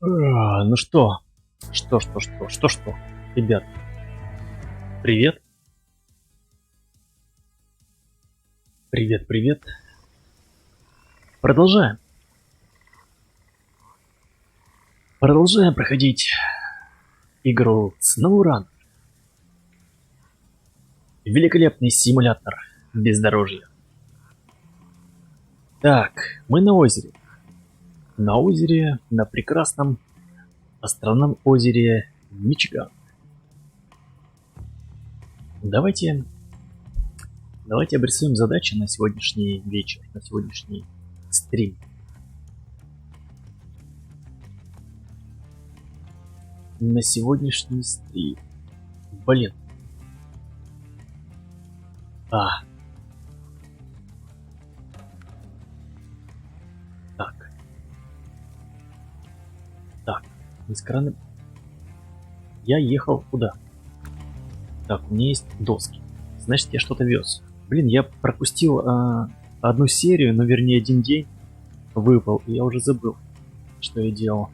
Ну что? Что? Ребят, привет. Привет. Продолжаем. Продолжаем проходить игру SnowRunner. Великолепный симулятор бездорожья. Так, мы на озере. На прекрасном островном озере Мичиган. Давайте обрисуем задачи на сегодняшний вечер, на сегодняшний стрим. Блин. Так, из крана. Я ехал куда? Так, у меня есть доски. Значит, я что-то вез. Блин, я пропустил одну серию, ну вернее один день выпал, и я уже забыл, что я делал.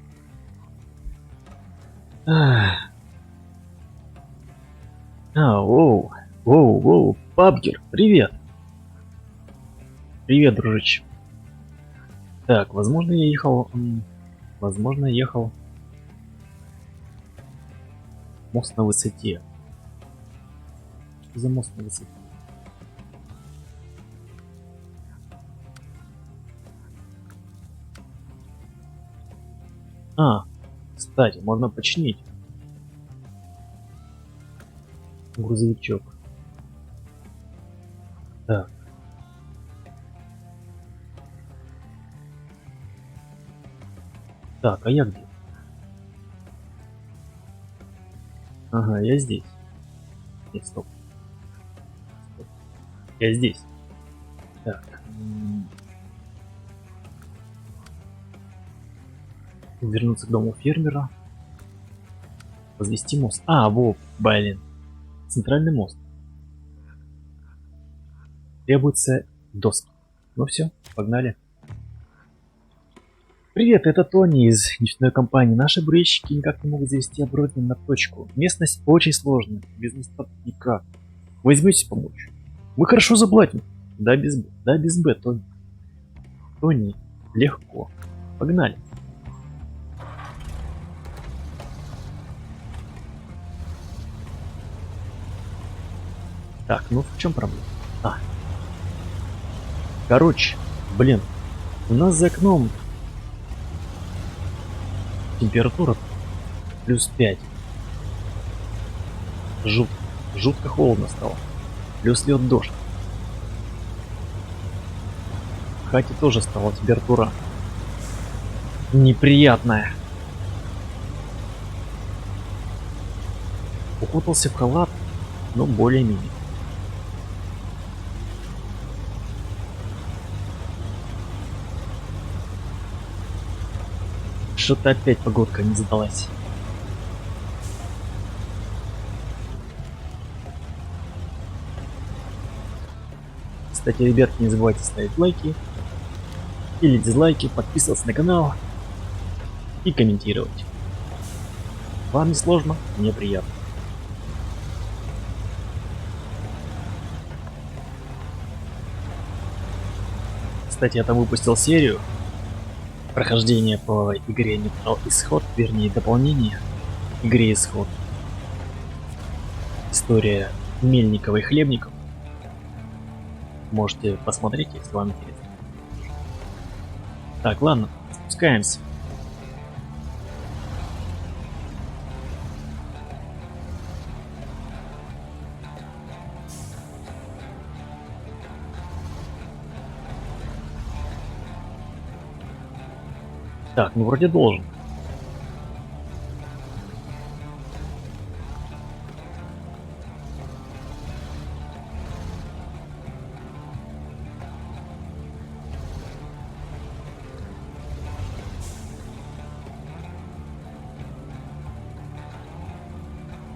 Воу, Пабгер, привет! Привет, дружище. Так, возможно, я ехал... Мост на высоте. Что за мост на высоте? Кстати, можно починить. Грузовичок. Так. Так, а я где? Ага, я здесь. Нет, стоп. Я здесь. Так. Вернуться к дому фермера. Возвести мост. Блин. Центральный мост. Требуется доски. Ну все, погнали. Привет, это Тони из нефтяной компании. Наши бурильщики никак не могут завести оборудование на точку. Местность очень сложная, без места никак. Возьметесь помочь? Мы хорошо заплатим. Да без Б, Тони. Тони, легко. Погнали. Так, ну в чем проблема? Короче, блин, у нас за окном температура +5. Жутко холодно стало. Плюс льет дождь. В хате тоже стала температура неприятная. Укутался в халат, но более-менее. Что-то опять погодка не задалась. Кстати, ребят, не забывайте ставить лайки или дизлайки, подписываться на канал и комментировать. Вам не сложно, мне приятно. Кстати, я там выпустил серию прохождение по игре Neutral Исход, вернее дополнение игре Исход. История Мельникова и Хлебников. Можете посмотреть, если вам интересно. Так, ладно, спускаемся. Так, ну вроде должен.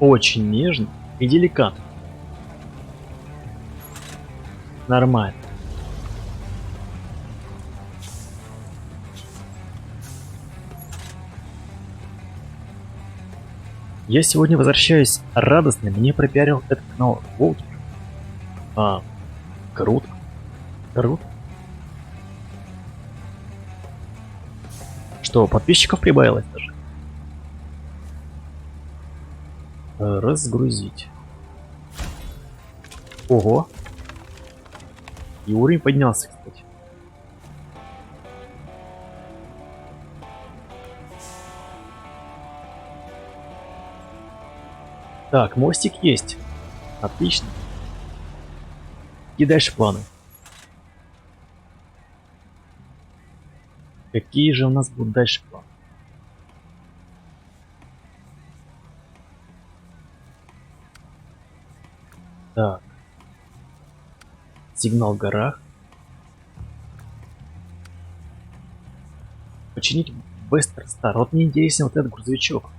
Очень нежно и деликатно. Нормально. Я сегодня возвращаюсь радостный, мне пропиарил этот канал Волкер. А, круто. Круто. Что, подписчиков прибавилось даже? Разгрузить. Ого. И уровень поднялся, кстати. Так, мостик есть. Отлично. И дальше планы. Какие же у нас будут дальше планы? Так. Сигнал в горах. Починить Western Star. Вот мне интересен вот этот грузовичок.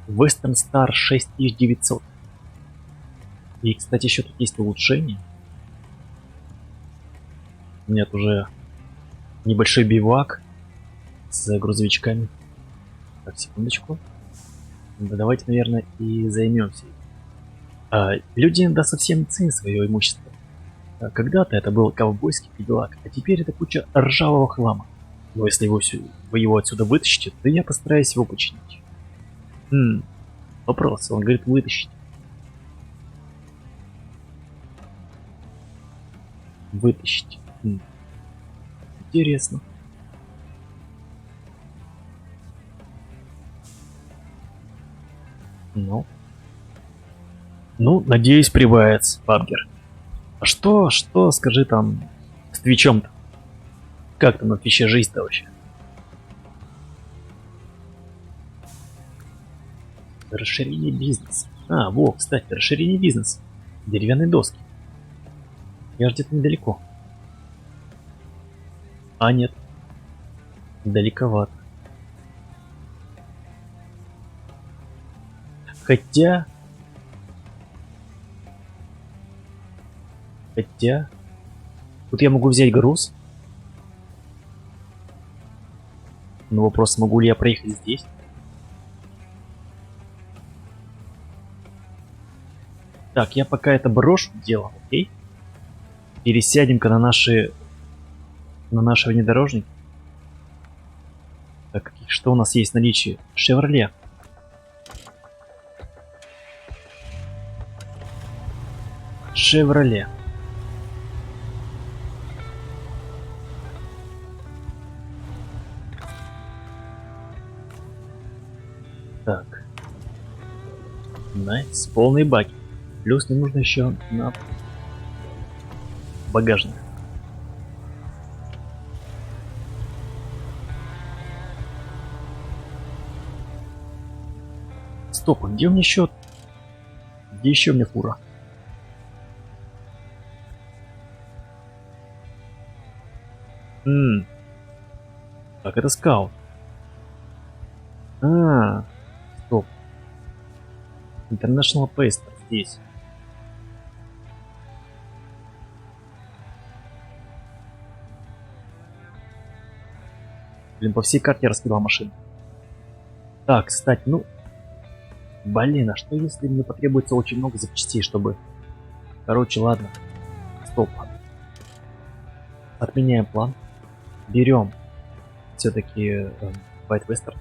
Western Star 6900. И, кстати, еще тут есть улучшение. Нет, уже небольшой бивак с грузовичками. Так, секундочку. Да, давайте, наверное, и займемся. Люди иногда совсем не ценят свое имущество. Когда-то это был ковбойский кадиллак, а теперь это куча ржавого хлама. Но если вы его отсюда вытащите, то я постараюсь его починить. Вопрос, он говорит вытащить. Вытащить. Интересно. Ну, надеюсь, прибавится, Бабгер. А что, скажи там, с Твичом-то? Как там на Твиче жизнь-то вообще? Расширение бизнеса. Кстати, расширение бизнеса. Деревянные доски. Я же где-то недалеко. Нет. Далековато. Хотя... Тут я могу взять груз. Но вопрос, могу ли я проехать здесь? Так, я пока это брошу дело, окей? Пересядем-ка на наши внедорожники. Так, что у нас есть в наличии? Шевроле. Шевроле. Так. Найс, полные баки. Плюс не нужно еще на багажник. Стоп, а где у меня еще? Где еще у меня фура? Так, это скаут. Стоп. International Paster здесь. Блин, по всей карте раскидал машину. Так, кстати, блин, а что если мне потребуется очень много запчастей, чтобы... Короче, ладно. Стоп. Отменяем план. Берем все-таки White Western.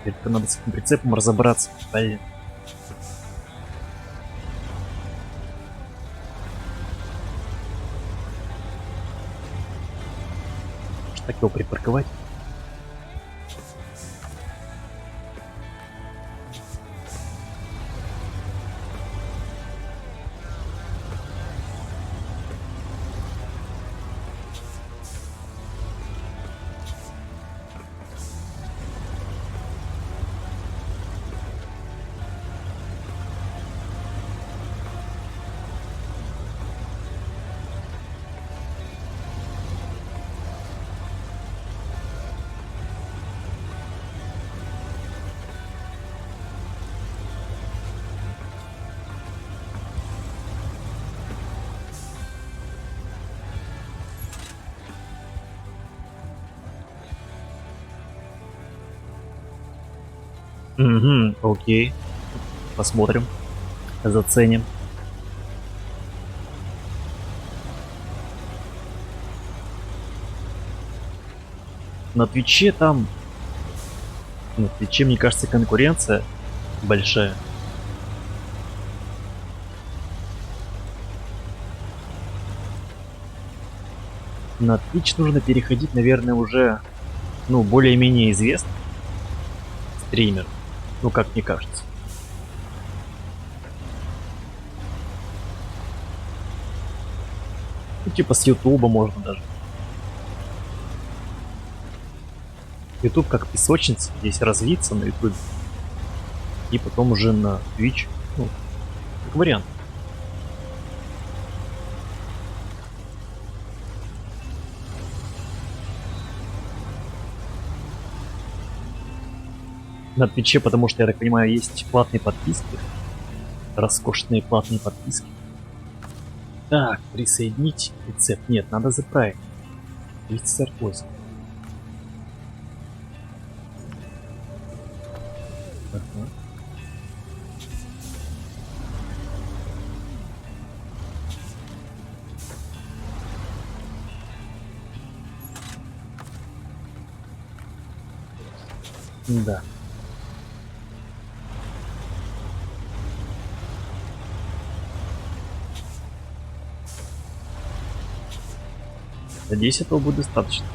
Теперь надо с этим прицепом разобраться. Блин. Может так его припарковать? Угу, окей. Посмотрим. Заценим. На Твиче там... На Твиче, мне кажется, конкуренция большая. На Twitch нужно переходить, наверное, уже, ну, более-менее известный стример. Ну, как мне кажется. Ну, типа с Ютуба можно даже. Ютуб как песочница, здесь развиться на Ютубе. И потом уже на Twitch. Ну, как вариант. На Твиче, потому что, я так понимаю, есть платные подписки. Роскошные платные подписки. Так, присоединить рецепт. Нет, надо заправить. 248. Ага. Да. Надеюсь, этого будет достаточно.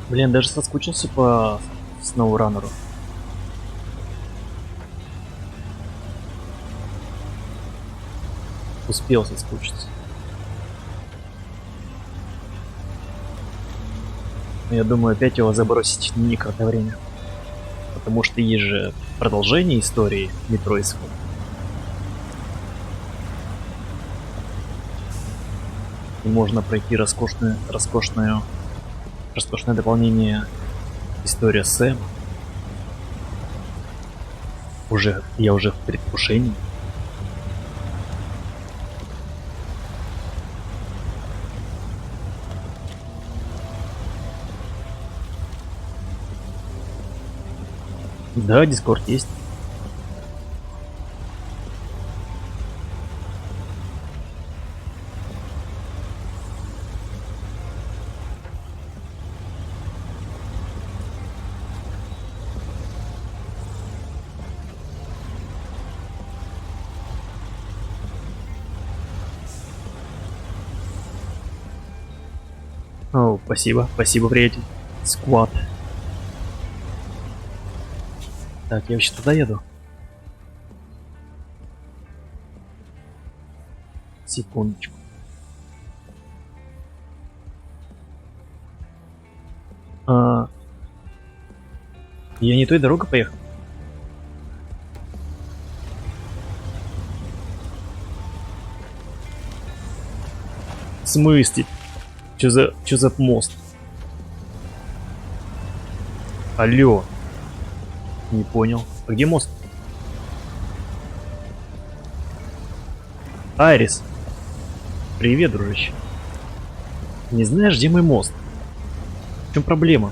Блин, даже соскучился по SnowRunner. Успел соскучиться. Но я думаю, опять его забросить в некоторое время. Потому что есть же продолжение истории Метро Исход. И можно пройти роскошное дополнение История Сэма. Я уже в предвкушении. Да, Дискорд есть. О, спасибо, приятель. Сквад. Так, я вообще туда еду. Секундочку. Я не той дорогой поехал. В смысле? Чё за мост? Алло. Не понял. А где мост? Айрис. Привет, дружище. Не знаешь, где мой мост? В чем проблема?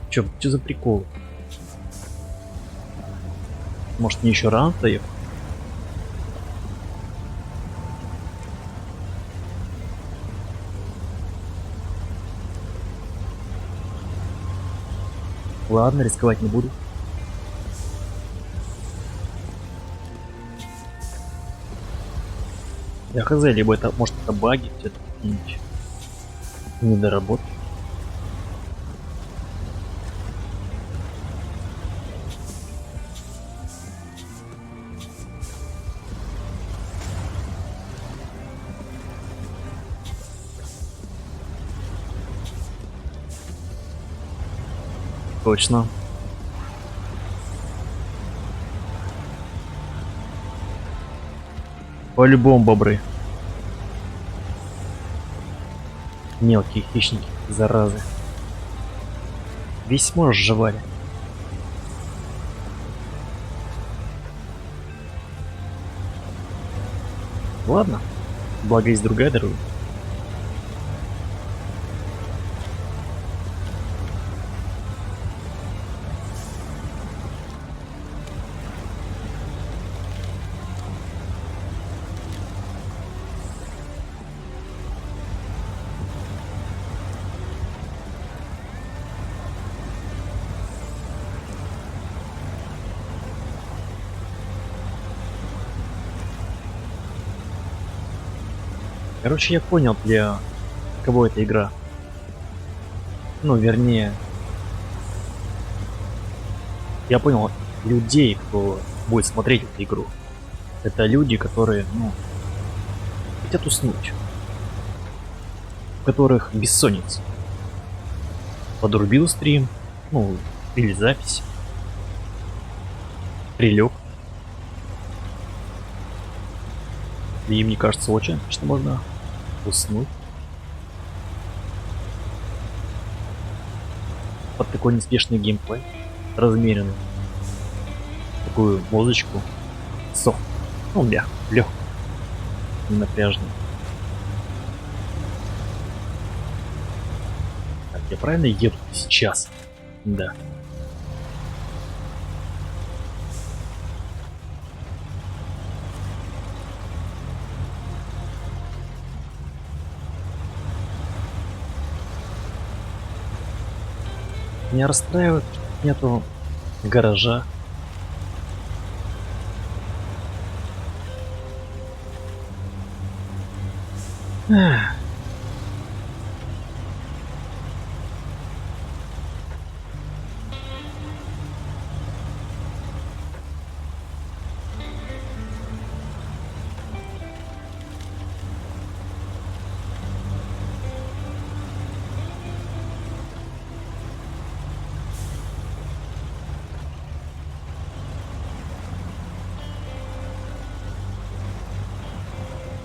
Чё за прикол? Может, мне еще рано доехал? Ладно, рисковать не буду. Я хз, либо это, может, это баги где-то какие-нибудь. Недоработки. Точно. По-любому бобры. Мелкие хищники, заразы. Весь мозг жевали. Ладно, благо есть другая дорога. Короче, я понял, для кого эта игра. Ну, вернее, я понял людей, кто будет смотреть эту игру. Это люди, которые, ну, хотят уснуть. У которых бессонница. Подрубил стрим, ну, или запись. Прилег. И мне кажется, очень отлично можно уснуть. Под такой неспешный геймплей. Размеренный. Такую музычку. Софт. Ну, легкий. Не напряжный. Так, я правильно еду сейчас? Да. Меня расстраивает, нету гаража. Эх.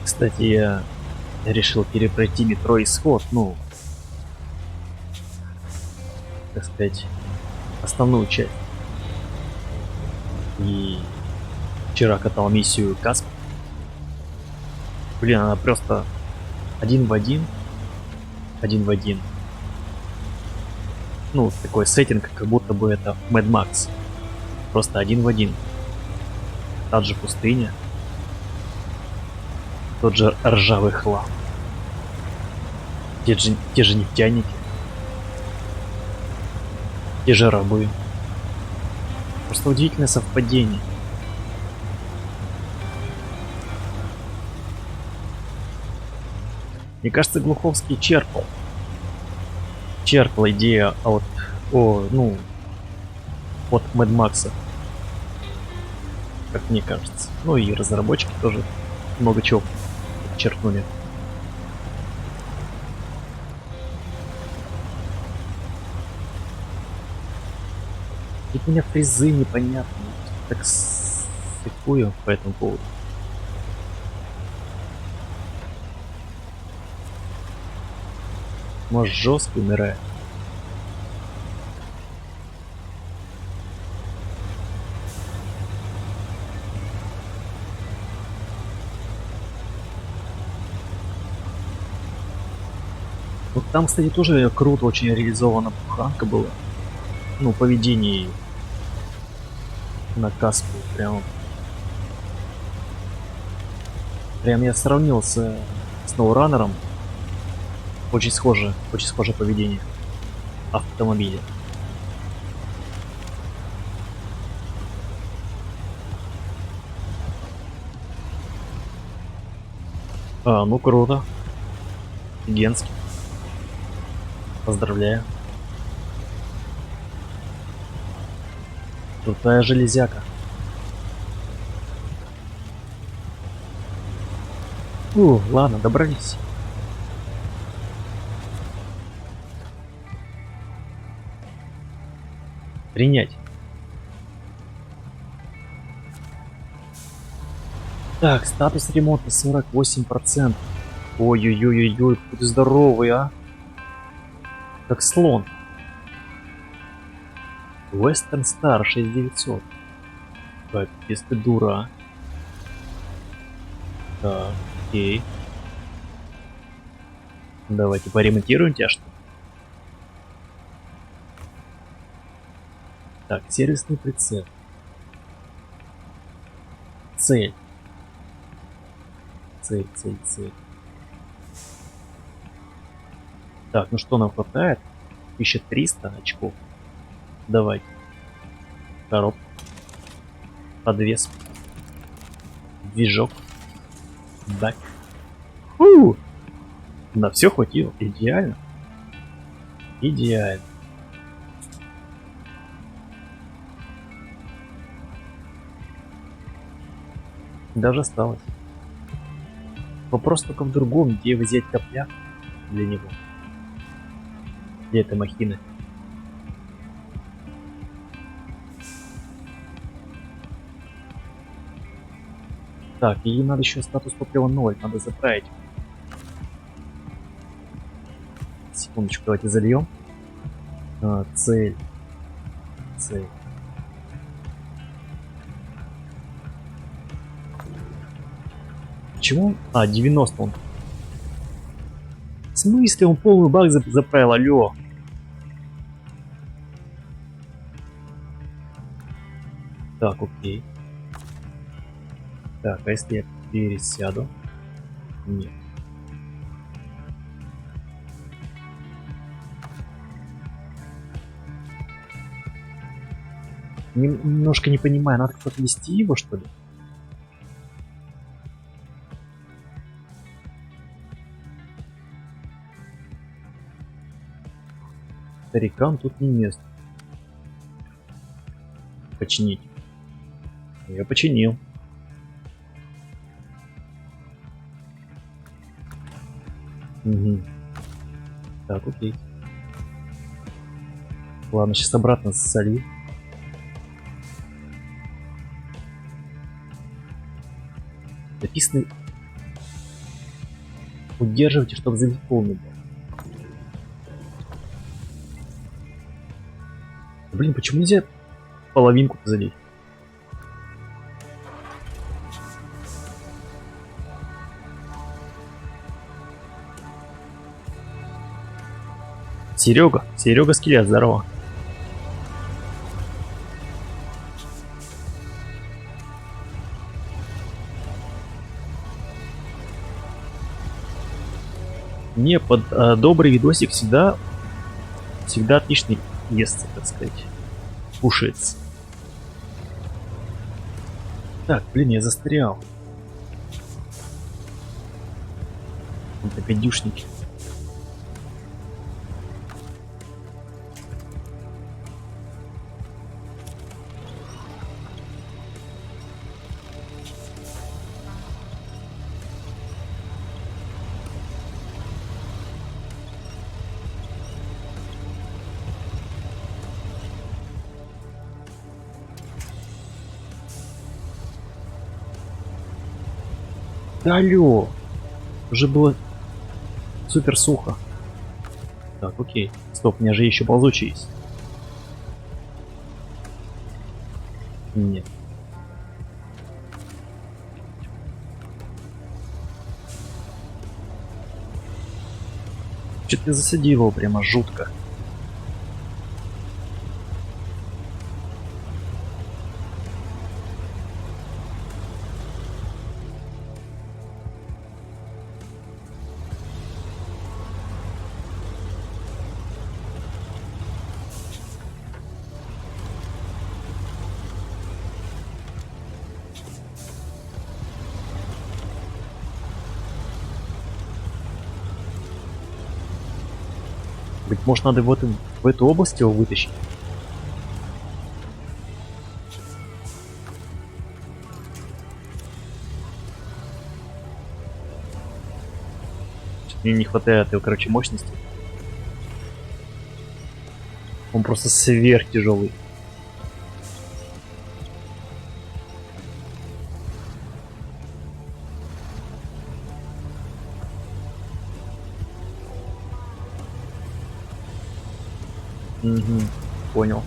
Кстати, я решил перепройти метро Исход, ну, так сказать, основную часть. И вчера катал миссию Касп. Блин, она просто один в один. Один в один. Ну, такой сеттинг, как будто бы это Mad Max. Просто один в один. Та же пустыня. Тот же ржавый хлам. Те же нефтяники. Те же рабы. Просто удивительное совпадение. Мне кажется, Глуховский черпал идею от Mad Max. Как мне кажется. Ну и разработчики тоже много чего черкнули. И у меня фризы непонятные. Так сыкую по этому поводу. Может, жестко умирает. Вот там, кстати, тоже круто очень реализована буханка была. Ну, поведение на каску прям я сравнил с SnowRunner. Очень схоже поведение автомобиля. Ну круто. Офигенски. Поздравляю. Крутая железяка. Ладно, добрались. Принять. Так, статус ремонта 48%. Ой-ой-ой-ой, какой ты здоровый, а. Как слон. Western Star 6900. Так, если ты дура. Так, окей. Давайте поремонтируем тебя, что ли? Так, сервисный прицеп. Цель. Цель. Так, ну что нам хватает? 1300 очков. Давайте. Коробка. Подвес. Движок. Бак. Фу! На все хватило. Идеально. Идеально. Даже осталось. Вопрос только в другом, где взять топляк для него. Где этой махины? Так, и надо еще статус топлива 0, надо заправить. Секундочку, давайте зальем. Цель. Почему? 90 он. В смысле он полный бак заправил, алло? Так, окей. Так, а если я пересяду? Нет. Немножко не понимаю, надо как-то вести его, что ли? Старикам тут не место. Починить. Я починил. Угу. Так, окей. Ладно, сейчас обратно засолью. Написано: удерживайте, чтобы залить полный был. Блин, почему нельзя половинку залить? Серега Скелет, здорово. Не, под добрый видосик всегда отличный естся, так сказать. Кушается. Так, блин, я застрял. Это гадюшники. Да алло! Уже было супер сухо. Так, окей. Стоп, у меня же еще ползучий есть. Нет. Что-то ты засадил его прямо жутко. Быть может, надо вот в эту область его вытащить? Мне не хватает его, короче, мощности. Он просто сверхтяжелый. Угу, понял.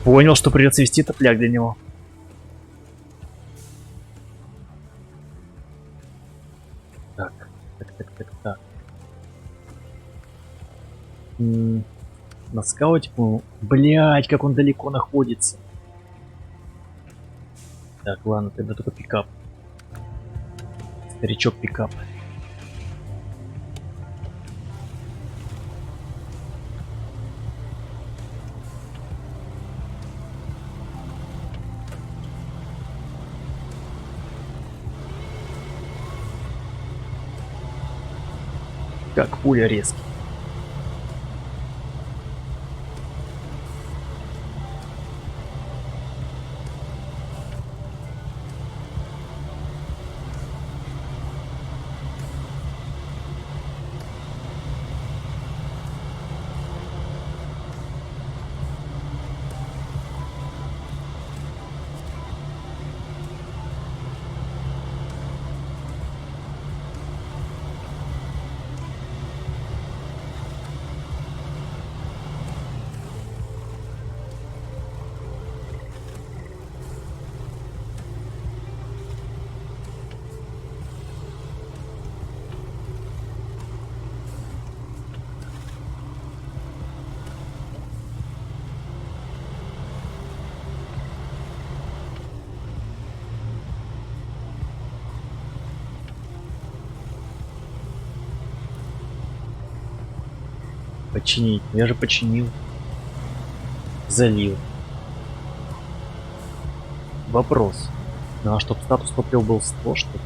Понял, что придется вести топляк для него. Так. На скауте, блять, как он далеко находится. Так, ладно, тогда только пикап. Старичок пикап. Как пуля резкий. Починить. Я же починил. Залил. Вопрос. Ну а чтоб статус топлива был 100, что ли?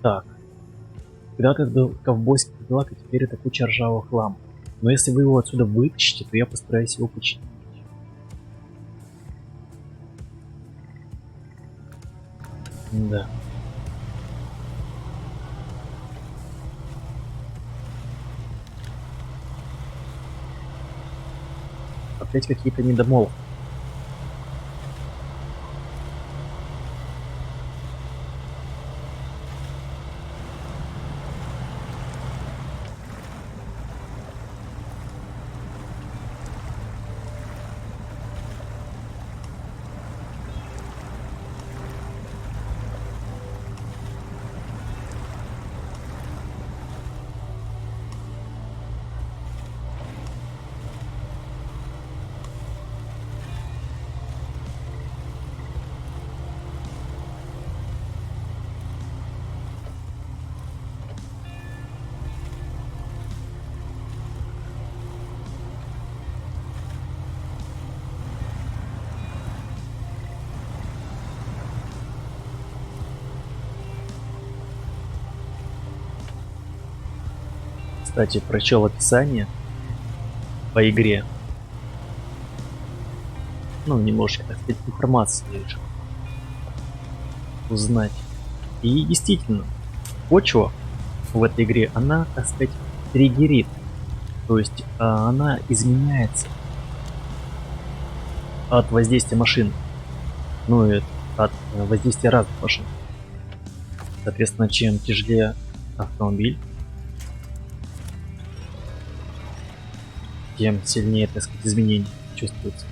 Так. Когда-то это был ковбойский Кадиллак, а теперь это куча ржавого хлама. Но если вы его отсюда вытащите, то я постараюсь его починить. Да. Опять какие-то недомолвки. Кстати, прочел описание по игре. Ну, немножко, так сказать, информации решил узнать. И действительно, почва в этой игре, она, так сказать, триггерит. То есть она изменяется от воздействия машин. Ну и от воздействия разных машин. Соответственно, чем тяжелее автомобиль, тем сильнее, так сказать, изменения чувствуются.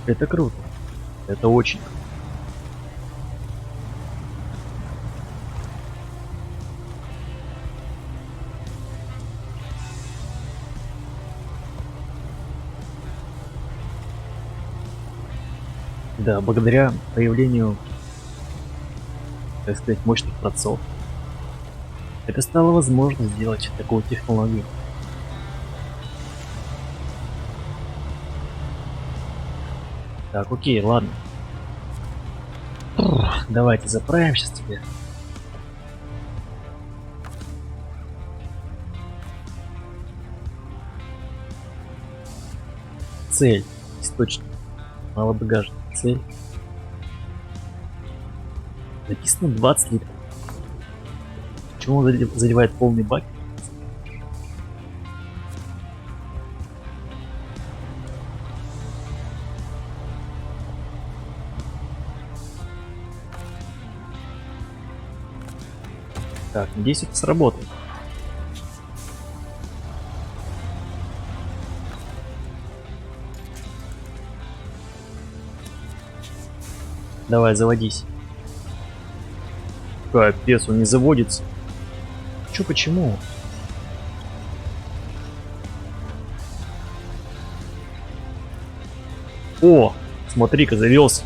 Это круто. Это очень круто. Да, благодаря появлению, так сказать, мощных процессов, это стало возможно сделать такую технологию. Так, окей, ладно. Давайте заправим сейчас тебе. Цель. Источник. Малобагажник. Цель. Написано 20 литров. Почему он заливает полный бак? Так, надеюсь, это сработает. Давай, заводись. Капец, он не заводится. Чё, почему? О, смотри-ка, завелся.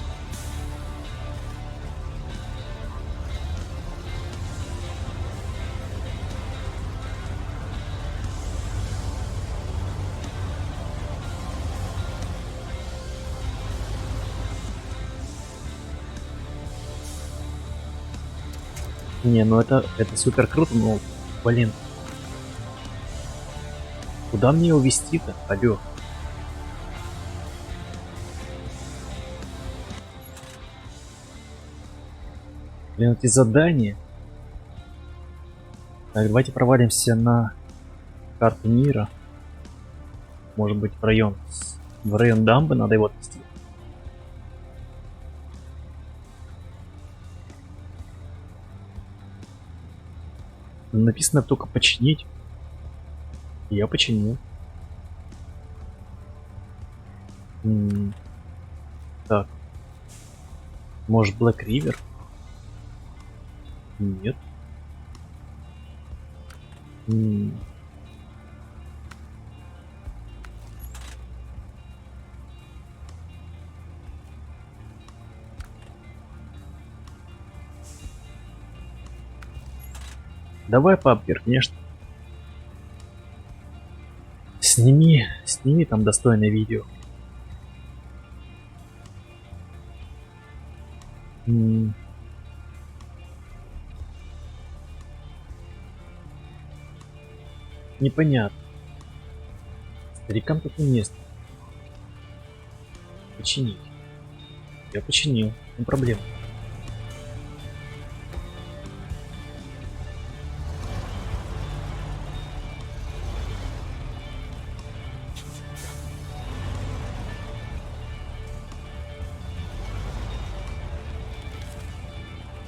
Не, ну это супер круто, но, блин. Куда мне его вести-то? Алло. Блин, эти задания. Так, давайте провалимся на карту мира. Может быть, в район дамбы надо его отвести. Написано только починить. Я починил. Так. Может, Black River? Нет. Давай, папер, конечно. Сними там достойное видео. Непонятно. Старикам тут не место. Починить. Я починил. Не проблема.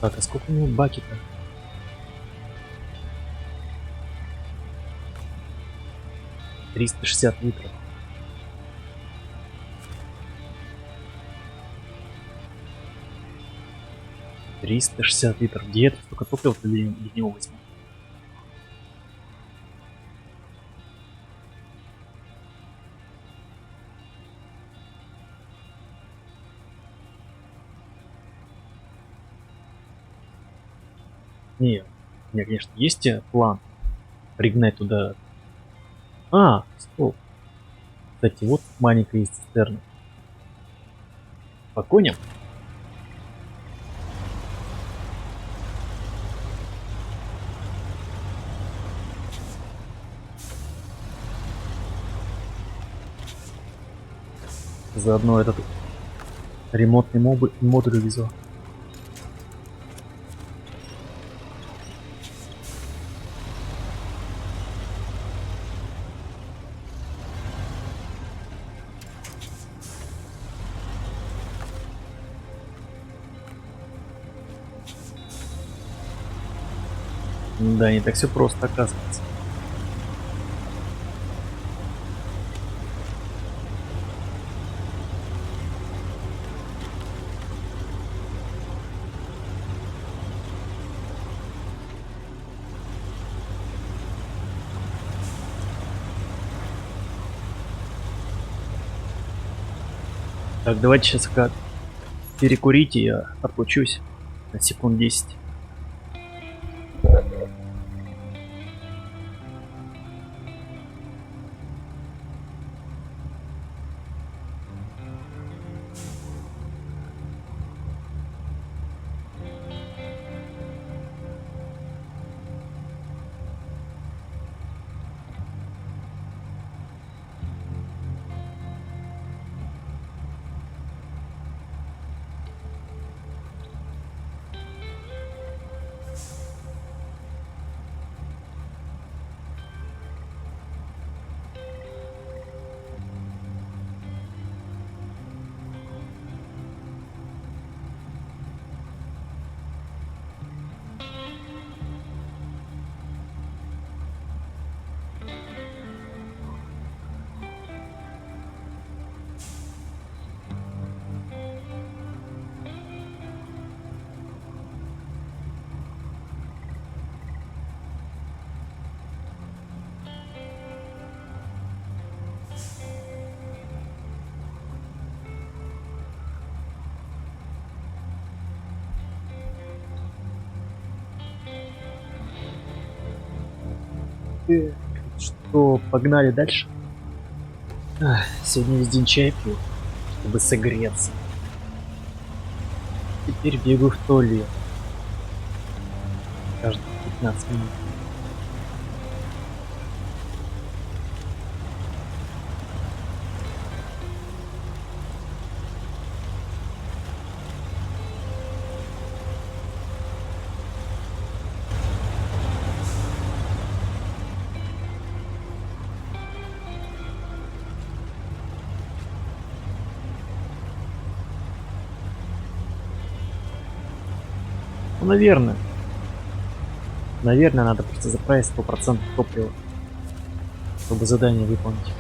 Так, а сколько у него баки-то? $360 литров. 360 литров. Где это столько топлива для него возьму? Не, у меня, конечно, есть план пригнать туда. А, стоп. Кстати, вот маленькая есть цистерна. По коням. Заодно этот ремонтный модуль везу. Да, не так все просто оказывается. Так, давайте сейчас перекурите, я отлучусь на секунд 10. Что, погнали дальше? Сегодня весь день чай пью, чтобы согреться. Теперь бегаю в туалет. Каждые 15 минут. Ну, наверное. Наверное, надо просто заправить 100% топлива, чтобы задание выполнить.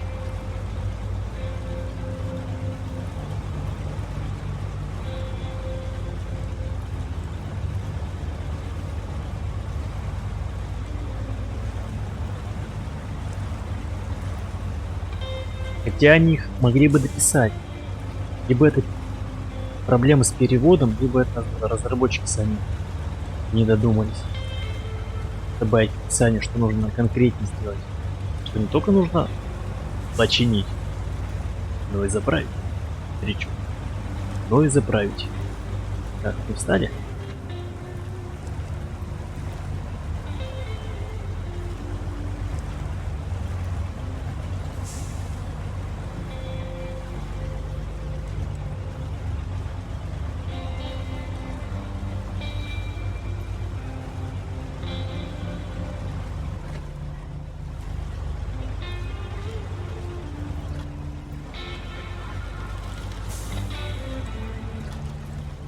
Хотя они их могли бы дописать. Либо это проблемы с переводом, либо это разработчики сами не додумались добавить в описание, что нужно конкретнее сделать. Что не только нужно починить, но и заправить. Речу. Но и заправить. Так, мы встали?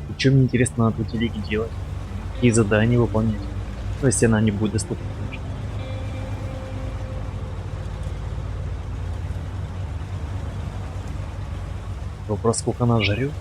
И что мне интересно на той телеге делать? Какие задания выполнять? Ну, если она не будет доступна, конечно. Вопрос, сколько она жрет?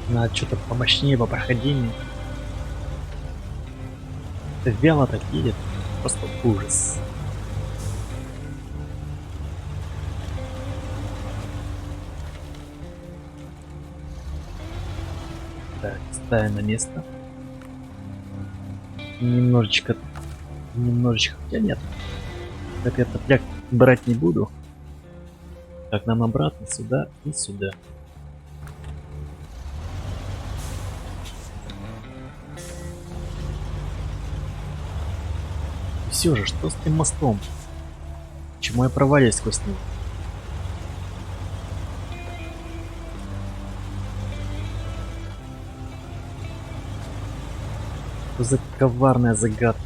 Надо что-то помощнее, по проходению. Это вяло так едет. Просто ужас. Так, ставим на место. Немножечко, хотя нет. Так я топляк брать не буду. Так, нам обратно сюда и сюда. Все же, что с тем мостом? Почему я проваливаюсь сквозь него? Что за коварная загадка?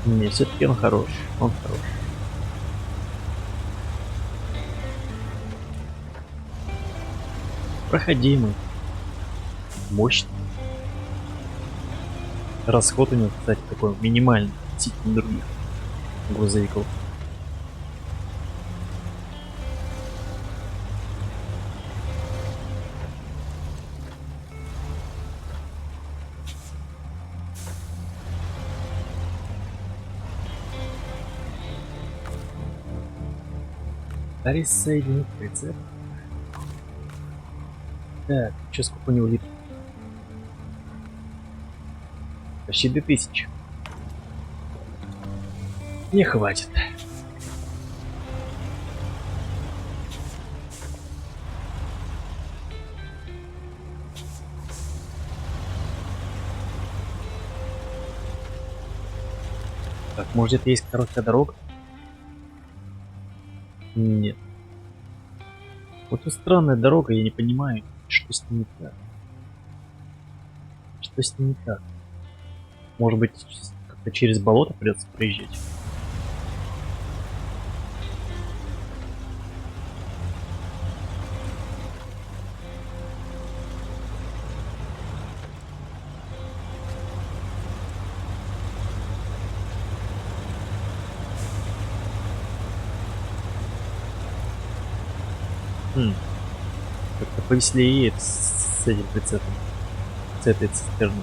Не, все-таки он хорош. Он хорош. Проходимый. Мощный. Расход у него, кстати, такой минимальный относительно других грузовиков. Присоединить прицеп. Так, сейчас сколько у него литров? Почти 2000. Не хватит. Так, может это есть короткая дорога? Нет. Вот тут странная дорога, я не понимаю, что с ней не так. Что с ней не так? Может быть, как-то через болото придется проезжать? Как-то повеселее едет с этим прицепом. С этой цистерной.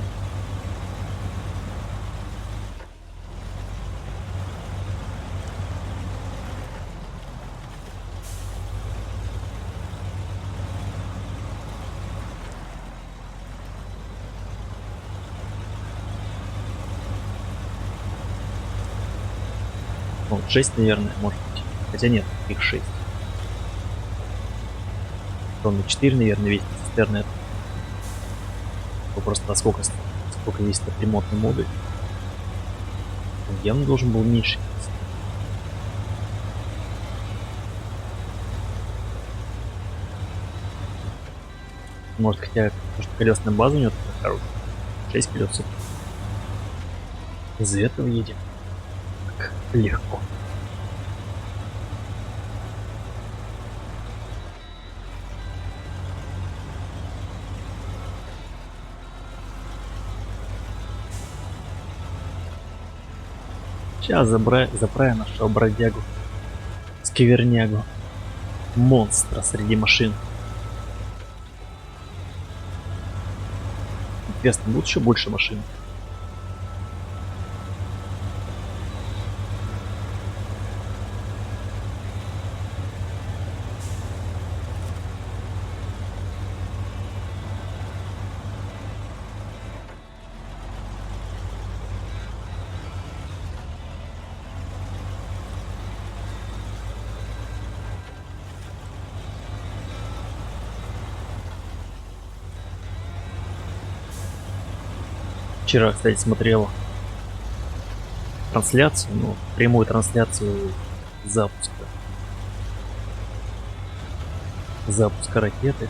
Ну, 6, наверное, может быть. Хотя нет, их 6. Тонны 4, наверное, весит цистерна. Это просто сколько есть от ремонтной моды. Он явно должен был меньше. Может, хотя, может, колесная база у него такая хорошая. 6 колес. Из этого едем. Так легко. Сейчас заправим нашего бродягу. Сквернягу. Монстра среди машин. Интересно, будет еще больше машин? Вчера, кстати, смотрел трансляцию, ну, прямую трансляцию запуска ракеты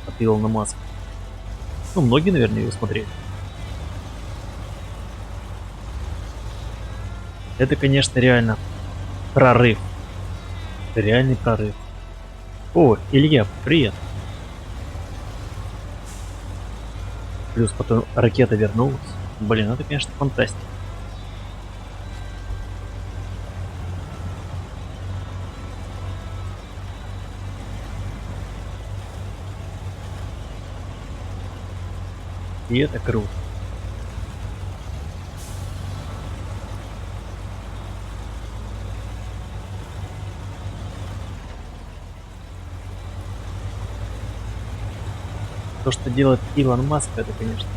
от Илона Маска. Ну, многие, наверное, ее смотрели. Это, конечно, реально прорыв. Реальный прорыв. О, Илья, привет. Плюс потом ракета вернулась. Блин, это, конечно, фантастика. И это круто. То, что делает Илон Маск, это, конечно,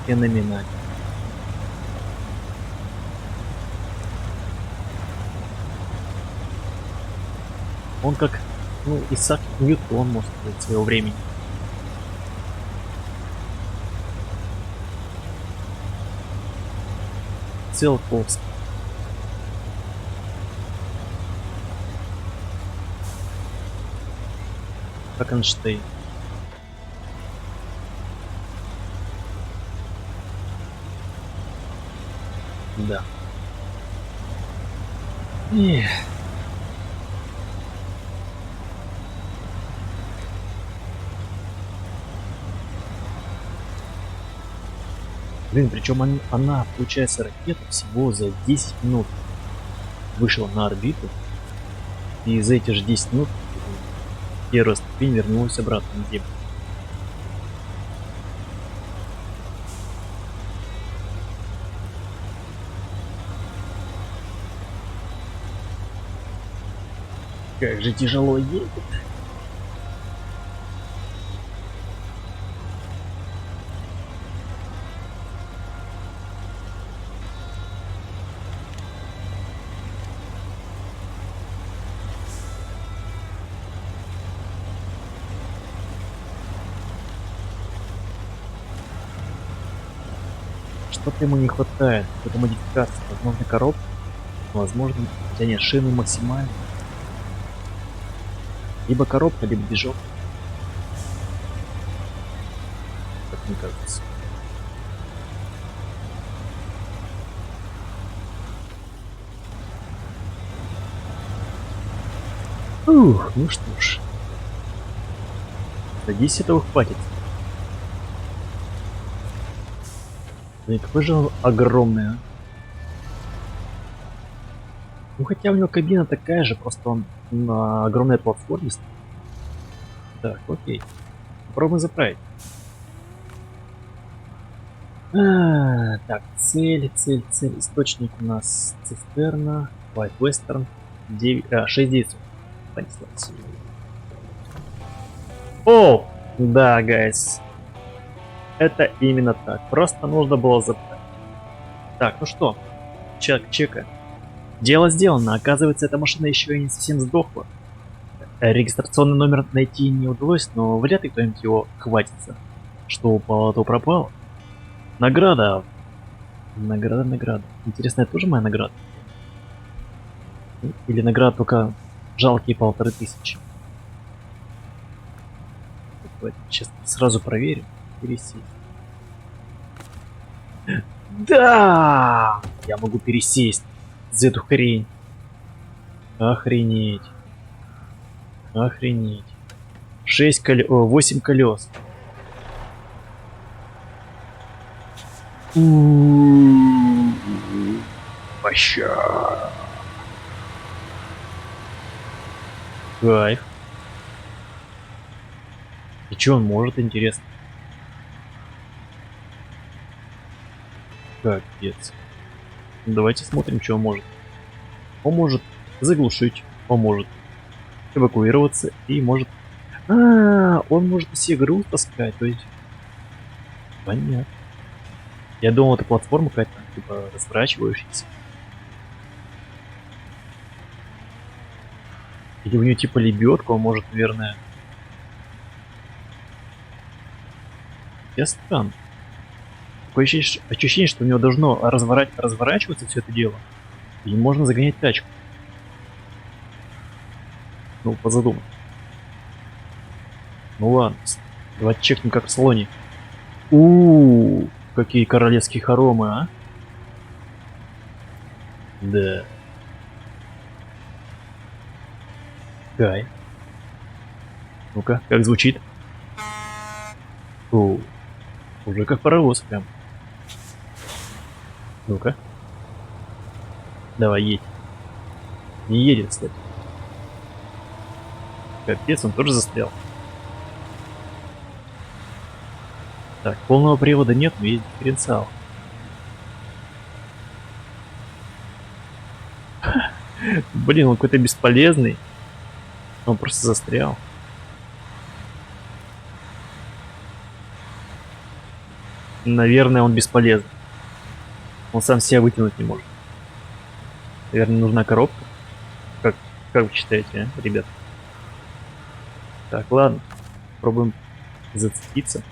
феноменально. Он как, ну, Исаак Ньютон, может сказать, своего времени. Циолковский. Как Эйнштейн. Да. Эх. Блин, причем она, получается, ракета всего за 10 минут вышла на орбиту, и за эти же 10 минут первая ступень вернулась обратно на Землю. Как же тяжело едет. Что-то ему не хватает. Какой-то модификации. Возможно, коробка. Возможно, хотя нет, шины максимально. Либо коробка, либо движок. Как мне кажется. Ух, ну что ж. Надеюсь, этого хватит. Блин, какой же он огромный, а? Ну хотя у него кабина такая же, просто он на огромной платформе стоит. Так, окей. Попробуем заправить. Так, цель. Источник у нас цистерна, White Western, 6900. Понеслась. О, да, гайс. Это именно так. Просто нужно было заправить. Так, ну что, чека. Дело сделано. Оказывается, эта машина еще и не совсем сдохла. Регистрационный номер найти не удалось, но вряд ли кто-нибудь его хватится. Что упало, то пропало. Награда. Награда. Интересно, это тоже моя награда? Или награда только жалкие 1500? Сейчас сразу проверим. Пересесть. Да! Я могу пересесть за эту хрень. Охренеть. 8 колес. Поща. Кайф. И что он может, интересно? Капец. Давайте смотрим, что он может. Он может заглушить, он может эвакуироваться и может... он может все груз таскать, то есть... Понятно. Я думал, это платформа какая-то, типа, разворачивающаяся. Или у нее типа лебедка, он может, наверное... Я странно. Такое ощущение, что у него должно разворачиваться все это дело. И можно загонять тачку. Ну, позадумай. Ну ладно. Давайте чекнем, как в салоне. Какие королевские хоромы, а? Да. Кай. Ну-ка, как звучит? Уже как паровоз прям. Ну-ка. Давай, едь. Не едет, кстати. Капец, он тоже застрял. Так, полного привода нет, но есть дифференциал. Блин, он какой-то бесполезный. Он просто застрял. Наверное, он бесполезный. Он сам себя вытянуть не может. Наверное, нужна коробка. Как вы считаете, а, ребят? Так, ладно. Пробуем зацепиться.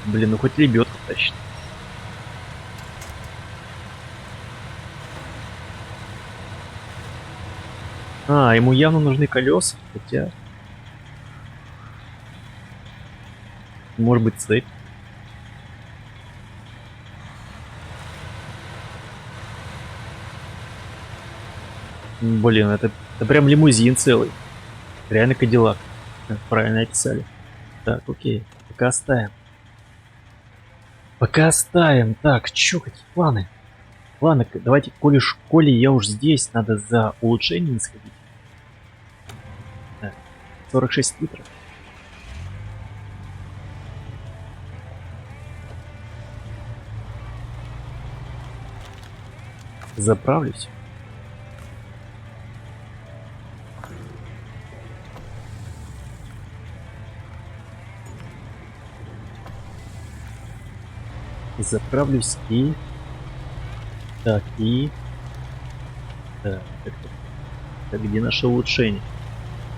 Блин, ну хоть лебедку тащит. Ему явно нужны колеса, хотя... Может быть, цепь. Блин, это прям лимузин целый. Реально Кадиллак. Правильно описали. Так, окей. Пока оставим. Пока оставим. Так, чё, какие планы? Ладно, давайте, коли я уж здесь, надо за улучшением сходить. Так, 46 литров. Заправлюсь. Заправлюсь и... Так, и... Так, так, где наше улучшение?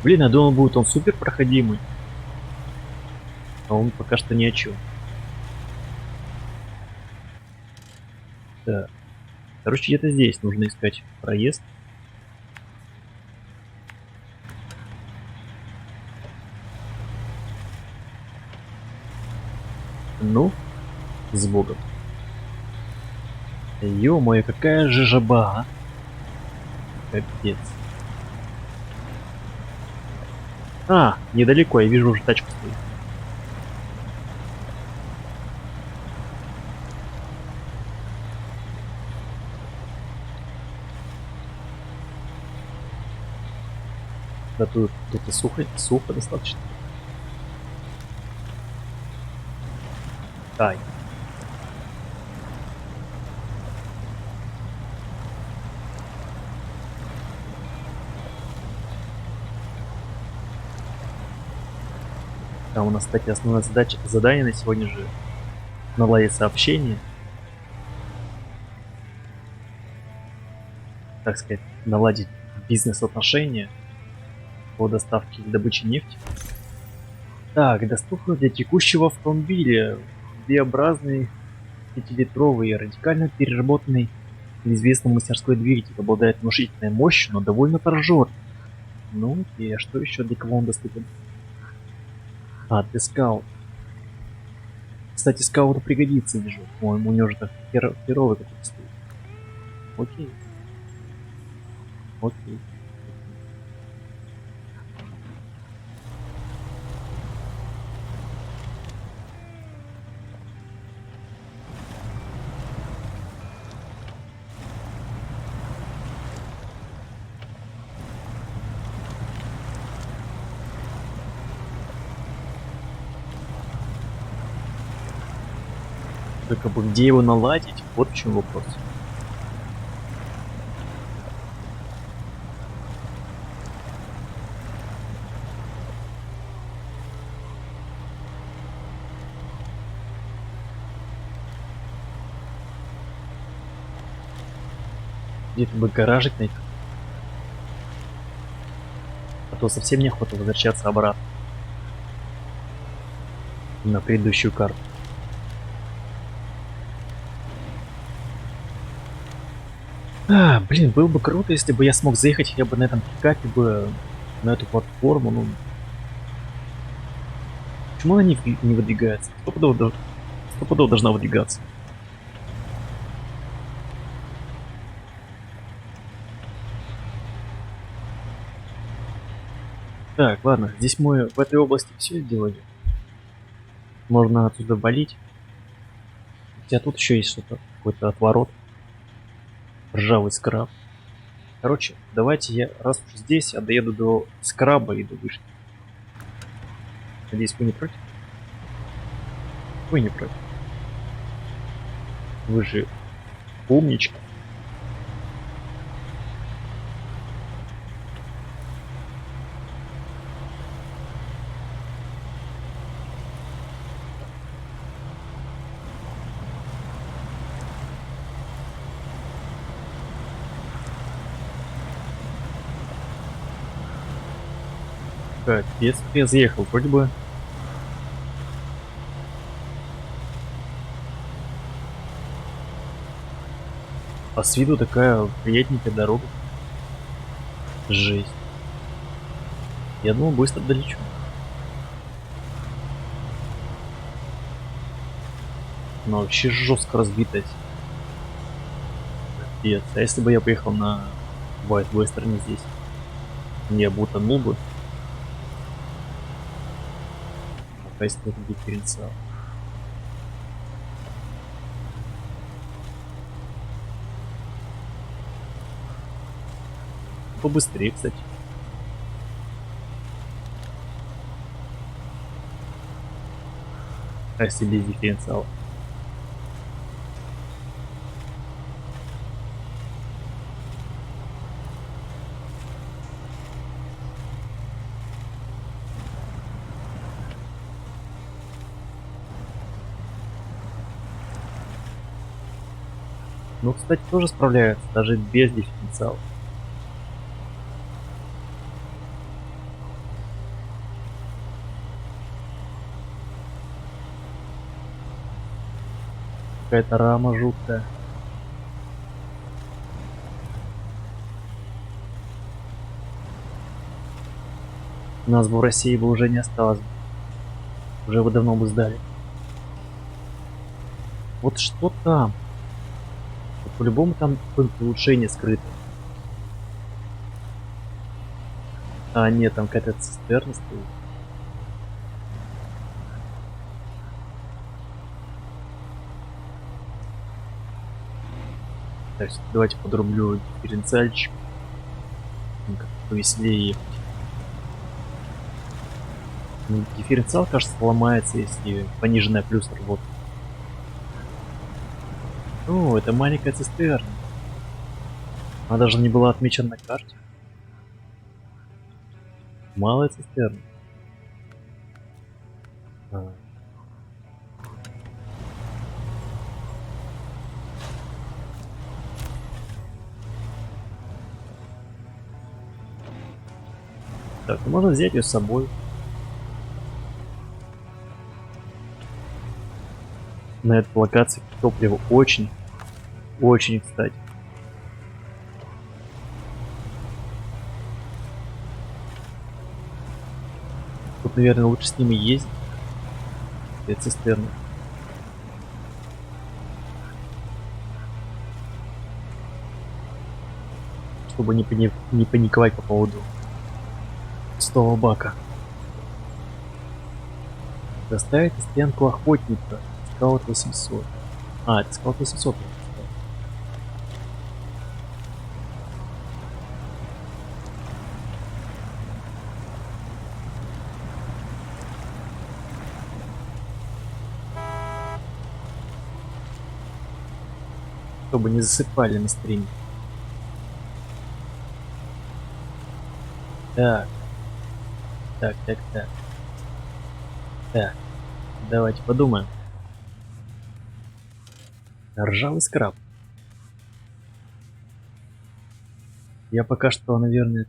Блин, я думал, будет он супер проходимый. А он пока что ни о чем. Так. Короче, где-то здесь нужно искать проезд. Ну, с Богом. Ё-моё, какая же жаба, а? Капец. А, недалеко, я вижу, уже тачка стоит. Да тут и сухо достаточно. Ай. Там у нас, кстати, основная задание на сегодня же наладить сообщение. Так сказать, наладить бизнес-отношения по доставке и добыче нефти. Так, доступно для текущего автомобиля V-образный 5-литровый радикально переработанный известный мастерской двигатель, обладает внушительной мощью, но довольно торжер. Ну и что еще, для кого он доступен? А, для скаут. Кстати, скауту пригодится, вижу. По-моему, у него же так херовый какой-то стоит. Окей. Окей. Только бы где его наладить? Вот в чем вопрос. Где-то бы гаражик найти. А то совсем неохота возвращаться обратно. На предыдущую карту. А, блин, было бы круто, если бы я смог заехать хотя бы на этом пикапе бы на эту платформу. Ну, почему она не выдвигается? Стопудово должна выдвигаться. Так, ладно, здесь мы в этой области все сделали. Можно отсюда валить. Хотя тут еще есть что-то, какой-то отворот. Ржавый скраб. Короче, давайте я, раз уж здесь, доеду до скраба и до вышки. Надеюсь, вы не против? Вы не против. Вы же умничка. Капец, я заехал, вроде бы. А с виду такая приятненькая дорога. Жесть. Я думал, быстро долечу. Но вообще жестко разбитая. Капец. А если бы я поехал на Бывает, в вестерне здесь. Не обутанул бы. Пока есть этот дифференциал. Побыстрее, кстати. А если без дифференциала? Ну, кстати, тоже справляется, даже без дифференциала. Какая-то рама жуткая. Нас бы в России бы уже не осталось. Уже бы давно бы сдали. Вот что там? Вот по-любому там какое-нибудь улучшение скрыто. А, нет, там какая-то цистерна стоит. Так, давайте подрублю дифференциальчик. Как-то повеселее ехать. Ну, дифференциал, кажется, ломается, если пониженная плюс работает. О, это маленькая цистерна. Она даже не была отмечена на карте. Малая цистерна. А. Так, ну можно взять ее с собой. На этой локации топливо очень, кстати. Тут, наверное, лучше с ними ездить. Эти цистерны. Чтобы не паниковать по поводу пустого бака. Доставить на стоянку охотника. Скаут 800. А, это скаут 800. Чтобы не засыпали на стриме. Так. Так. Давайте подумаем. Ржавый скраб. Я пока что, наверное,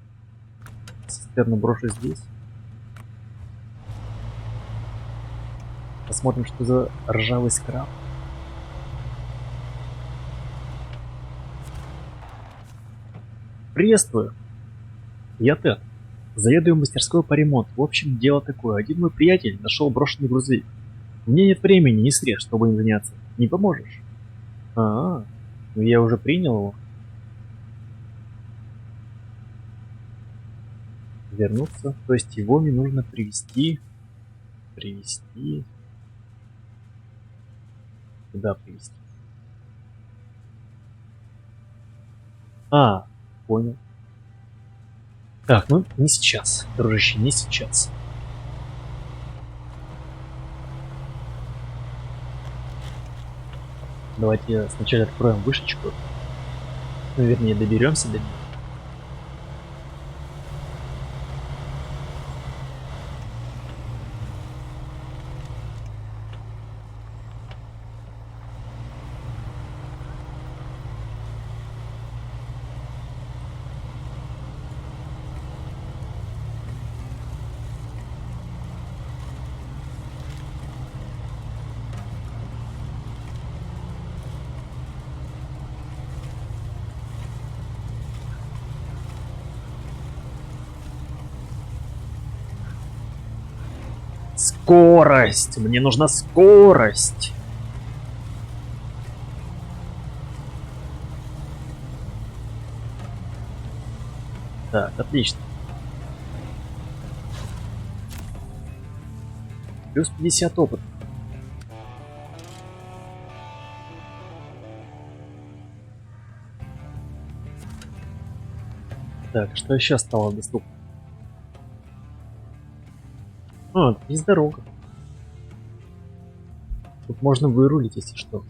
цистерну брошу здесь. Посмотрим, что за ржавый скраб. Приветствую. Я Тед. Заведую мастерской по ремонту. В общем, дело такое. Один мой приятель нашел брошенный грузовик. У меня нет времени, ни средств, чтобы им заняться. Не поможешь? Ну я уже принял его. Вернуться. То есть его мне нужно привезти. Куда привезти? Понял. Так, ну не сейчас, дружище, не сейчас. Давайте сначала откроем вышечку. Ну, вернее, доберемся до нее. Скорость! Мне нужна скорость! Так, отлично. Плюс 50 опыта. Так, что еще стало доступно? А, тут есть дорога. Тут можно вырулить, если что.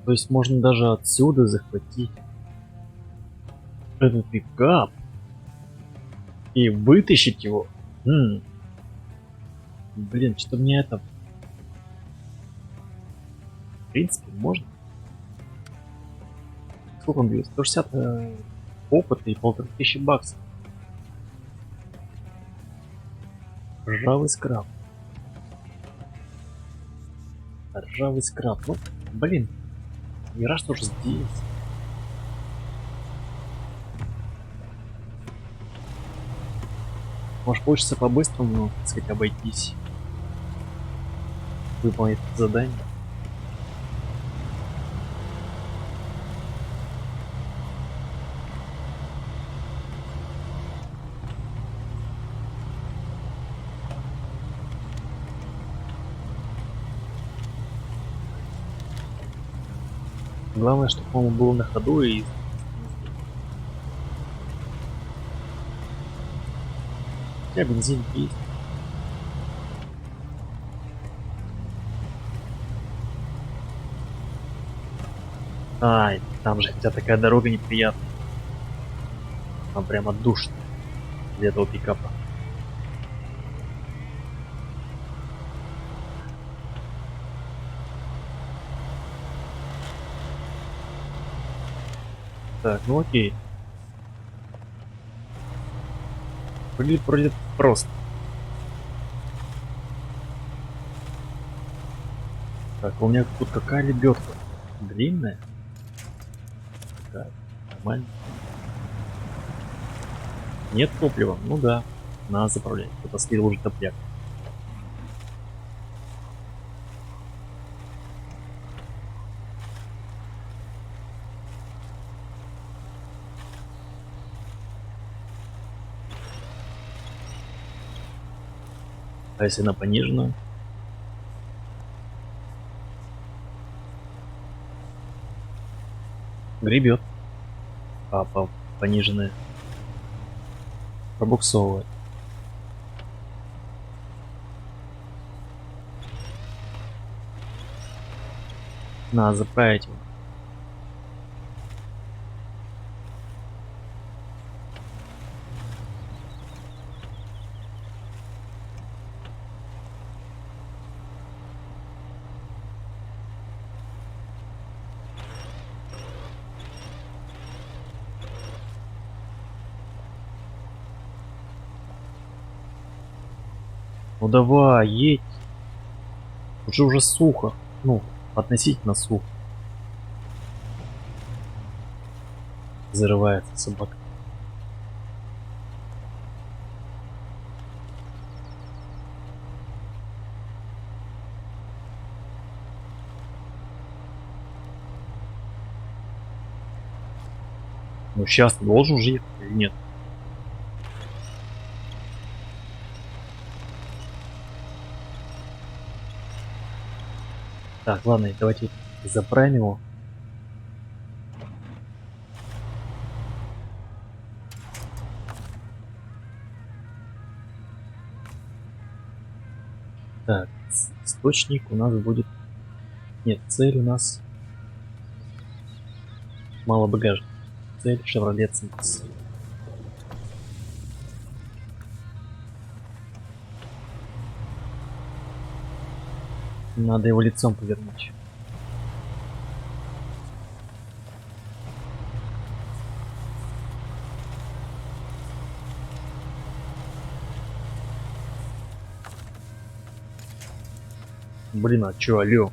То есть можно даже отсюда захватить этот пикап и вытащить его. Блин, что мне это... В принципе, можно. Сколько он бьет? 160 опыта и 1500 баксов. Ржавый скраб. Ржавый скраб. Ну, блин. Мираж тоже здесь. Может, получится по-быстрому, так сказать, обойтись. Выполнить задание. Главное, чтобы он был на ходу и... Хотя бензин есть. Ай, там же хотя такая дорога неприятная. Там прямо душно для этого пикапа. Так, ну окей. Выглядит вроде просто. Так, у меня тут какая лебедка? Длинная? Такая, нормально. Нет топлива? Ну да. Надо заправлять. Кто-то слил уже топляк. А если на пониженную? Гребет. А по пониженной пробуксовывает. Надо заправить его. Ну давай, едь. Уже сухо. Ну, относительно сухо. Зарывается собака. Ну сейчас ты должен же ехать или нет? Так, ладно, давайте заправим его. Так, источник у нас будет... Нет, цель у нас... Мало багажа. Цель Chevrolet Centis. Надо его лицом повернуть. Блин, а чё, алё?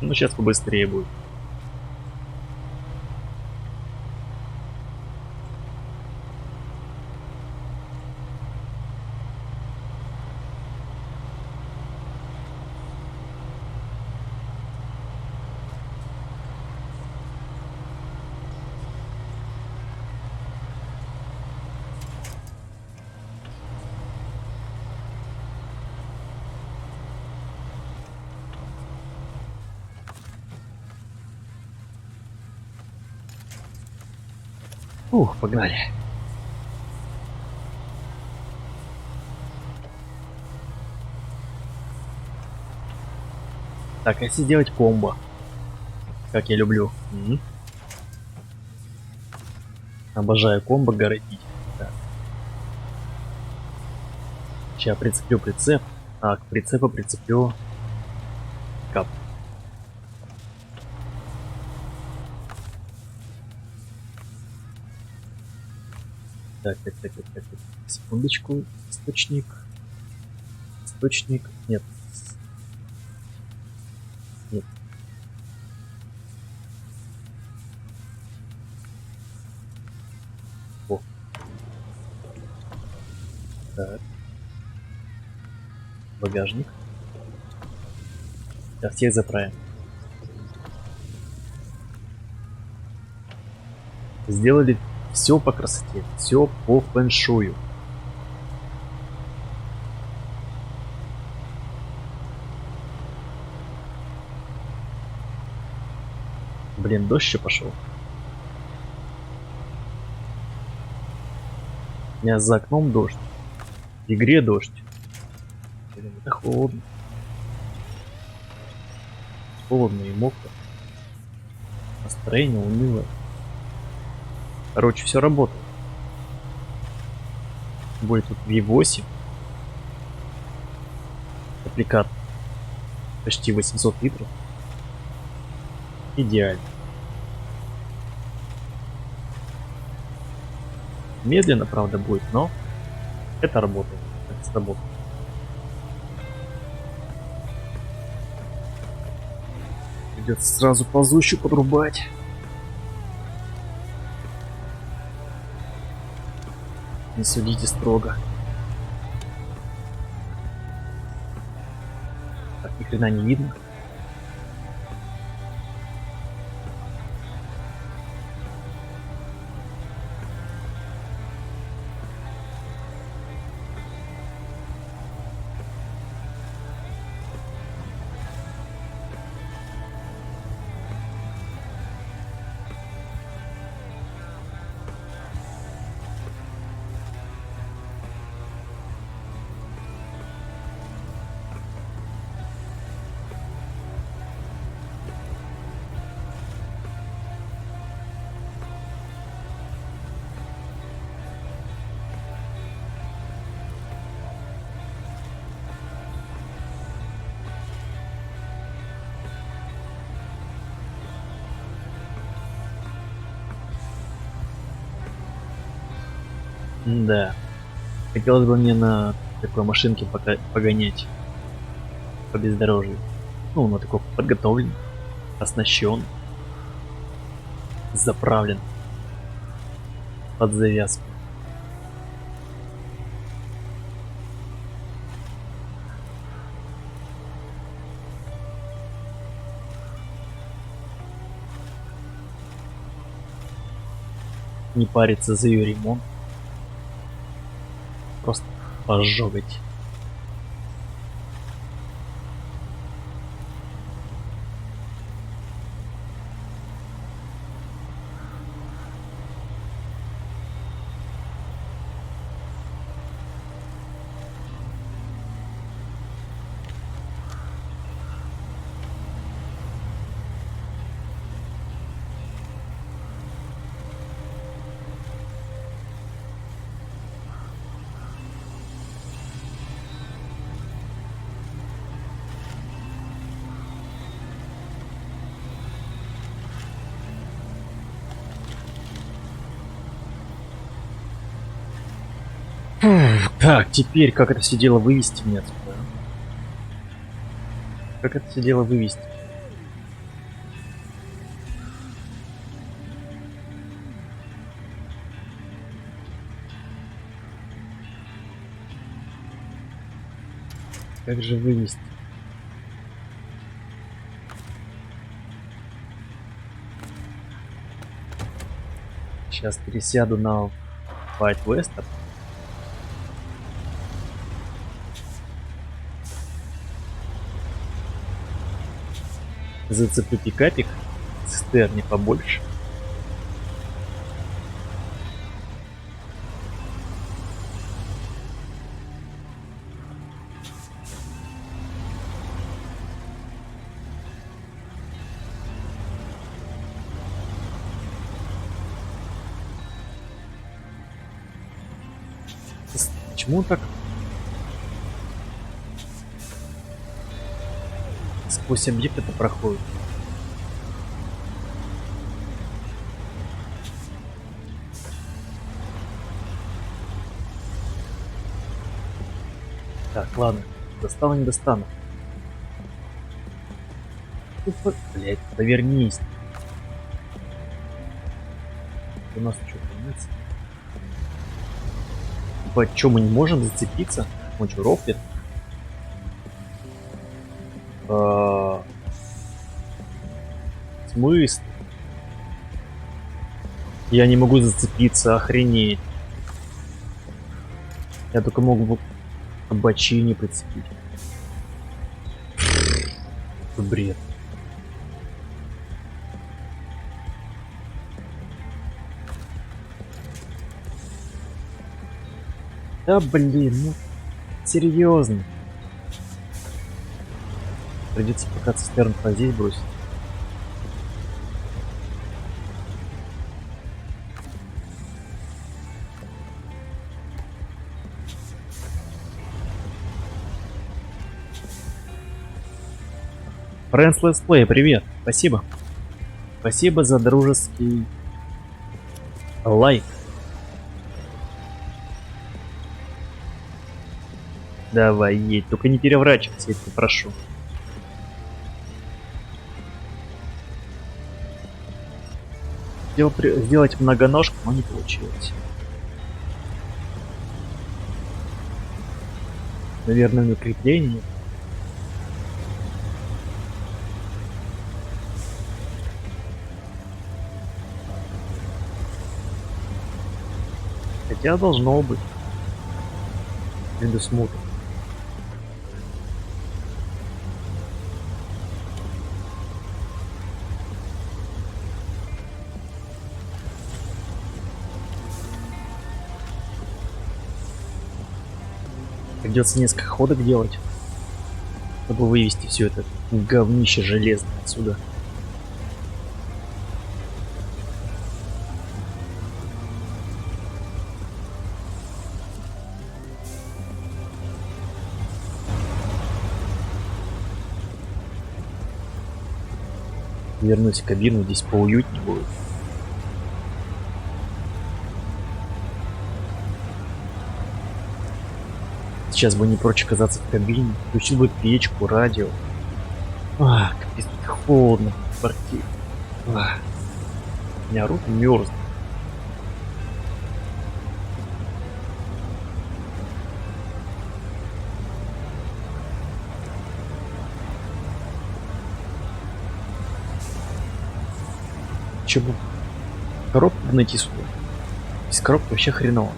Ну, сейчас побыстрее будет. Ух, погнали. Так, а если делать комбо? Как я люблю. Обожаю комбо городить. Так. Сейчас прицеплю прицеп. А, к прицепу прицеплю кап. Так. Секундочку. Источник. Нет. Нет. О. Так. Багажник. Сейчас всех заправим. Сделали все по красоте, все по фэншую. Блин, дождь еще пошел. У меня за окном дождь. В игре дождь. Блин, это холодно. Холодно и мокро. Настроение унылое. Короче, все работает. Будет тут V8. Аппликатор. Почти 800 литров. Идеально. Медленно, правда, будет, но это работает. Это сработает. Придется сразу ползущую подрубать. Не судите строго. Так, ни хрена не видно. Да. Хотелось бы мне на такой машинке погонять по бездорожью. Ну, на такой подготовлен, оснащен, заправлен под завязку. Не париться за ее ремонт. Просто пожогать. Так, теперь как это все дело вывести мне отсюда? Как это все дело вывести? Как же вывести? Сейчас пересяду на White Western. Зацеплю пикапик. Цистерни побольше. Почему так сквозь объект это проходит? Так, ладно. Достану, не достану. Блять, повернись. У нас что, конец? По чему мы не можем зацепиться? Он что, рофлит? В смысле? Я не могу зацепиться, охренеть. Я только могу к бочине прицепить. Бред. Да блин, ну серьезно. Придется пока цистерн здесь бросить. Friends Let's Play, привет, спасибо. Спасибо за дружеский лайк. Давай, едь, только не переворачивайся, я тебя прошу. Сделать многоножку, но не получилось. Наверное, на крепление. Хотя должно быть. Предусмотрено. Придется несколько ходок делать, чтобы вывести все это говнище железное отсюда. Вернусь в кабину, здесь поуютнее будет. Сейчас бы не прочь оказаться в кабине, включил бы печку, радио. Капец, холодно в квартире. У меня руки мерзнут. Чего? Коробку найти сюда. Без коробки вообще хреново.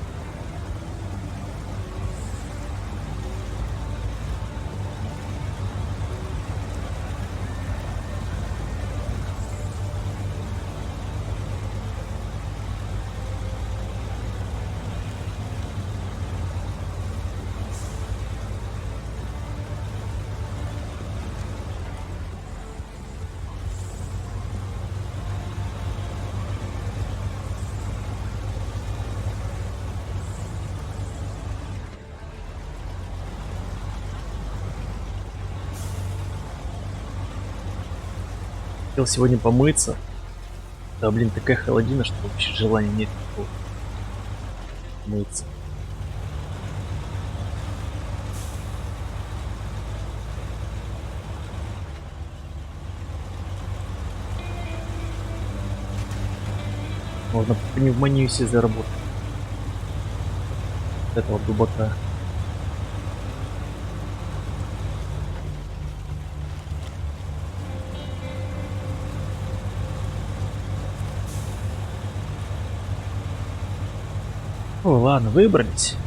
Хотел сегодня помыться. Да блин, такая холодина, что вообще желания нет никакого мыться. Можно пневмонию себе заработать. Этого глубока. О, ладно, выбрались.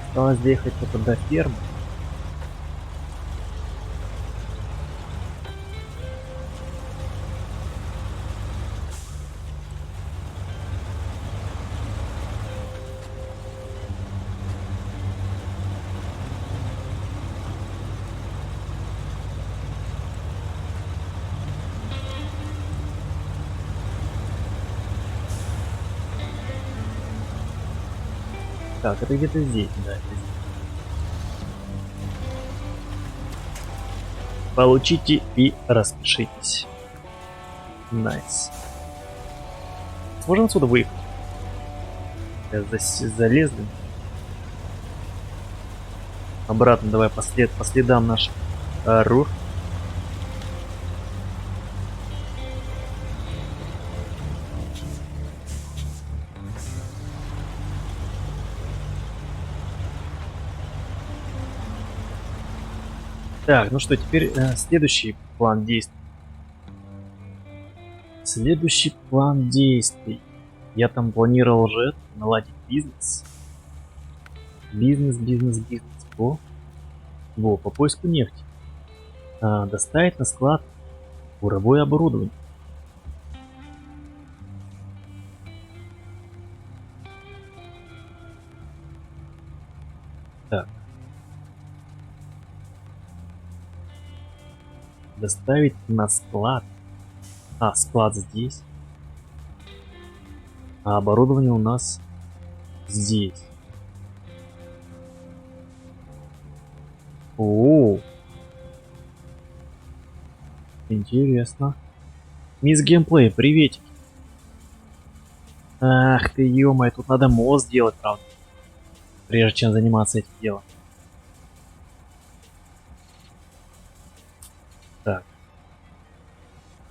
Осталось доехать только до фермы. Так, это где-то здесь, да, это здесь. Получите и распишитесь. Найс. Сможем отсюда выехать? Залезли. Обратно давай по следам наших рур. Так, ну что, теперь следующий план действий. Следующий план действий. Я там планировал же наладить бизнес. Бизнес. По поиску нефти. Доставить на склад буровое оборудование. Так. Доставить на склад. Склад здесь. А оборудование у нас здесь. О, интересно. Мисс Геймплей, приветик. Ах ты, ё-моё, тут надо мост делать, правда. Прежде чем заниматься этим делом. Так.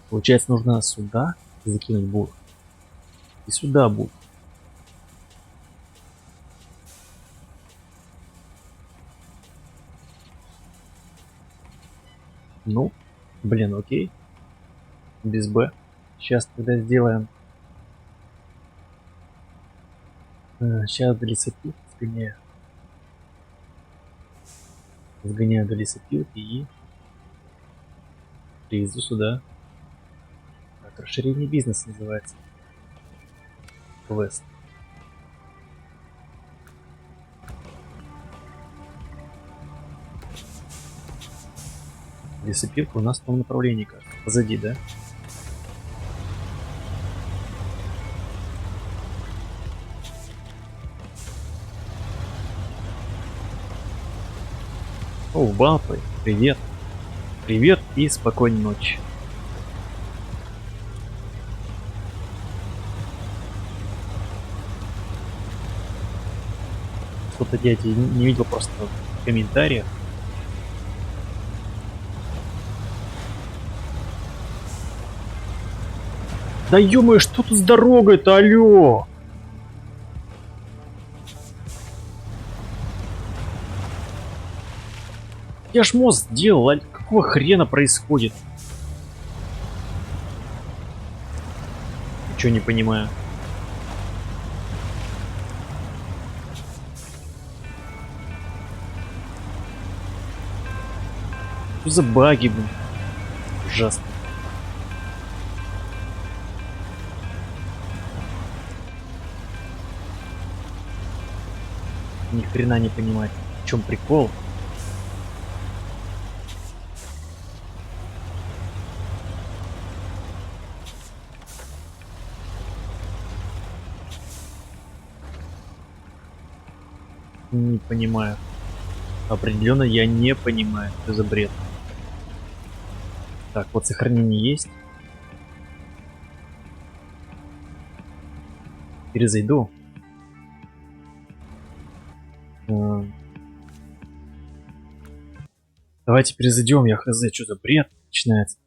Получается, нужно сюда закинуть бур. И сюда бур. Ну, блин, окей. Без Б. Сейчас тогда сделаем. Сейчас до лесопилки сгоняю. Сгоняю до лесопилки и привезу сюда. Так, расширение бизнеса называется. Квест. Лесопилка у нас в том направлении, кажется. Позади, да? О, Бампой, привет. Привет и спокойной ночи. Что-то я тебя не видел просто в комментариях. Да ё-моё, что тут с дорогой-то, алё? Я ж мост сделал, а какого хрена происходит? Ничего не понимаю. Что за баги, блин? Ужасно. Ни хрена не понимать, в чем прикол. Не понимаю. Определенно я не понимаю, что за бред. Так, вот сохранение есть. Перезайду. Давайте перезайдем, я хз, что за бред начинается.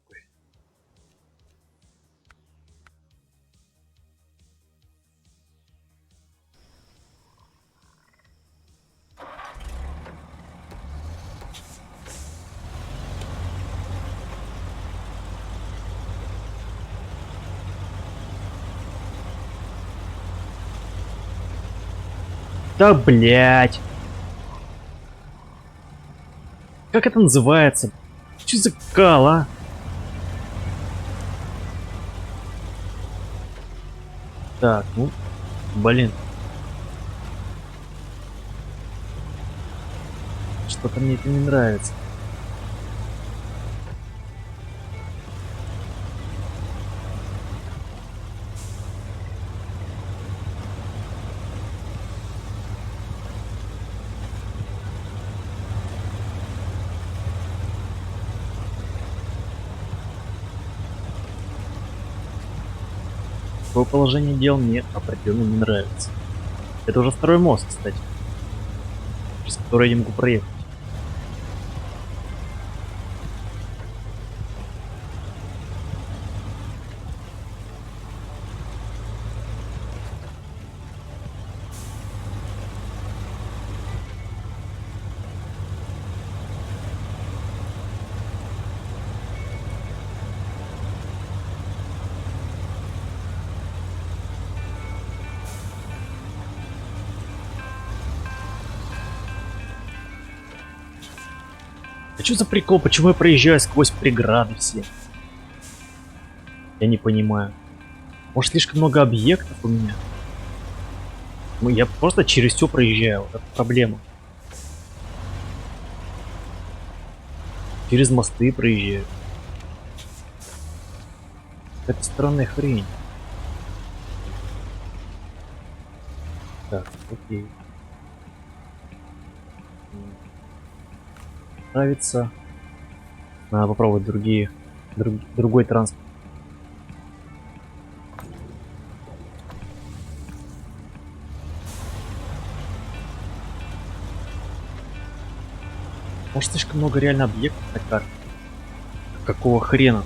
Да, блять. Как это называется? Что за кал, а? Так, ну, блин. Что-то мне это не нравится. Такое положение дел мне определенно не нравится. Это уже второй мост, кстати, через который я не могу проехать. А что за прикол? Почему я проезжаю сквозь преграды все? Я не понимаю. Может, слишком много объектов у меня? Ну, я просто через все проезжаю. Вот это проблема. Через мосты проезжаю. Это странная хрень. Так, окей. Нравится. Надо попробовать другой транспорт. Может, слишком много реально объектов на карте? Какого хрена?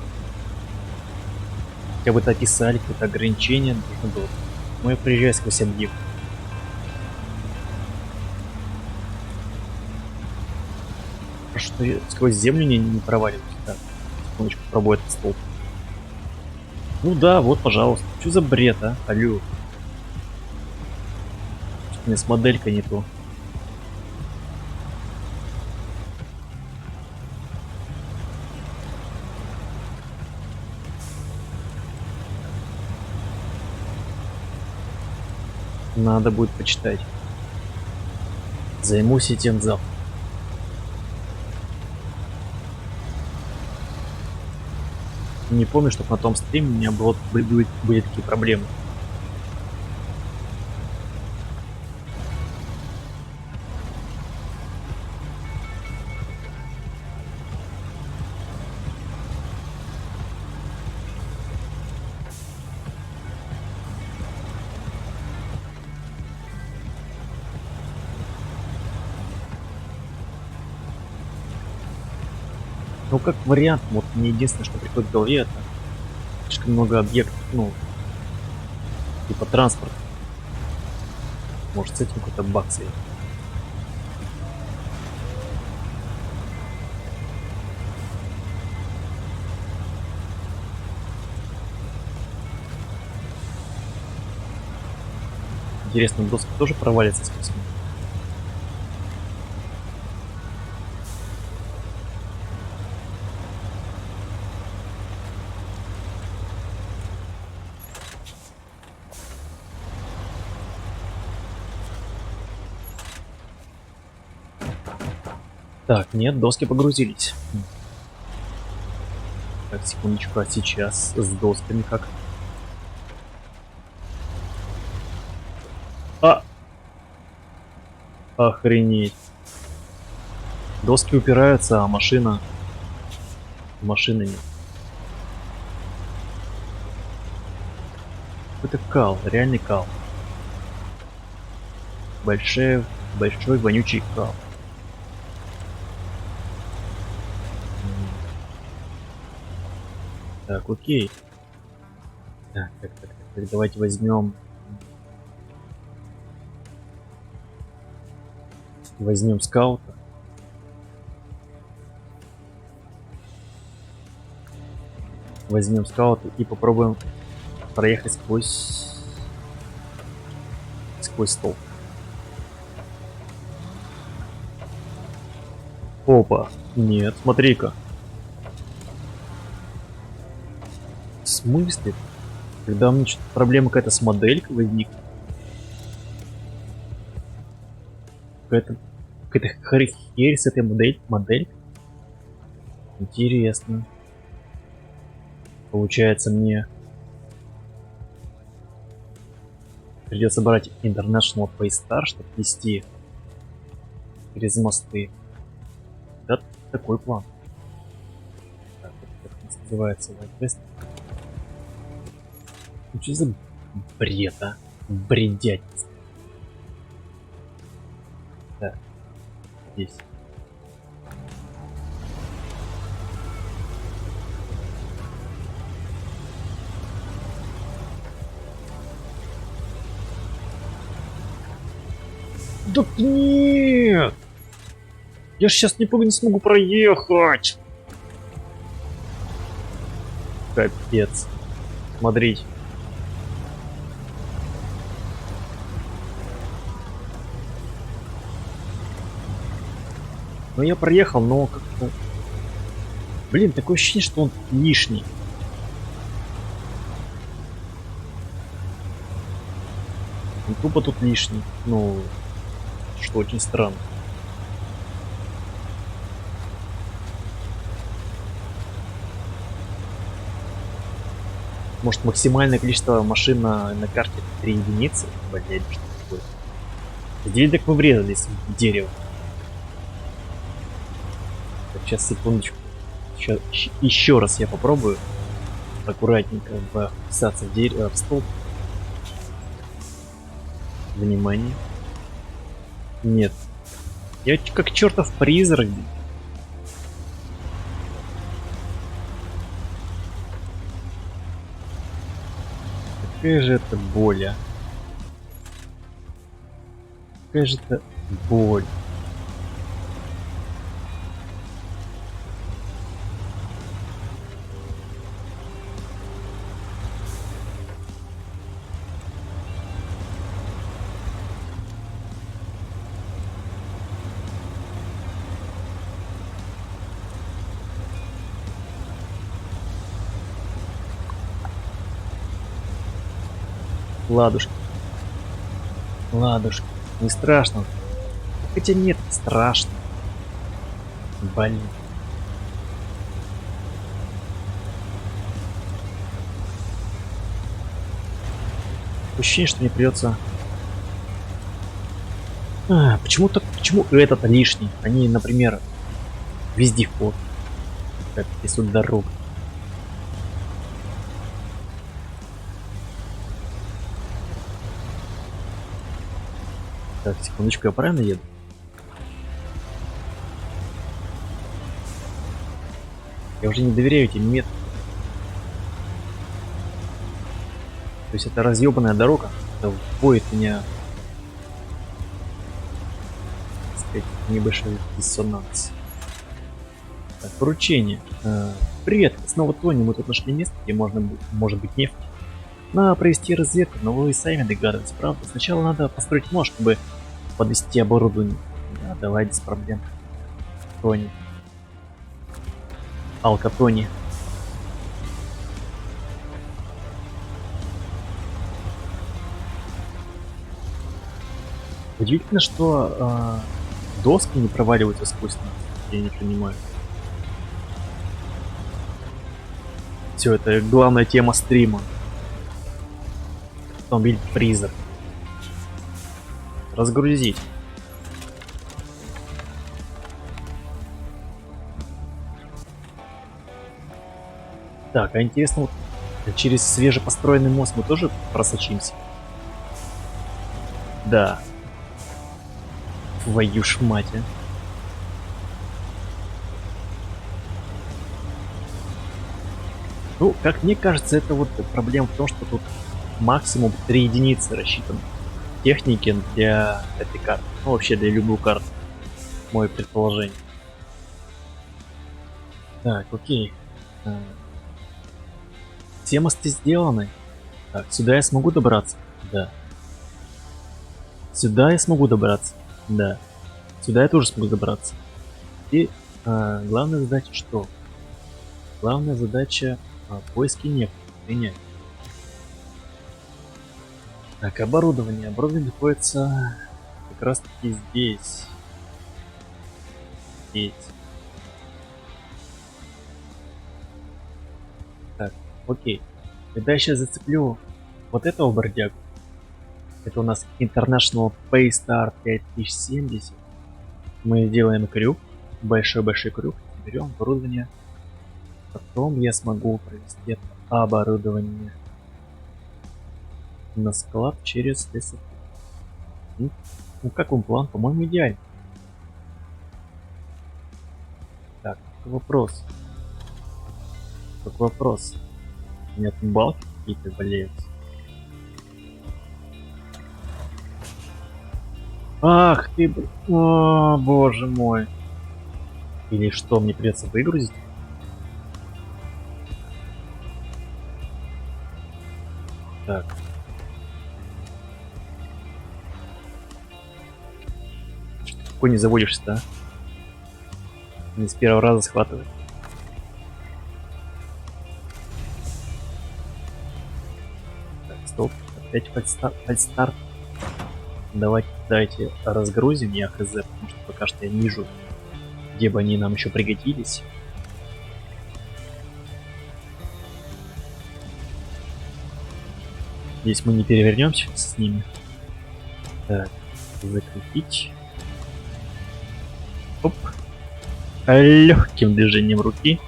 Хотя бы это описали, какое-то ограничение должно было. Но я приезжаю сквозь объект. Что я сквозь землю не проваливаюсь. Так, секундочку, попробую этот столб. Ну да, вот, пожалуйста. Что за бред, а? Алло. Что-то у меня с моделькой не то. Надо будет почитать. Займусь этим завтра. Не помню, чтобы на том стриме у меня были такие проблемы. Ну, как вариант, вот мне единственное, что приходит в голове, это слишком много объектов, ну, типа транспорт. Может, с этим какой-то баг связан. Интересно, доска тоже провалится сквозь меня? Так, нет, доски погрузились. Так, секундочку, а сейчас с досками как? А! Охренеть. Доски упираются, а машины нет. Это кал, реальный кал. Большой вонючий кал. Так, окей. Так, давайте возьмем скаута. Возьмем скаута и попробуем проехать сквозь стол. Опа. Нет, смотри-ка. В смысле? Когда у меня что-то проблема какая-то с моделькой возникла. Какая-то херь с этой моделькой. Интересно. Получается, мне придется брать International Paystar, чтобы вести через мосты. Да, такой план. Так, как это называется? White Ну что за бред, а? Бредять. Так, здесь. Да нет! Я ж сейчас не смогу проехать! Капец. Смотрите. Ну я проехал, но как-то... Блин, такое ощущение, что он лишний. Он тупо тут лишний. Ну, что очень странно. Может, максимальное количество машин на карте 3 единицы? Блять, что такое? Где так мы врезались в дерево? Так, сейчас, секундочку. Сейчас, еще раз я попробую аккуратненько вписаться в дерево, в столб. Внимание. Нет. Я как чертов призрак. Какая же это боль, а? Какая же это боль. Ладушки. Ладушки. Не страшно. Хотя нет, страшно. Блин. Ощущение, что мне придется... почему этот лишний? Они, например, везде вход. Как писут дорога. Так, секундочку, я правильно еду? Я уже не доверяю этим методам. То есть это разъебанная дорога, это вводит меня, так сказать, в небольшой диссонанс. Так, поручение. Привет, снова Тони, мы тут нашли место, где может быть нефть. Надо провести разведку, но вы сами догадываетесь, правда? Сначала надо построить мост, чтобы подвести оборудование. Да, давай без проблем. Тони. Алка Тони. Удивительно, что доски не проваливаются сквозь нас. Я не понимаю. Все, это главная тема стрима. Автомобиль призрак. Разгрузить. Так, а интересно, вот через свежепостроенный мост мы тоже просочимся? Да. Твою ж мать, а. Ну, как мне кажется, это вот проблема в том, что тут максимум 3 единицы рассчитан техники для этой карты. Ну, вообще для любой карты. Мое предположение. Так, окей. Все мосты сделаны. Так, сюда я смогу добраться? Да. Сюда я смогу добраться? Да. Сюда я тоже смогу добраться. И главная задача что? Главная задача поиски нефти. Принять. Так, оборудование. Оборудование находится как раз таки здесь. Здесь. Так, окей. Тогда я сейчас зацеплю вот этого бродягу. Это у нас International Paystar 5070. Мы делаем крюк. Большой-большой крюк. Берем оборудование. Потом я смогу провести это оборудование на склад через лесопут. Ну как вам план? По-моему, идеально. Так, вопрос. Такой вопрос. У меня там балки какие-то валяются. Ах ты, о, боже мой. Или что, мне придется выгрузить? Так. Что ты такой не заводишься-то, а? Не с первого раза схватывает. Так, стоп. Опять фальстарт. Давайте разгрузим я хз, потому что пока что я не вижу, где бы они нам еще пригодились. Здесь мы не перевернемся с ними. Так, закрепить. Оп. Легким движением руки.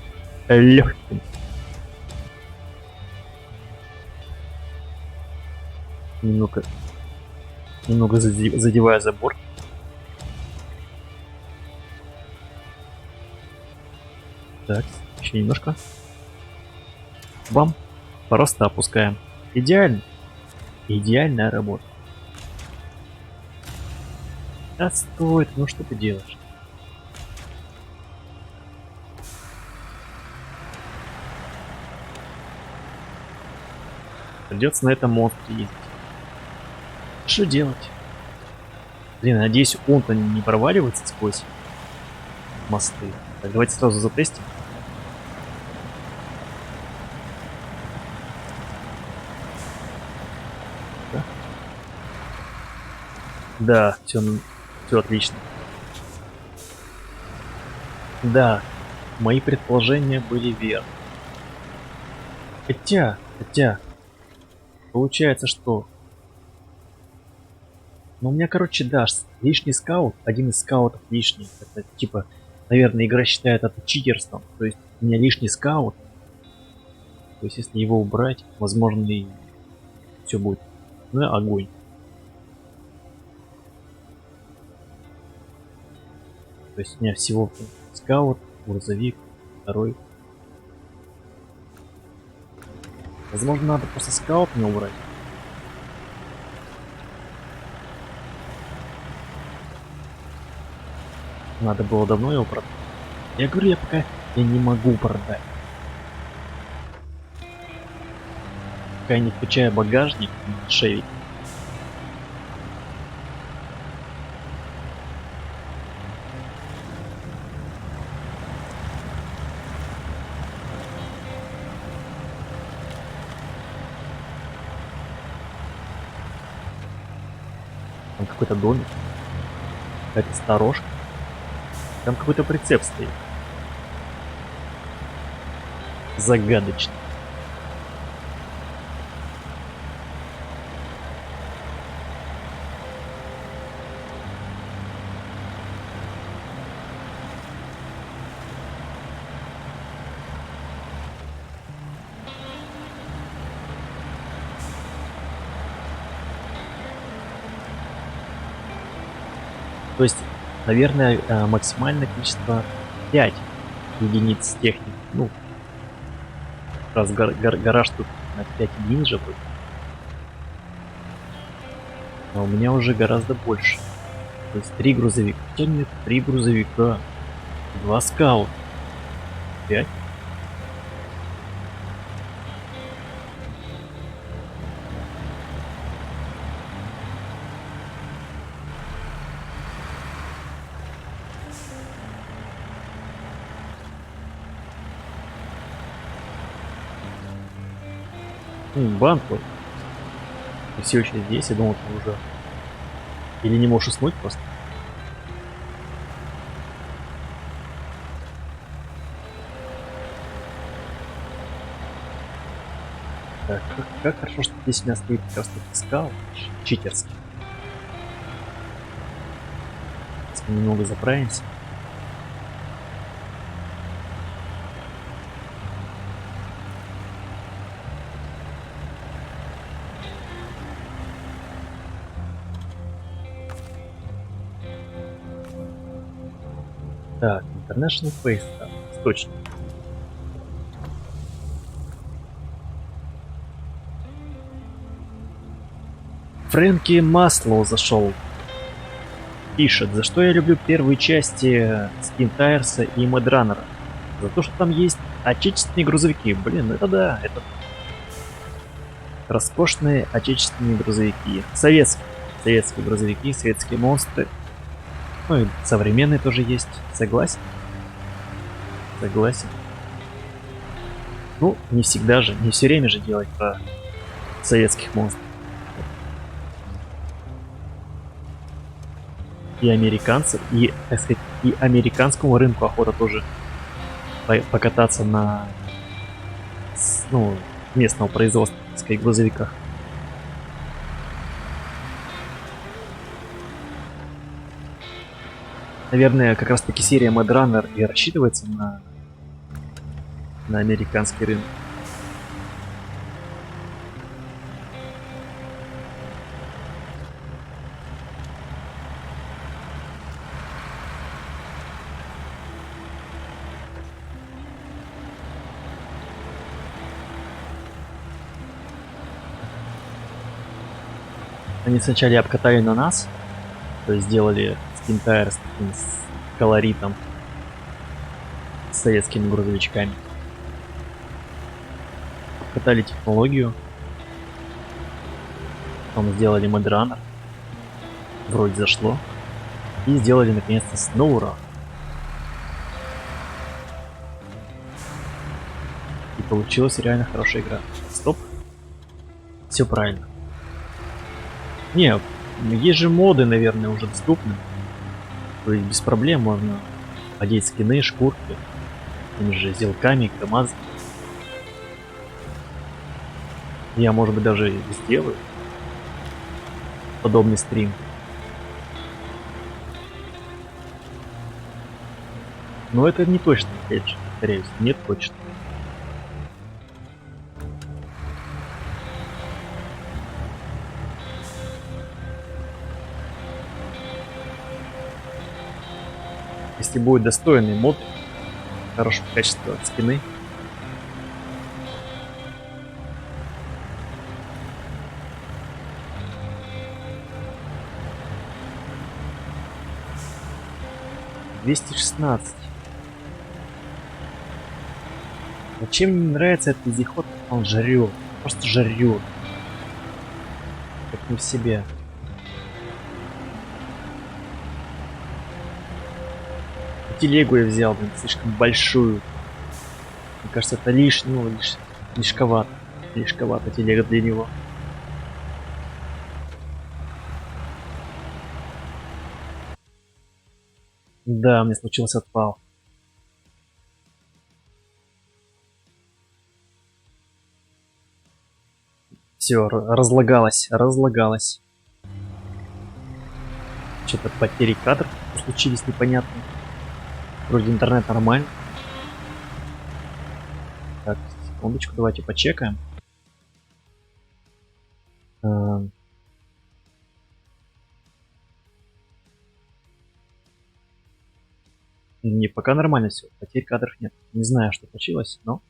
Легким. Немного задевая забор. Так, еще немножко. Бам. Просто опускаем. Идеально. Идеальная работа. Да стоит, ну что ты делаешь? Придется на этом монстре ездить. Что делать? Блин, надеюсь, он-то не проваливается сквозь мосты. Так, давайте сразу затестим. Да, да, все отлично. Да, мои предположения были верны. Хотя, получается, что... Ну, у меня, короче, да, лишний скаут, один из скаутов лишний. Это, типа, наверное, игра считает это читерством. То есть, у меня лишний скаут. То есть, если его убрать, возможно, и все будет. Ну, огонь. То есть, у меня всего скаут, грузовик, второй. Возможно, надо просто скаут не убрать. Надо было давно его продать. Я говорю, я не могу продать. Пока я не включаю багажник на шее. Там какой-то домик. Какая-то сторожка. Там какой-то прицеп стоит. Загадочный. То есть, наверное, максимальное количество 5 единиц техники. Ну, раз гараж тут на 5 единиц же будет. А у меня уже гораздо больше. То есть 3 грузовика. Хотя нет, 3 грузовика. 2 скаута. 5. Банку. Ты все еще здесь, я думал, ты уже... Или не можешь уснуть просто? Так, как хорошо, что здесь у меня стоит как раз таки скал читерский. Сейчас мы немного заправимся. Так, International Space источник. Фрэнки Маслоу зашел. Пишет, за что я люблю первые части Скинтайрса и Мэдраннера. За то, что там есть отечественные грузовики. Блин, это да, это роскошные отечественные грузовики. Советские грузовики, советские монстры. Ну и современные тоже есть. Согласен? Согласен. Ну, не всегда же, не все время же делать про советских монстров. И американцев, и, так сказать, и американскому рынку охота тоже покататься на ну, местного производства, так сказать, грузовиках. Наверное, как раз таки серия Mad Runner и рассчитывается на американский рынок. Они сначала обкатали на нас, то есть сделали Скинтайр с таким с колоритом, с советскими грузовичками. Обкатали технологию, потом сделали Mad Runner, вроде зашло, и сделали наконец-то SnowRunner. И получилась реально хорошая игра. Стоп. Все правильно. Не, есть же моды, наверное, уже доступны. То есть без проблем можно одеть скины, шкурки, теми же зелками, КамАЗ. Я, может быть, даже сделаю подобный стрим. Но это не точно, опять же, повторяюсь, нет точно. Если будет достойный мод, хорошего качества скины. $216. Зачем мне не нравится этот вездеход? Он жрет. Просто жрет. Как не в себе. Телегу я взял, блин, слишком большую. Мне кажется, это лишковато. Лишковато телега для него. Да, у меня случился отпал. Все, разлагалось. Что-то потери кадров случились непонятные. Вроде интернет нормально. Так, секундочку, давайте почекаем. Не, пока нормально все. Потерь кадров нет. Не знаю, что случилось, но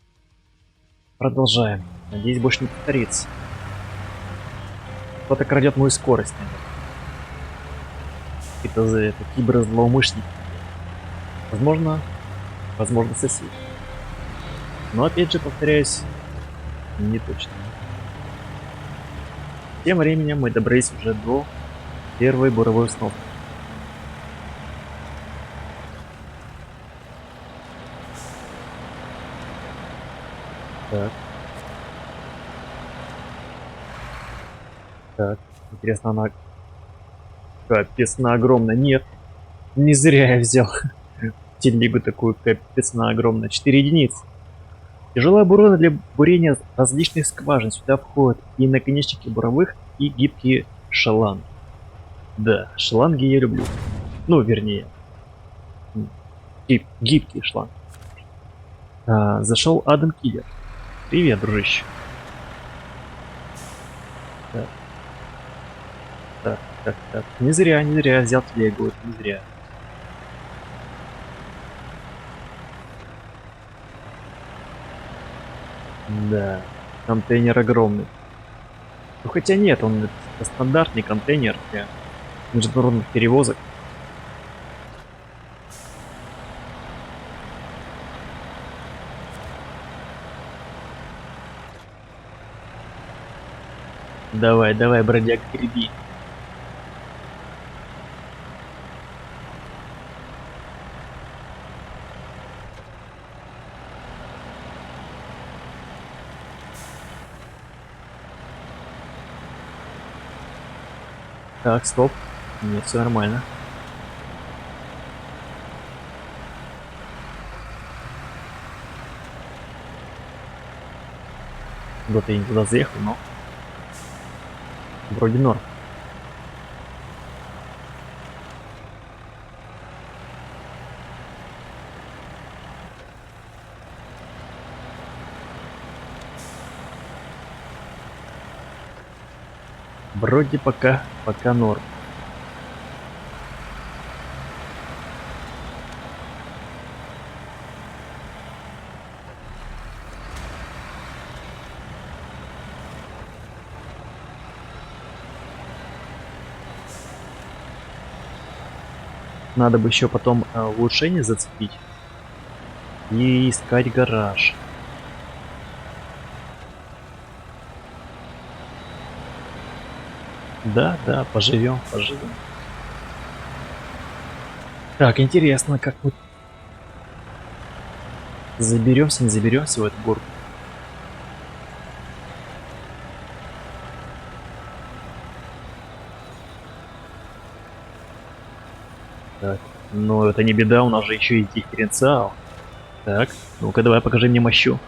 продолжаем. Надеюсь, больше не повторится. Кто-то крадет мою скорость, наверное. Это киберзлоумышленник. Возможно, сосед. Но опять же, повторяюсь, не точно. Тем временем мы добрались уже до первой буровой установки. Так. Так, интересно, она капец на огромная. Нет, не зря я взял телегу такую, капец на огромная. 4 единицы. Тяжелая бурона для бурения различных скважин. Сюда входят и наконечники буровых, и гибкие шаланги. Да, шланги я люблю. Ну, вернее, гибкие шланги. Зашел Адам Киллер. Привет, дружище. Так, так. Не зря взял телегу, это не зря. Да, контейнер огромный. Ну хотя нет, он это стандартный контейнер для международных перевозок. Давай, бродяг, греби. Так, стоп. Нет, все нормально. Вот я не туда заехал, но вроде норм. Вроде пока норм. Надо бы еще потом улучшение зацепить и искать гараж. Да, поживем. Так, интересно, как мы заберемся, не заберемся в эту горку. Так, но это не беда, у нас же еще и дифференциал. Так, ну-ка давай покажи мне мощу.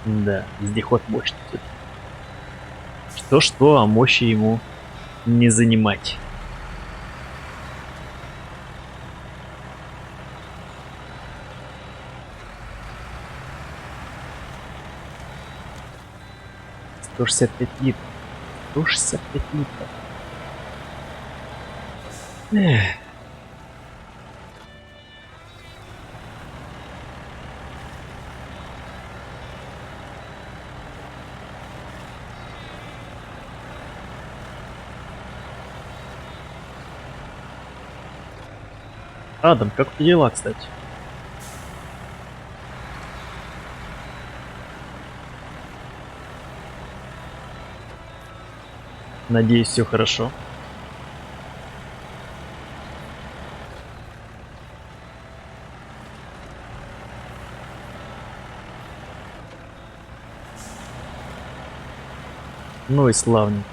Да, вездеход мощный. Что, а мощи ему не занимать. Сто 165 литров. 165 литров. Эх. Адам, как у тебя дела, кстати? Надеюсь, все хорошо. Ну и славненько.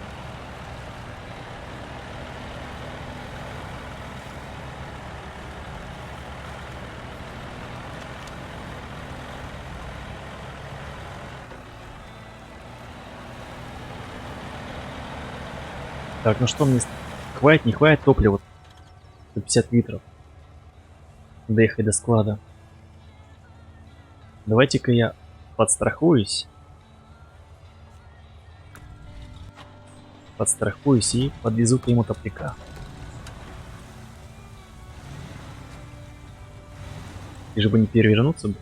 Так, ну что мне хватит, не хватит топлива? 150 литров. Доехать до склада. Давайте-ка я подстрахуюсь. Подстрахуюсь и подвезу к нему топляка. Лишь бы не перевернуться бы.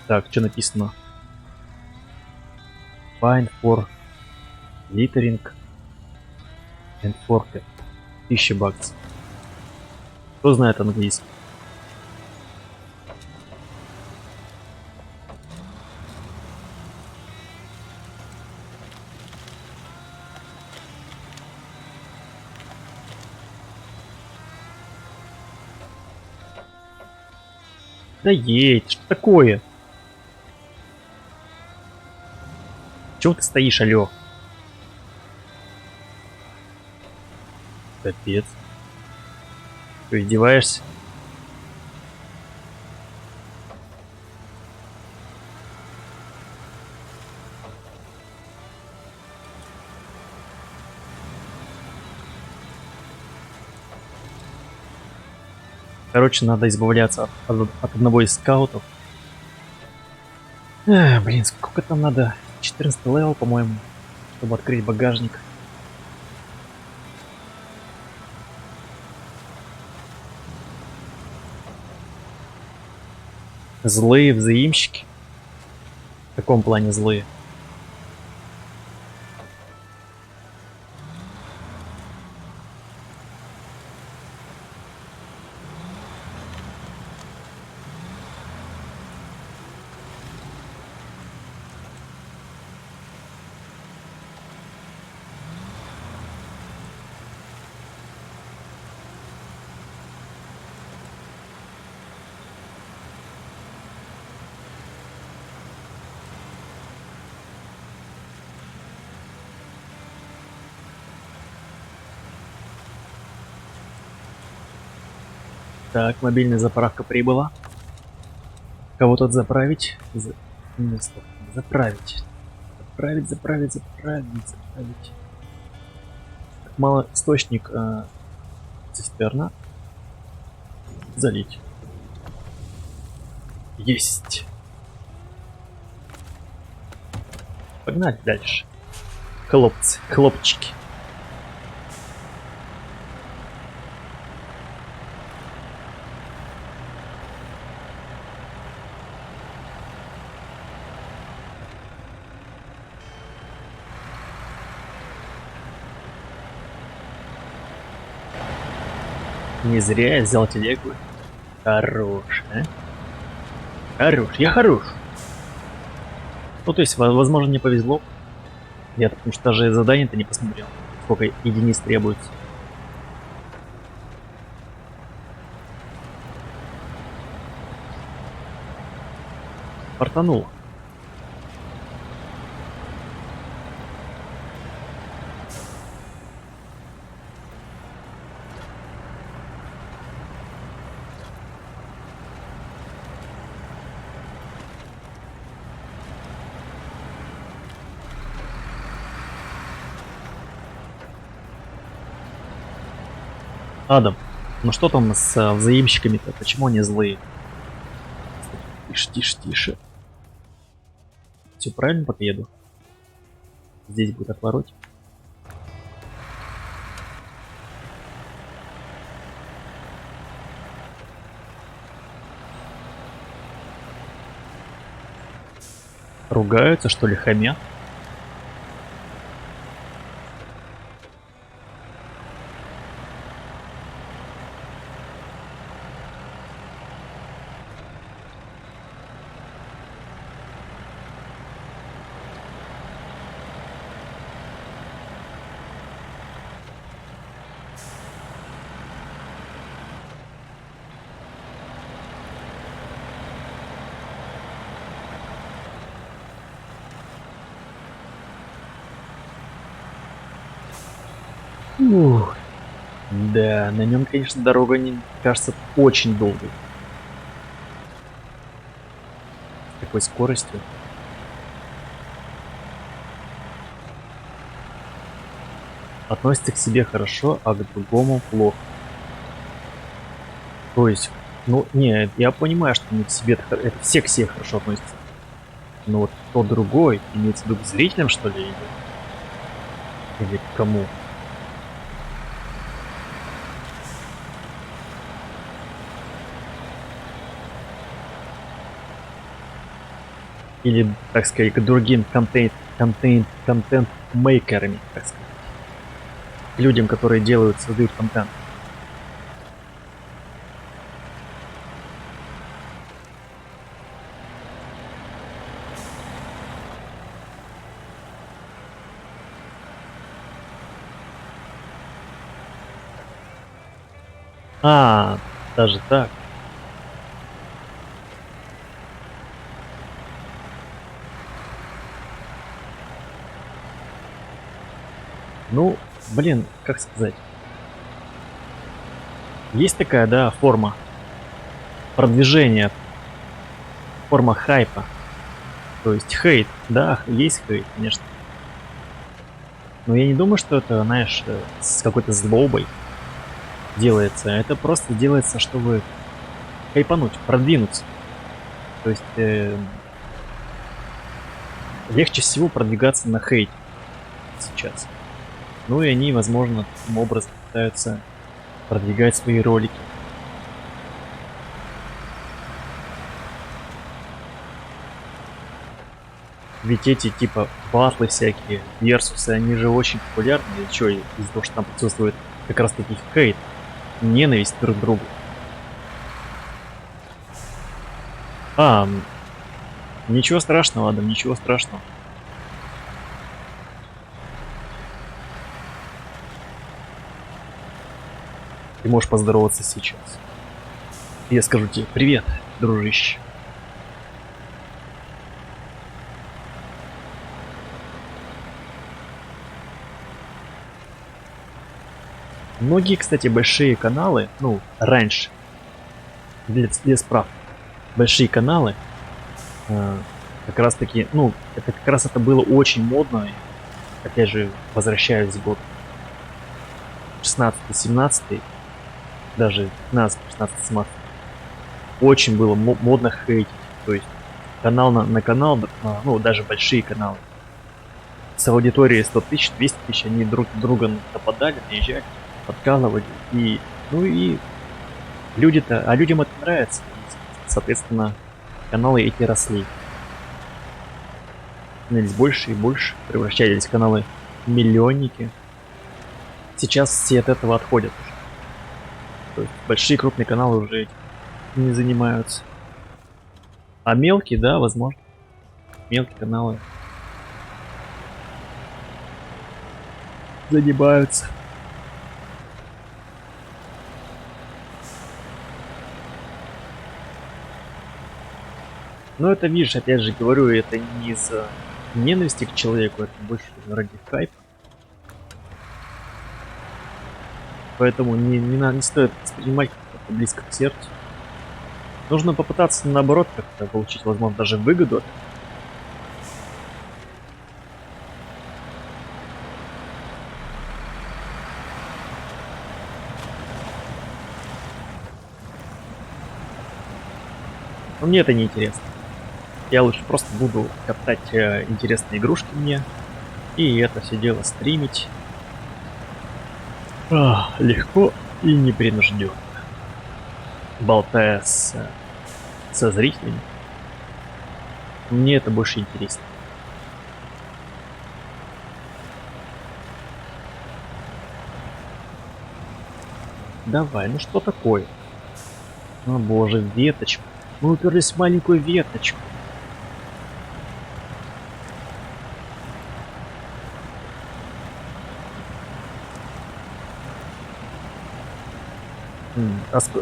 Так, что написано? Find for Литеринг. Энфоркет. 1000 баксов. Кто знает английский? Да едь, что такое? Чего ты стоишь, алё? Капец. Ты издеваешься? Короче, надо избавляться от одного из скаутов. Блин, сколько там надо? 14 левел, по-моему, чтобы открыть багажник. Злые взаимщики. В каком плане злые? Так, мобильная заправка прибыла. Кого тут заправить? Не, стоп. Заправить. Заправить. Так, мало источник цистерна. Залить. Есть. Погнали дальше. Хлопцы, хлопчики. Не зря я взял телегу. Хорош, а? Хорош, я хорош. Ну, то есть, возможно, мне повезло. Я потому что даже задание-то не посмотрел. Сколько единиц требуется. Портанул. Адам, ну что там с взаимщиками-то? Почему они злые? Тише. Все правильно пока еду? Здесь будет отворот. Ругаются, что ли, хамят? Ух. Да, на нем, конечно, дорога не кажется очень долгой. С такой скоростью. Относится к себе хорошо, а к другому плохо. То есть, ну, не, я понимаю, что не к себе это все к себе хорошо относятся. Но вот тот другой, имеется в виду к зрителям, что ли, или к кому? Или, так сказать, к другим контент-мейкерами, так сказать. Людям, которые создают контент. А, даже так. Ну, блин, как сказать. Есть такая, да, форма продвижения, форма хайпа. То есть хейт, да, есть хейт, конечно. Но я не думаю, что это, знаешь, с какой-то злобой делается. Это просто делается, чтобы хайпануть, продвинуться. То есть легче всего продвигаться на хейте сейчас. Ну и они, возможно, таким образом пытаются продвигать свои ролики. Ведь эти типа батлы всякие, версусы, они же очень популярны. Еще из-за того, что там присутствует как раз таки хейт, ненависть друг к другу. А, ничего страшного, Адам, ничего страшного. Ты можешь поздороваться сейчас. Я скажу тебе привет, дружище. Многие, кстати, большие каналы, ну, раньше, для справки, большие каналы, как раз таки, ну, это как раз это было очень модно. Опять же, возвращаюсь в год 16-17, даже 15, 16, 17. Очень было модно хейтить. То есть канал на канал, ну, даже большие каналы с аудиторией 100 тысяч, 200 тысяч, они друг друга нападали, наезжали, подкалывали. И, ну и люди-то, а людям это нравится. И, соответственно, каналы эти росли. Становились больше и больше, превращались в каналы миллионники. Сейчас все от этого отходят уже. То есть большие крупные каналы уже не занимаются. А мелкие, да, возможно. Мелкие каналы занимаются. Но это, видишь, опять же говорю, это не из-за ненависти к человеку, это больше ради хайпа. Поэтому не стоит воспринимать как-то близко к сердцу. Нужно попытаться, наоборот, как-то получить, возможно, даже выгоду от этого. Но мне это не интересно. Я лучше просто буду коптать интересные игрушки мне и это все дело стримить. Легко и непринужденно. Болтая со зрителями. Мне это больше интересно. Давай, ну что такое? О боже, веточка. Мы уперлись в маленькую веточку.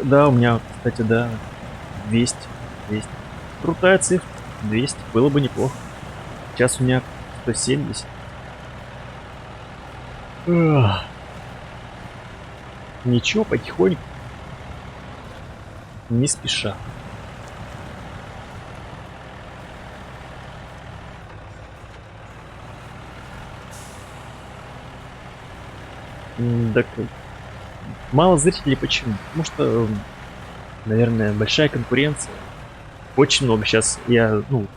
Да, у меня, кстати, да, 200. 200. Крутая цифра. 200. Было бы неплохо. Сейчас у меня 170. Ничего, потихоньку. Не спеша. Так, мало зрителей почему? Потому что, наверное, большая конкуренция. Очень много сейчас, я, ну,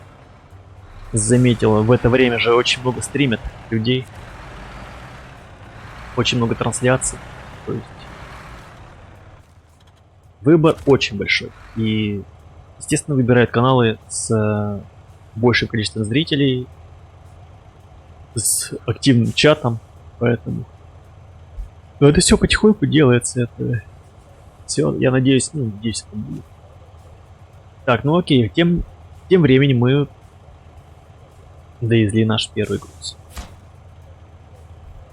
заметил, в это время же очень много стримят людей. Очень много трансляций. То есть выбор очень большой. И, естественно, выбирают каналы с большее количество зрителей с активным чатом, поэтому... Но это все потихоньку делается, это все, я надеюсь, надеюсь, это будет. Так, ну окей, тем временем мы довезли наш первый груз.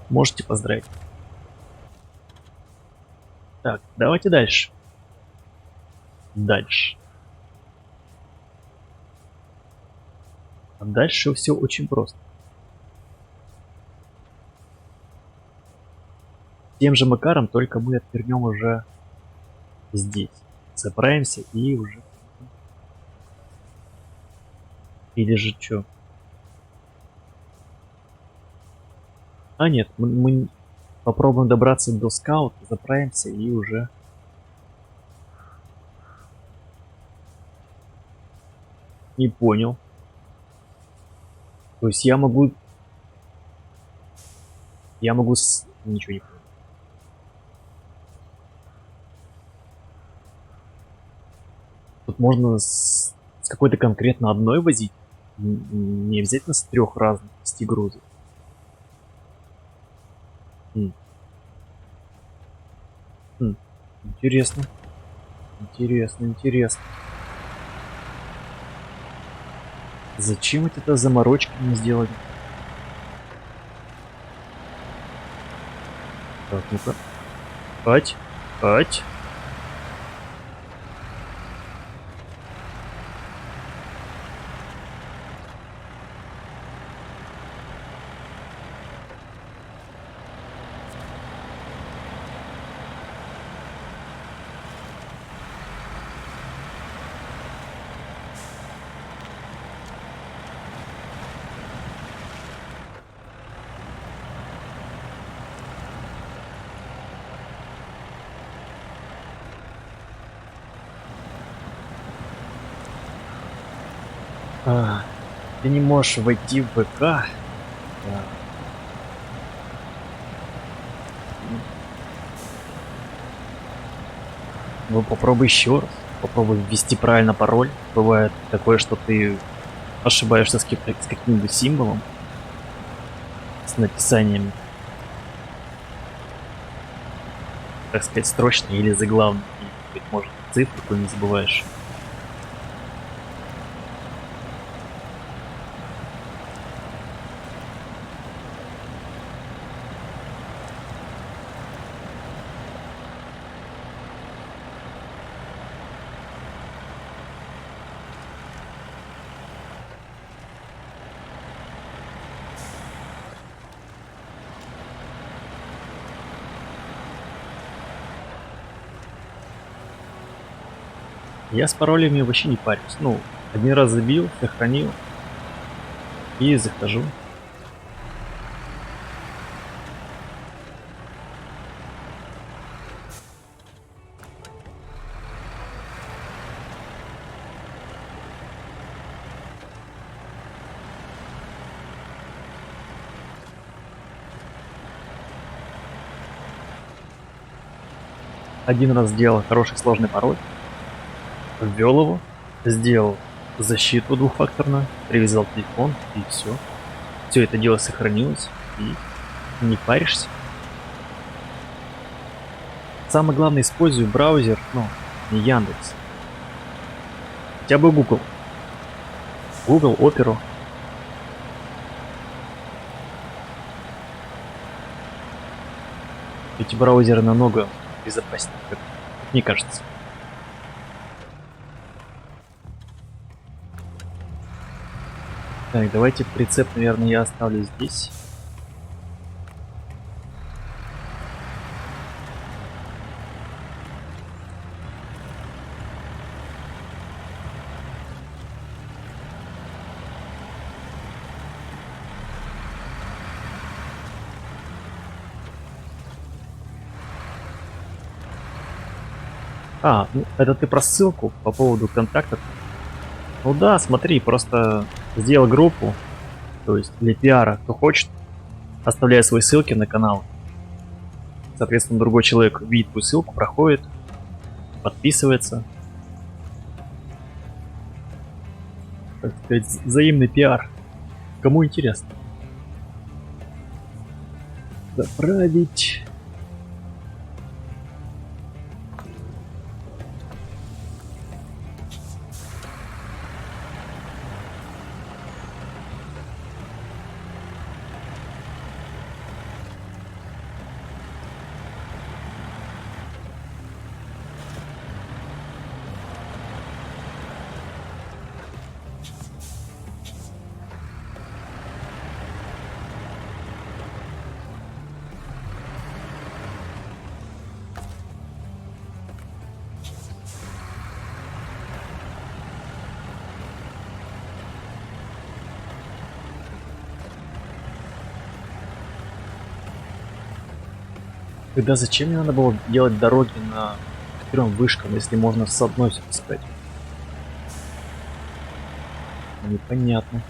Можете поздравить. Так, давайте дальше. А дальше все очень просто. Тем же макаром, только мы отвернем уже здесь. Заправимся и уже... Или же что? А нет, мы попробуем добраться до скаута, заправимся и уже... Не понял. То есть я могу... Ничего не понял. Тут можно с какой-то конкретно одной возить. Не обязательно с 3 разных 10 грузов. Интересно. Интересно. Зачем это заморочки не сделали? Так, ну-ка. Ать. Ты не можешь войти в ВК. Да. Ну попробуй еще раз. Попробуй ввести правильно пароль. Бывает такое, что ты ошибаешься с каким-нибудь символом. С написанием, так сказать, строчно или заглавно. Или, может, цифру какую-нибудь забываешь. Я с паролями вообще не парюсь. Ну, один раз забил, сохранил и захожу. Один раз сделал хороший сложный пароль, ввел его, сделал защиту двухфакторную, привязал телефон и все. Все это дело сохранилось и не паришься. Самое главное, использую браузер, не Яндекс. Хотя бы Google. Google, Opera. Эти браузеры намного безопаснее, как мне кажется. Так, давайте прицеп, наверное, я оставлю здесь. Ну это ты про ссылку по поводу контактов? Ну да, смотри, просто сделал группу, то есть для пиара, кто хочет, оставляя свои ссылки на канал. Соответственно, другой человек видит твою ссылку, проходит, подписывается. так сказать, взаимный пиар. Кому интересно? Заправить. Тогда зачем мне надо было делать дороги на 4 вышкам, если можно с одной все пускать? Непонятно.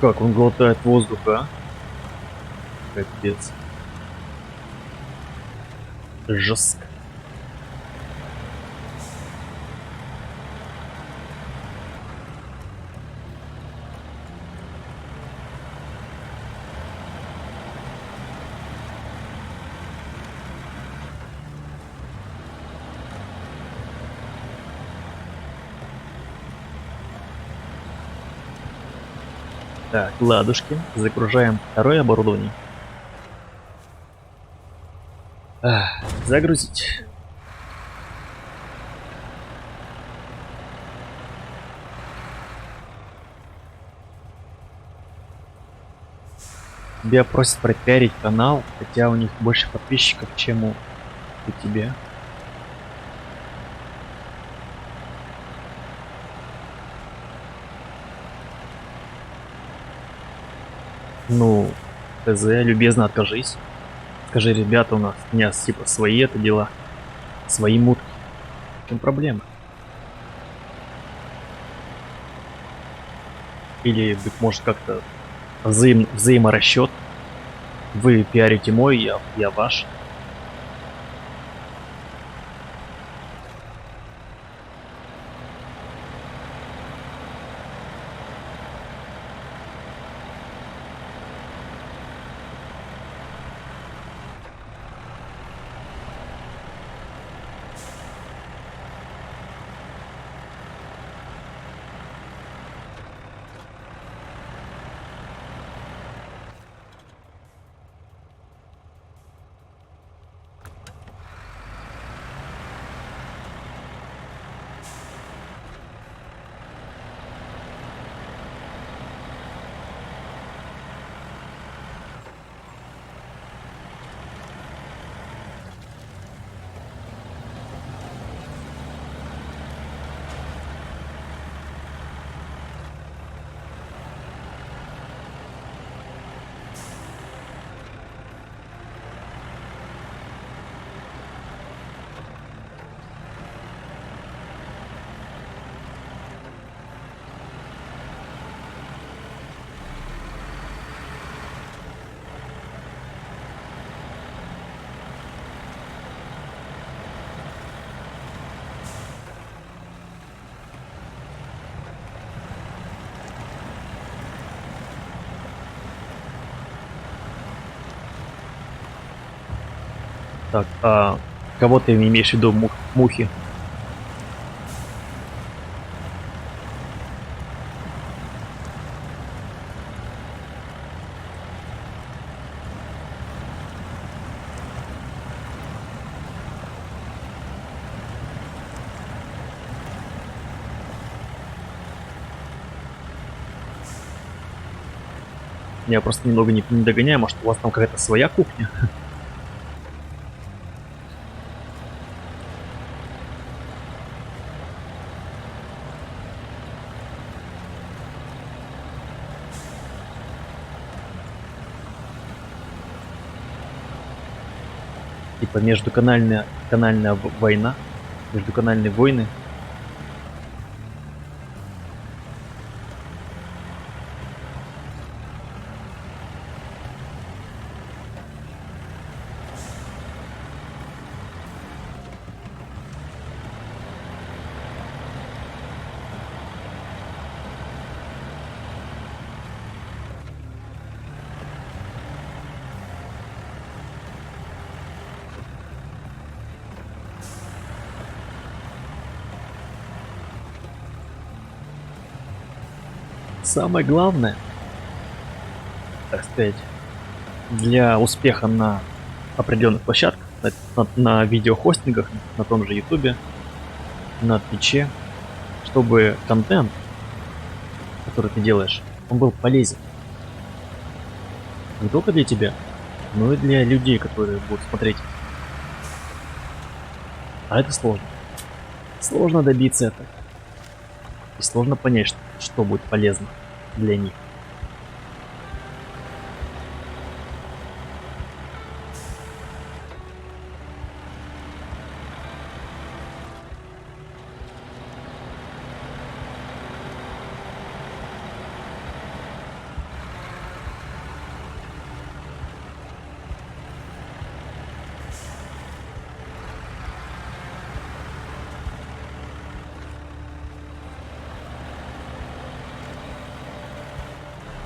Как он глотает воздух, а? Капец. Жестко. Так, ладушки. Загружаем второе оборудование. Загрузить. Тебя просят пропиарить канал, хотя у них больше подписчиков, чем у тебя. Ну, ТЗ, любезно откажись. Скажи, ребята, у меня типа свои это дела. Свои мутки. В чем проблема? Или, быть может, как-то взаиморасчет. Вы пиарите мой, я ваш. Так, а кого ты имеешь в виду, мухи? Я просто немного не догоняю, может у вас там какая-то своя кухня? Типа канальная война, междуканальные войны. Самое главное, так сказать, для успеха на определенных площадках, на видеохостингах, на том же Ютубе, на Твиче, чтобы контент, который ты делаешь, он был полезен. Не только для тебя, но и для людей, которые будут смотреть. А это сложно. Сложно добиться этого. И сложно понять, что будет полезно для них.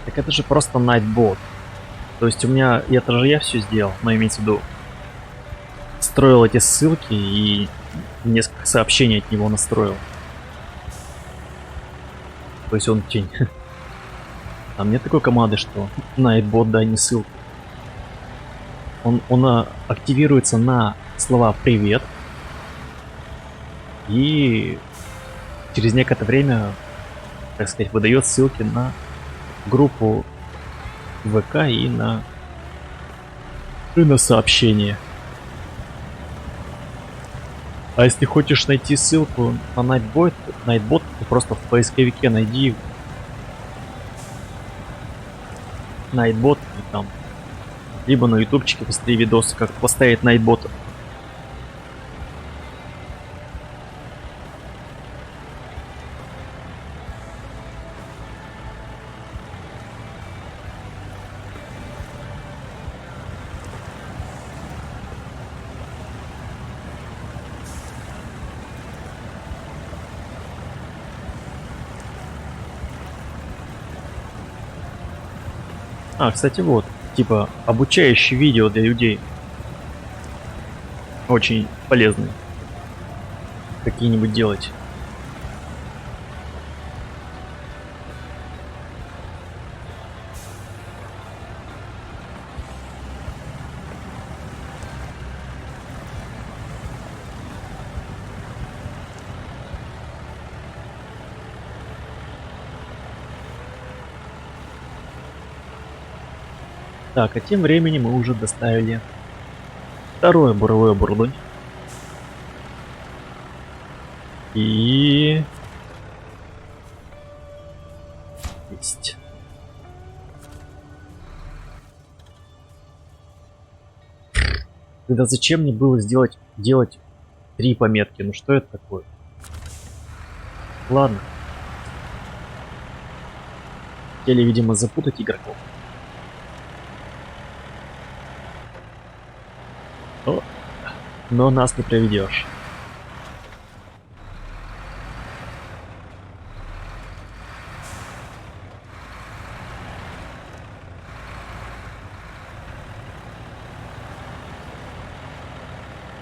Так это же просто Nightbot. То есть у меня, это же я все сделал, но имеется в виду, строил эти ссылки и несколько сообщений от него настроил. То есть он тень. Там нет такой команды, что Nightbot дай мне ссылку. Он активируется на слова «привет», и через некоторое время, так сказать, выдает ссылки на группу ВК и на сообщения. А если хочешь найти ссылку на Nightbot, ты просто в поисковике найди Nightbot и там, либо на ютубчике посмотри видосы, как поставить Nightbot. А, кстати, вот, типа, обучающие видео для людей. Очень полезные. Какие-нибудь делать. Так, а тем временем мы уже доставили второе буровое оборудование. И... есть. Тогда зачем мне было делать 3 пометки? Ну что это такое? Ладно. Хотели, видимо, запутать игроков. Но нас не проведешь.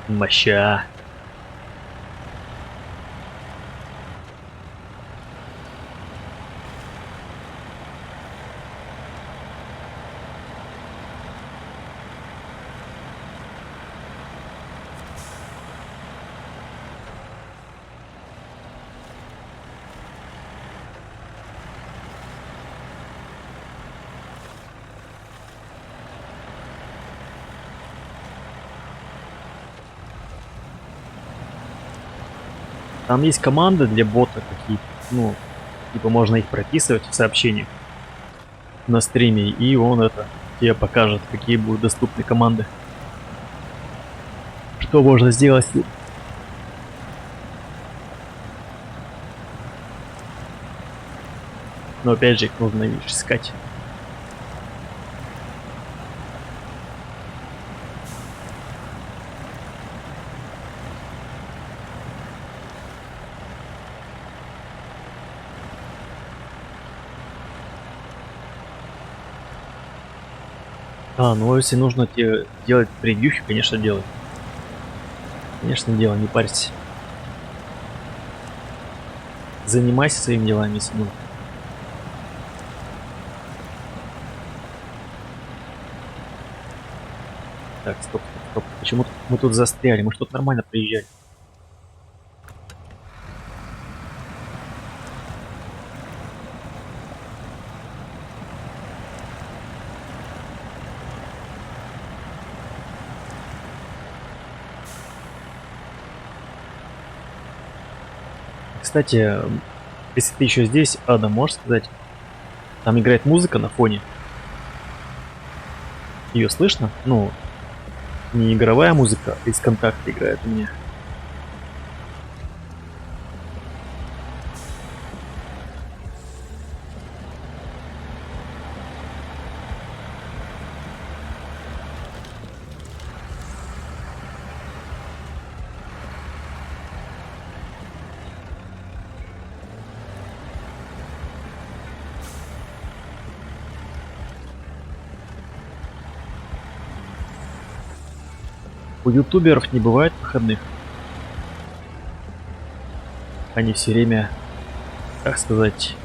Моща. Там есть команды для бота какие-то, ну, типа можно их прописывать в сообщениях на стриме, и он это тебе покажет, какие будут доступны команды. Что можно сделать? Но опять же их нужно, видишь, искать. Ну если нужно тебе делать превьюхи, конечно, делай. Конечно, делай, не парься. Занимайся своими делами, если нужно. Так, стоп, стоп, стоп. Почему мы тут застряли? Мы что-то нормально приезжали. Кстати, если ты еще здесь, Ада, можешь сказать? Там играет музыка на фоне. Ее слышно? Ну, не игровая музыка, а из контакта играет у меня. У ютуберов не бывает выходных. Они все время, как сказать,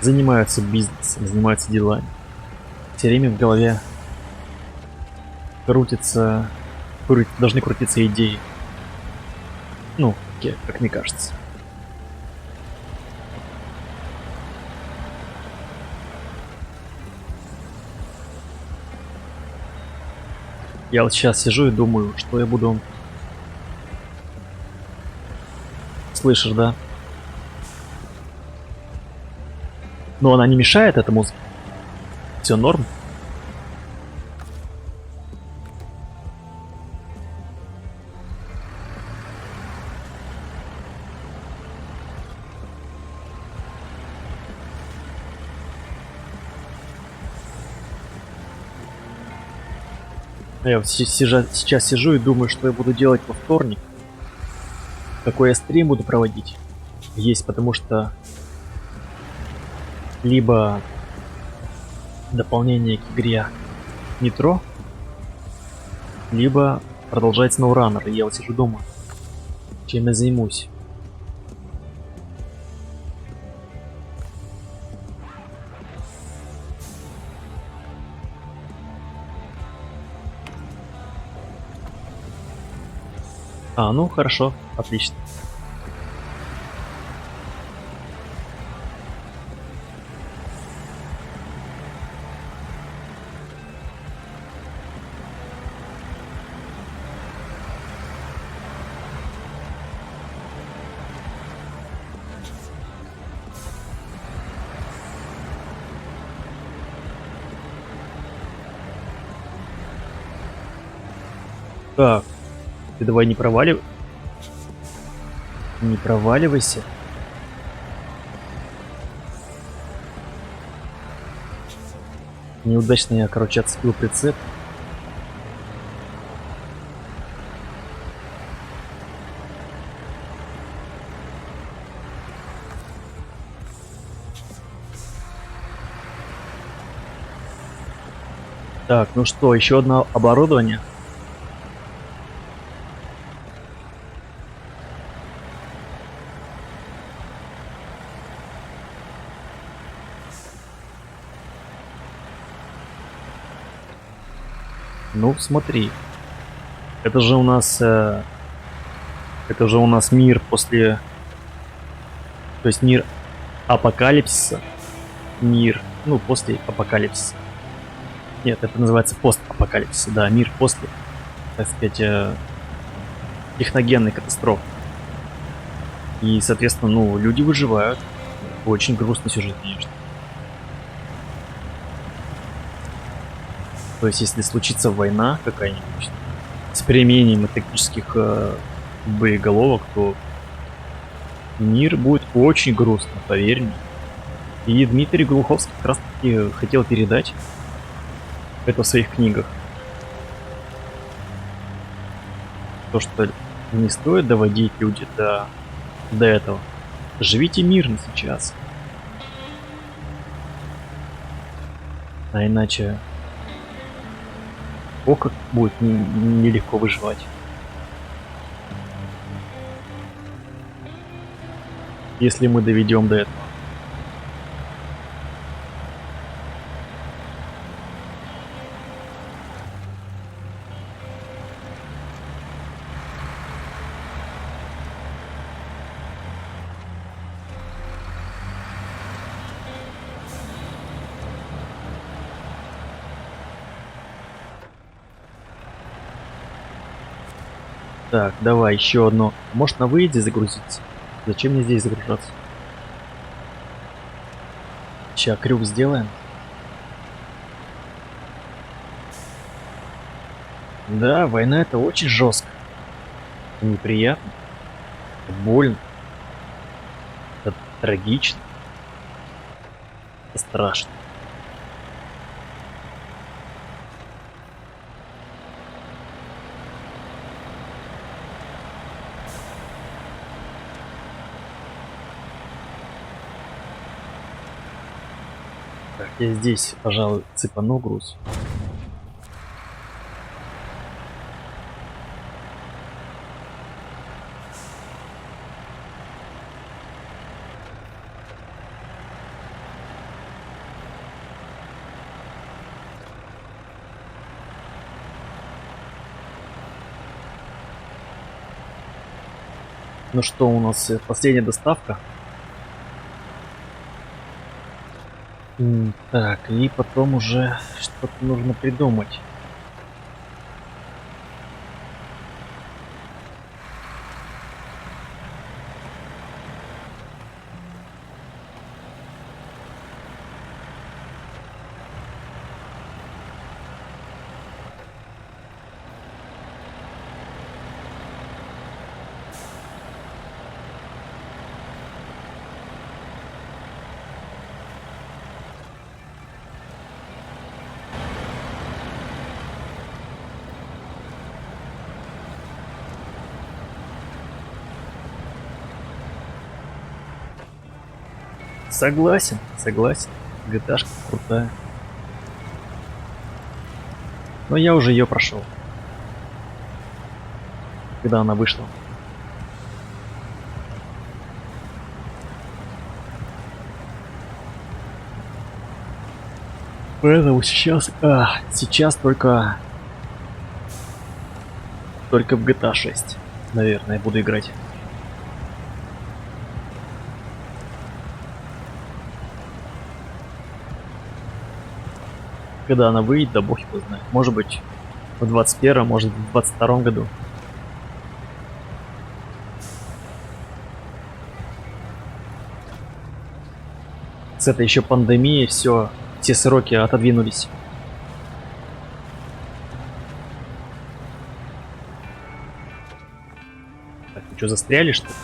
занимаются бизнесом, занимаются делами. Все время в голове должны крутиться идеи. Ну, как мне кажется. Я вот сейчас сижу и думаю, что я буду... Слышишь, да? Но она не мешает, эта музыка? Все норм? Я вот сейчас сижу и думаю, что я буду делать во вторник. Какой я стрим буду проводить. Есть, потому что либо дополнение к игре Метро, либо продолжать SnowRunner. И я вот сижу дома. Чем я займусь? Ну хорошо, отлично. Так, ты давай не проваливай. Не проваливайся. Неудачно я, короче, отцепил прицеп. Так, ну что, еще одно оборудование. Ну, смотри. Это же у нас мир после... То есть мир апокалипсиса. Мир, ну, после апокалипсиса. Нет, это называется постапокалипсис. Да, мир после, так сказать, техногенной катастрофы. И, соответственно, ну, люди выживают. Очень грустный сюжет, конечно. То есть, если случится война какая-нибудь с применением тактических боеголовок, то мир будет очень грустно, поверь мне. И Дмитрий Глуховский как раз таки хотел передать это в своих книгах. То, что не стоит доводить люди до этого. Живите мирно сейчас. А иначе... О, как будет нелегко выживать. Если мы доведем до этого. Так, давай еще одно. Может на выезде загрузиться? Зачем мне здесь загружаться? Сейчас крюк сделаем. Да, война это очень жестко. Неприятно. Это больно. Это трагично. Это страшно. Так, я здесь, пожалуй, цепану груз. Ну что, у нас последняя доставка. Так, и потом уже что-то нужно придумать. Согласен, согласен. GTA-шка крутая. Но я уже ее прошел. Когда она вышла. Поэтому сейчас... сейчас только в GTA 6, наверное, буду играть. Когда она выйдет, да бог его знает. Может быть в 21-м, может в 22-м году. С этой еще пандемией все сроки отодвинулись. Так, вы что, застряли, что ли?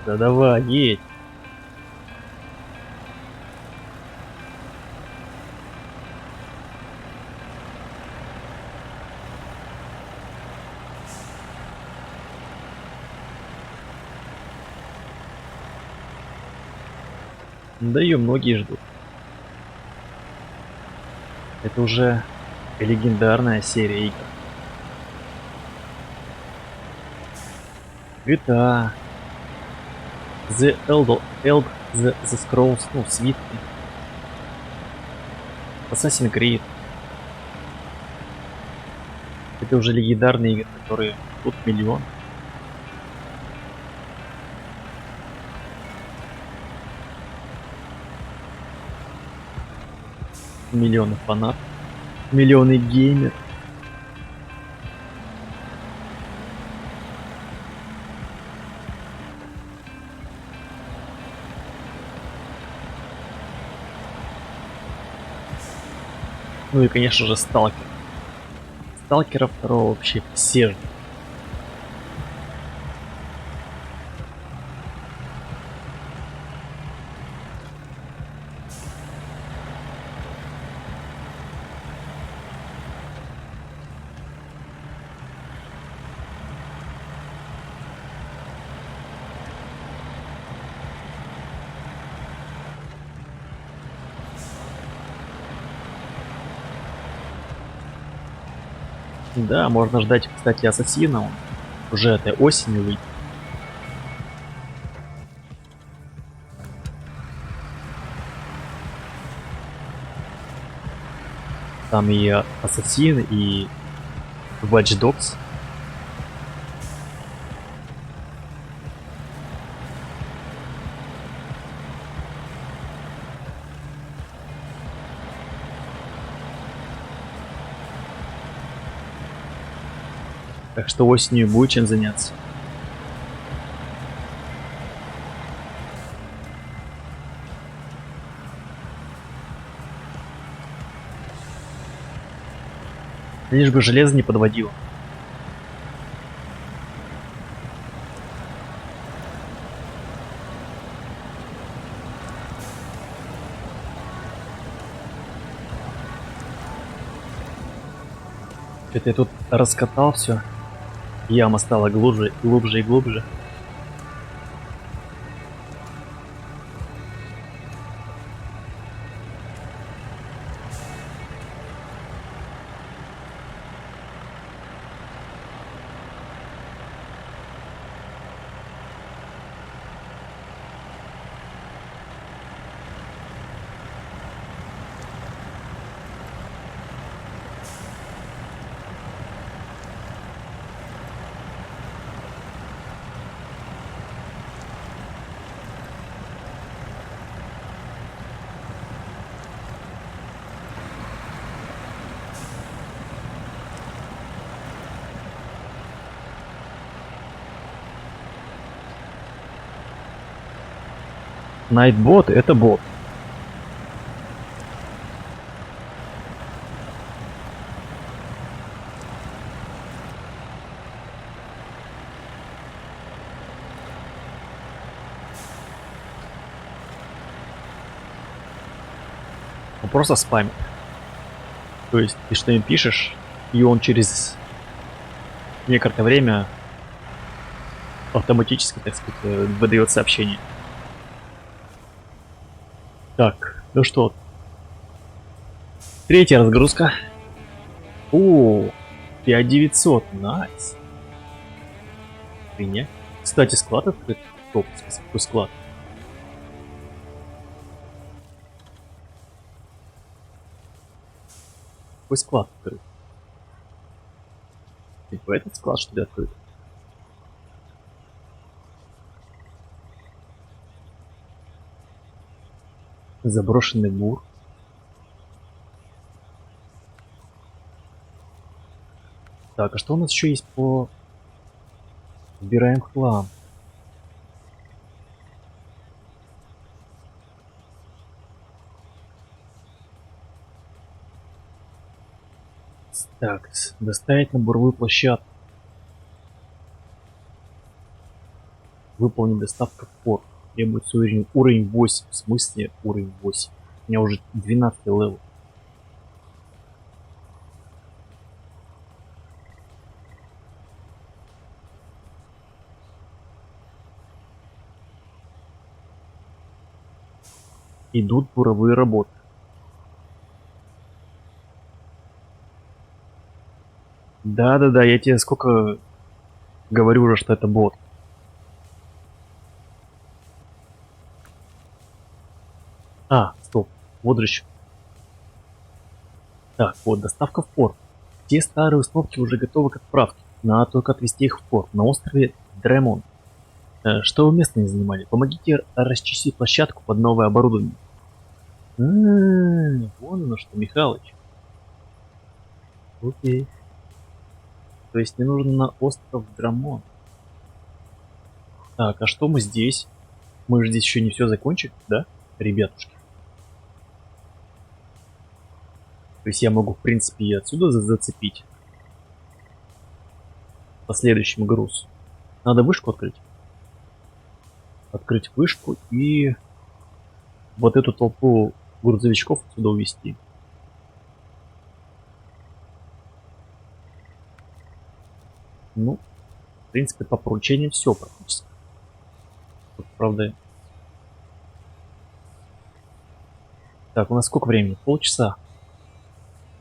Да давай, едь. Да ее многие ждут. Это уже легендарная серия игр. GTA, The Scrolls, ну, свитки. Assassin's Creed. Это уже легендарные игры, которые тут миллион. Миллионы фанатов, миллионы геймеров. Ну и, конечно же, Сталкер. Сталкера второго вообще все ждут. Да, можно ждать, кстати, Ассасина. Он уже этой осенью выйдет. Там и Ассасин, и Watch Dogs. Так что осенью будет чем заняться. Лишь бы железо не подводило. Что-то я тут раскатал все. Яма стала глубже, глубже и глубже. Найтбот — это бот. Он просто спамит. То есть ты что им пишешь, и он через некоторое время автоматически, так сказать, выдает сообщение. Так, ну что, третья разгрузка. О, 5900, найс. Принять. Кстати, склад открыт. Топ, какой склад? Какой склад открыт? Типа этот склад, что ли, открыт? Заброшенный мур. Так, а что у нас еще есть по... Выбираем хлам. Так, доставить на буровую площадку. Выполнить доставку в порт. Требуется уровень 8. В смысле уровень 8? У меня уже 12 левел. Идут буровые работы. Да-да-да, я тебе сколько говорю уже, что это бот. А, стоп. Вот же еще. Так, вот, доставка в порт. Все старые установки уже готовы к отправке. Надо только отвезти их в порт на острове Дремон. Что вы местные занимали? Помогите расчистить площадку под новое оборудование. Вон оно что, Михалыч. Окей. То есть мне нужно на остров Драмон. Так, а что мы здесь? Мы же здесь еще не все закончили, да, ребятушки? То есть я могу, в принципе, и отсюда зацепить по следующему грузу. Надо вышку открыть. Открыть вышку и вот эту толпу грузовичков отсюда увезти. Ну, в принципе, по поручениям все практически. Тут, правда... Так, у нас сколько времени? Полчаса.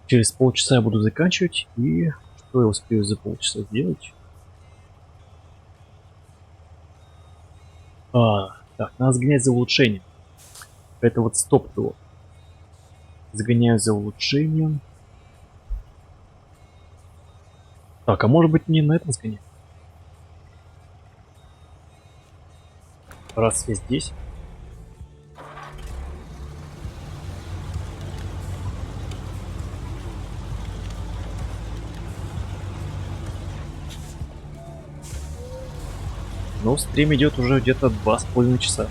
Через полчаса я буду заканчивать. И что я успею за полчаса сделать? Так, надо сгонять за улучшением. Это вот стоп-то. Загоняю за улучшением. Так, а может быть мне на этом сгонять? Раз я здесь. Но стрим идет уже где-то 2,5 часа.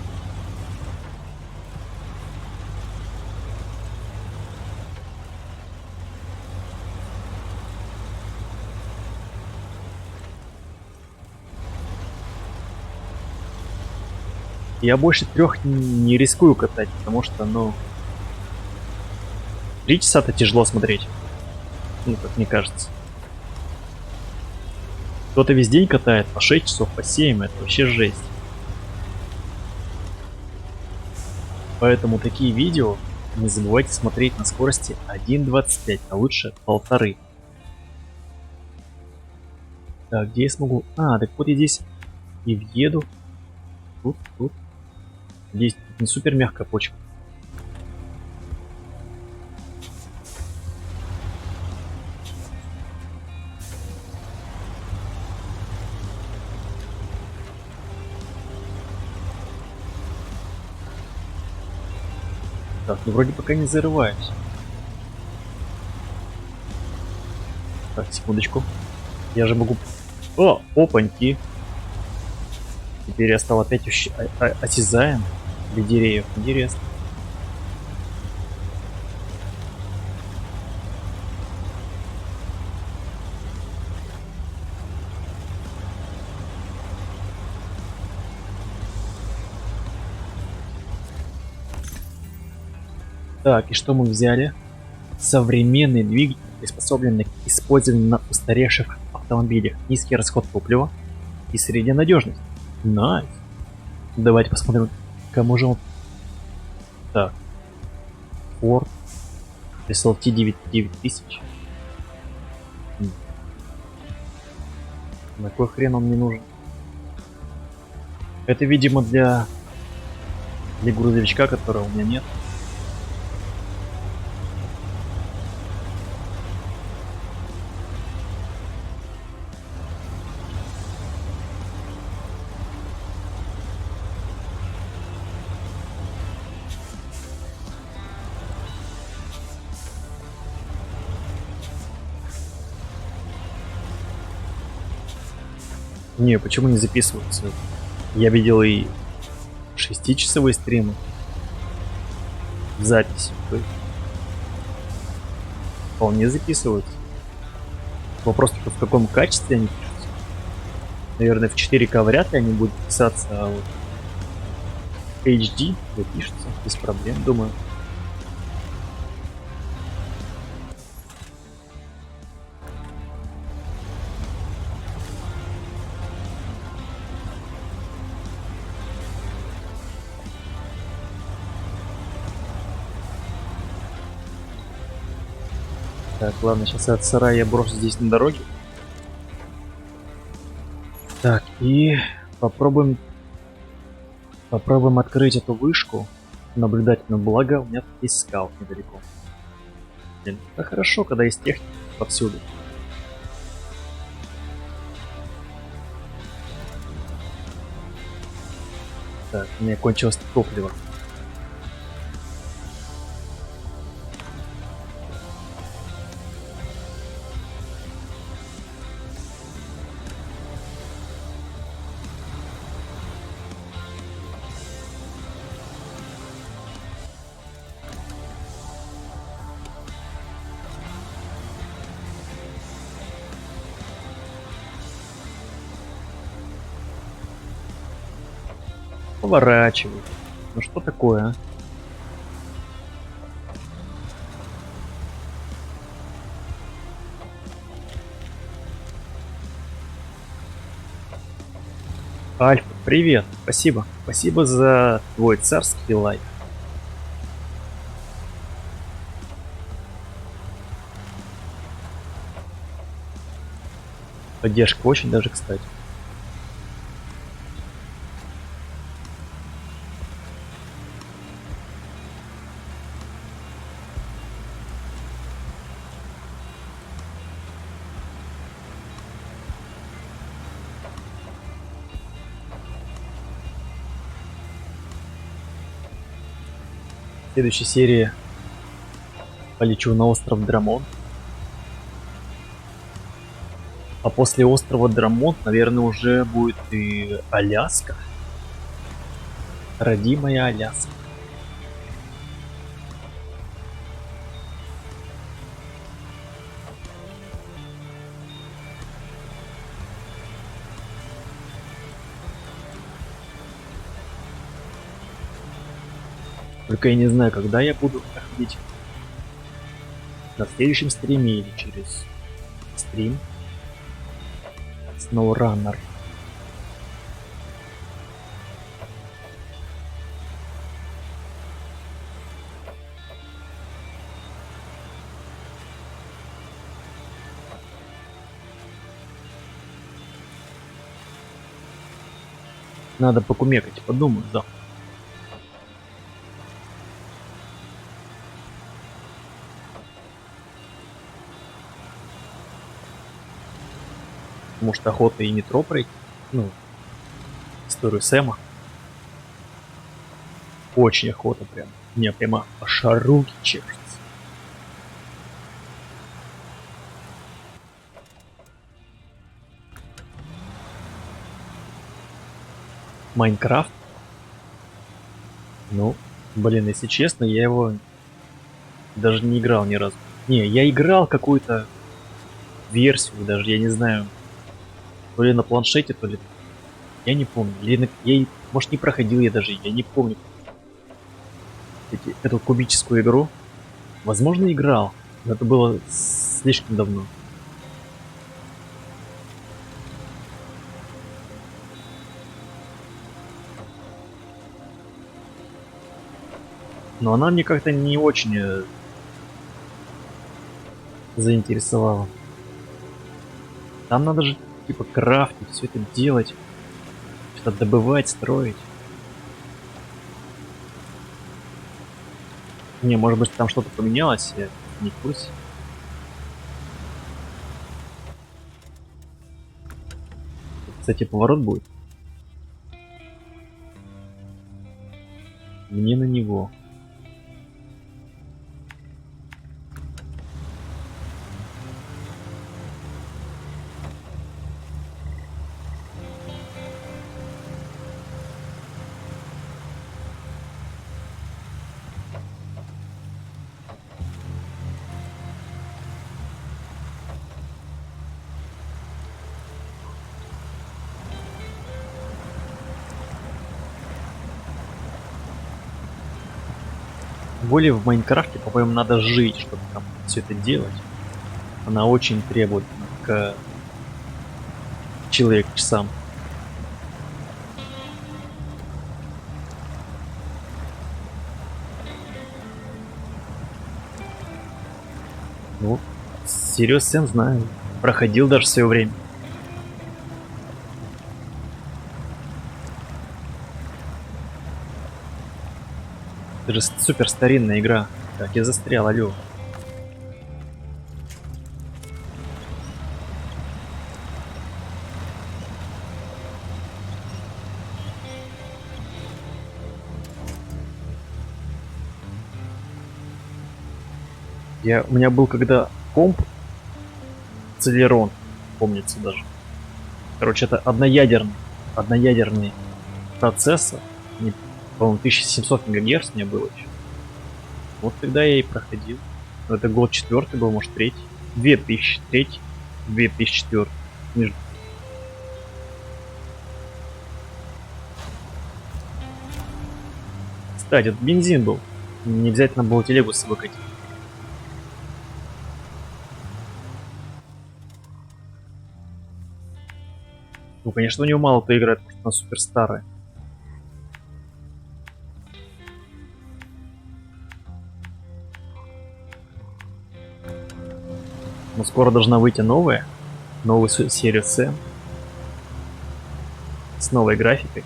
Я больше 3 не рискую катать, потому что, ну... 3 часа-то тяжело смотреть. Ну, как мне кажется. Кто-то весь день катает по 6 часов, по 7, это вообще жесть. Поэтому такие видео не забывайте смотреть на скорости 1.25, а лучше 1.5. Так, где я смогу... Так вот я здесь и въеду. Тут. Здесь не супер мягкая почва. Так, ну вроде пока не зарываюсь. Так, секундочку. Я же могу... Опаньки. Теперь я стал опять осязаем для деревьев. Интересно. Так, и что мы взяли? Современный двигатель, приспособленный к использованию на устаревших автомобилях. Низкий расход топлива и средняя надежность. Найс. Давайте посмотрим, кому же он... Так. Ford SLT 9000. На кой хрен он мне нужен? Это, видимо, для грузовичка, которого у меня нет. Не, почему не записываются? Я видел и 6-часовые стримы. Записи. Вполне записываются. Вопрос только в каком качестве они пишутся. Наверное, в 4К вряд ли они будут писаться, а вот HD пишется без проблем, думаю. Так, ладно, сейчас от сарая я брошу здесь на дороге. Так, и попробуем открыть эту вышку. Наблюдательно, благо у меня тут есть скаут недалеко. Блин, это хорошо, когда есть техника повсюду. Так, у меня кончилось топливо. Поворачивай. Ну что такое, а? Альфа, привет. Спасибо. Спасибо за твой царский лайк. Поддержка очень даже кстати. В следующей серии полечу на остров Драмон. А после острова Драмон, наверное, уже будет и Аляска. Родимая Аляска. Только я не знаю, когда я буду проходить. На следующем стриме или через стрим. SnowRunner. Надо покумекать, подумаю завтра. Может, охота и метро пройти? Ну, историю Сэма. Очень охота прям. Мне прямо аж руки чешутся. Майнкрафт? Ну, блин, если честно, я его даже не играл ни разу. Не, я играл какую-то версию, даже я не знаю. То ли на планшете, то ли... Я не помню. Может, не проходил я даже, я не помню. Эту кубическую игру. Возможно, играл. Но это было слишком давно. Но она мне как-то не очень заинтересовала. Там надо же типа крафтить, все это делать. Что-то добывать, строить. Не, может быть там что-то поменялось, я не в курсе. Кстати, поворот будет. Мне на него. Более в Майнкрафте, по-моему, надо жить, чтобы там все это делать. Она очень требовательна к человек-часам. Ну, Serious Sam знаю. Проходил даже в свое время. Это же супер старинная игра. Так, я застрял, алло. У меня был когда комп Celeron, помнится даже. Короче, это одноядерный процессор. По-моему, 1700 МГц мне было еще. Вот тогда я и проходил. Это год 4 был, может 3. 2003, 2004. Между. Кстати, это бензин был. Не обязательно было телегу с собой катить. Ну, конечно, у него мало кто играет, потому что она супер старая. Но скоро должна выйти новая серия С с новой графикой.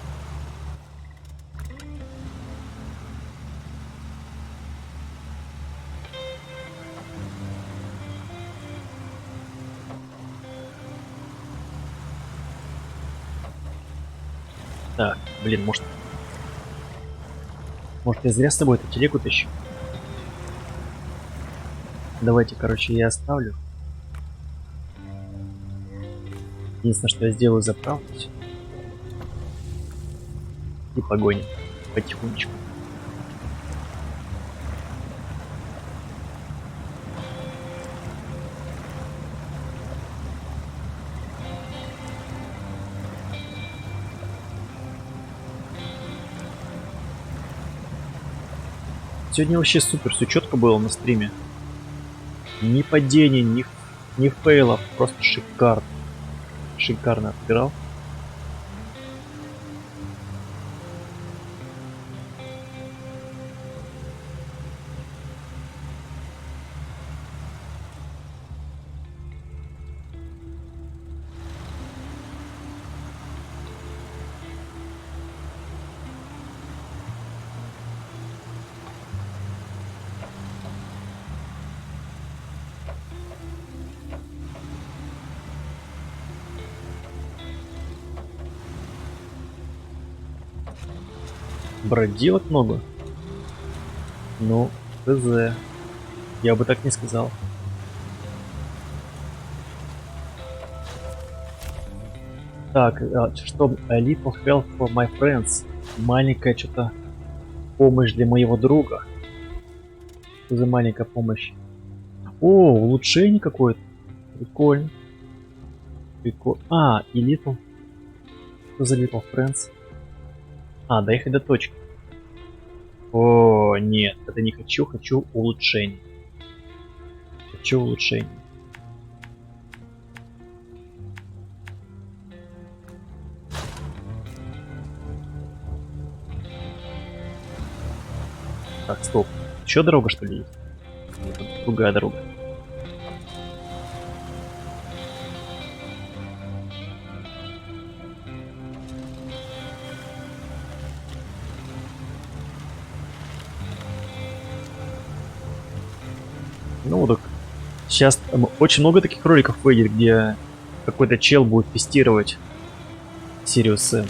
Так, блин, может я зря с собой эту телегу тащу? Давайте, короче, я оставлю. Единственное, что я сделаю, заправлюсь. И погоним. Потихонечку. Сегодня вообще супер, все четко было на стриме. Ни падений, ни фейлов, просто шикарно. Шикарно отбирал. Бродилок много. Ну, хз. Я бы так не сказал. Так, что? A little help for my friends. Маленькая что-то помощь для моего друга. Что за маленькая помощь? О, улучшение какое-то. Прикольно. Прикольно. А, и little. Что за little friends? А, доехать до точки. О, нет, это не хочу, хочу улучшение. Хочу улучшение. Так, стоп. Еще дорога, что ли, есть? Нет, это другая дорога. Ну, так сейчас очень много таких роликов выйдет, где какой-то чел будет тестировать Сириус Сэм.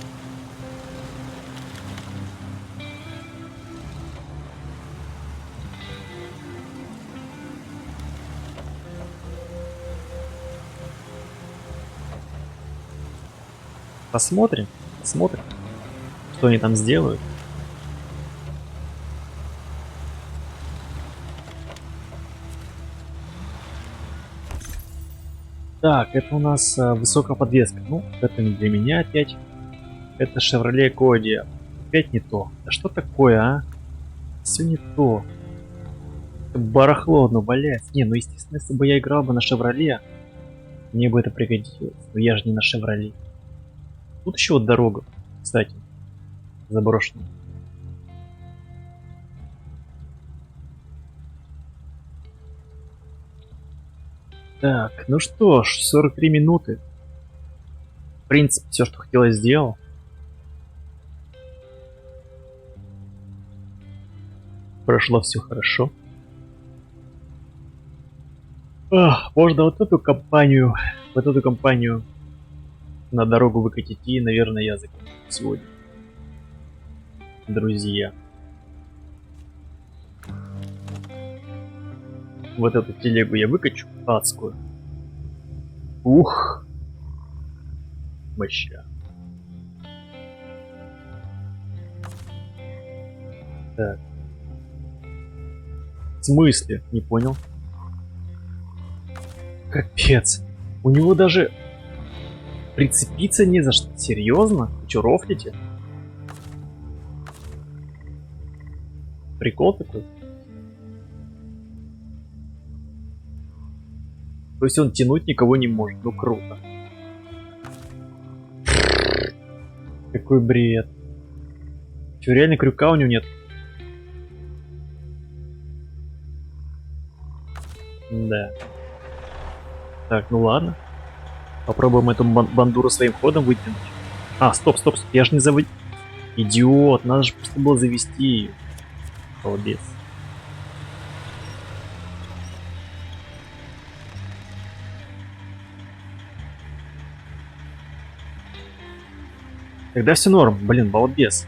Посмотрим, посмотрим, что они там сделают. Так, это у нас высокая подвеска. Ну, это не для меня опять. Это Chevrolet Kodiaq. Опять не то. Да что такое, а? Все не то. Это барахло, ну, блядь. Не, ну, естественно, если бы я играл бы на Chevrolet, мне бы это пригодилось. Но я же не на Chevrolet. Тут еще вот дорога, кстати, заброшенная. Так, ну что ж, 43 минуты. В принципе, все, что хотел, я сделал. Прошло все хорошо. Можно вот эту компанию на дорогу выкатить, и, наверное, я закончу сегодня. Друзья. Вот эту телегу я выкачу, адскую. Ух. Моща. Так. В смысле? Не понял. Капец. У него даже прицепиться не за что. Серьезно? Вы чё, рофлите? Прикол такой. То есть он тянуть никого не может. Ну круто. Какой бред. Че, реально крюка у него нет? Да. Так, ну ладно. Попробуем эту бандуру своим ходом вытянуть. А, стоп, стоп, стоп. Я же не заводил. Идиот, надо же просто было завести ее. Молодец. Тогда все норм. Блин, балбес.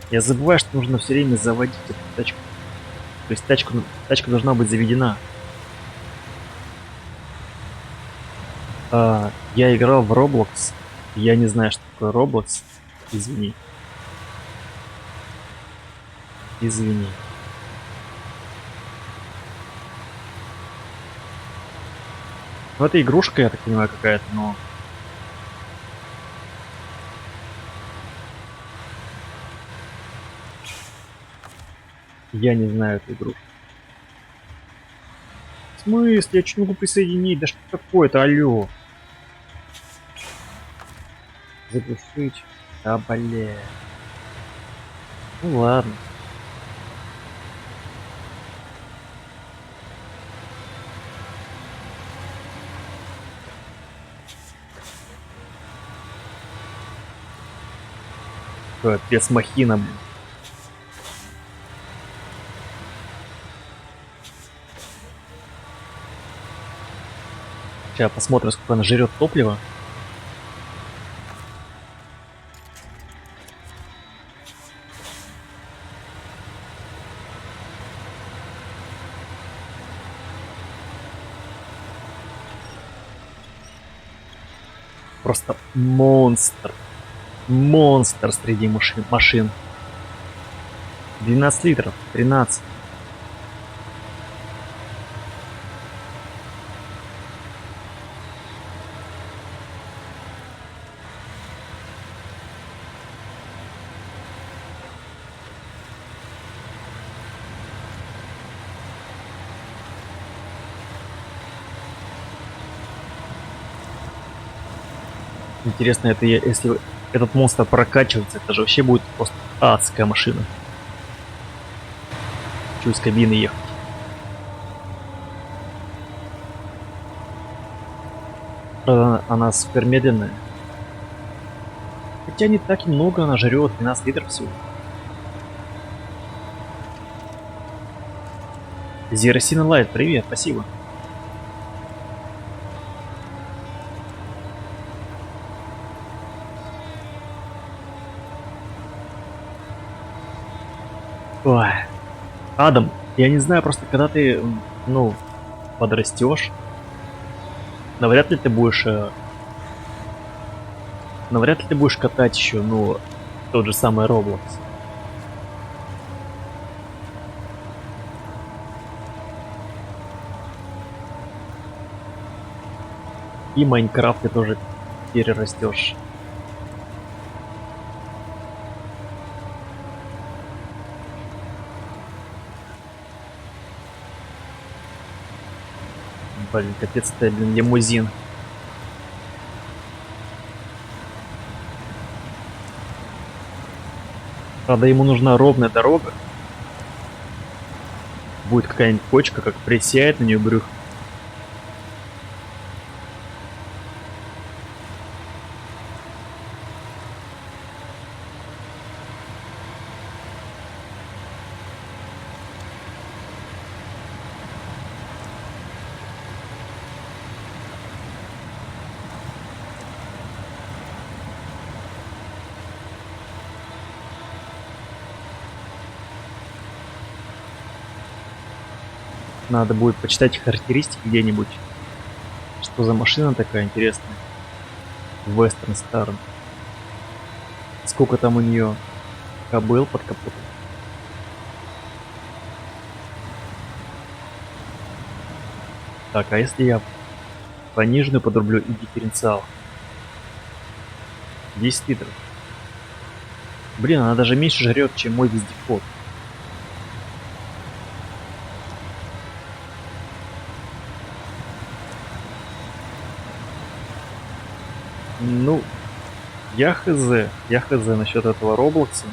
Я забываю, что нужно все время заводить эту тачку. То есть тачка должна быть заведена. Я играл в Roblox. Я не знаю, что такое Roblox. Извини. Извини. Ну, это игрушка, я так понимаю, какая-то, но... Я не знаю эту игрушку. В смысле? Я чуть не могу присоединить? Да что такое-то, алло? Заглушить. А, бля. Ну ладно. Капец, махина, блин. Сейчас посмотрим, сколько она жрет топлива. Просто монстр. Монстр среди машин. 12 литров. 13. Интересно, это если этот монстр прокачивается, это же вообще будет просто адская машина. Хочу из кабины ехать. Правда, она супер медленная. Хотя не так и много она жрет, 12 литров всего. Зеросина Лайт, привет, спасибо. Ой. Адам, я не знаю, просто когда ты, ну, подрастешь, навряд ли ты будешь катать еще, ну, тот же самый Roblox. И Майнкрафт ты тоже перерастешь. Блин, капец, это, блин, лимузин. Правда, ему нужна ровная дорога. Будет какая-нибудь кочка, как присядет на нее брюх. Надо будет почитать характеристики где-нибудь. Что за машина такая интересная? Western Star. Сколько там у нее кобыл под капотом? Так, а если я пониженную подрублю и дифференциал? 10 литров. Блин, она даже меньше жрет, чем мой вездеход. Ну, я хз насчет этого Роблокса.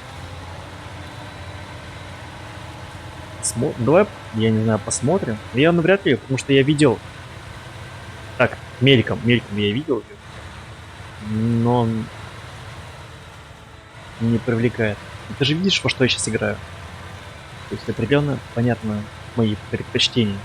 Давай, я не знаю, посмотрим. Я навряд ли, потому что я видел... Так, мельком я видел, но он не привлекает. Ты же видишь, во что я сейчас играю. То есть определенно понятно мои предпочтения.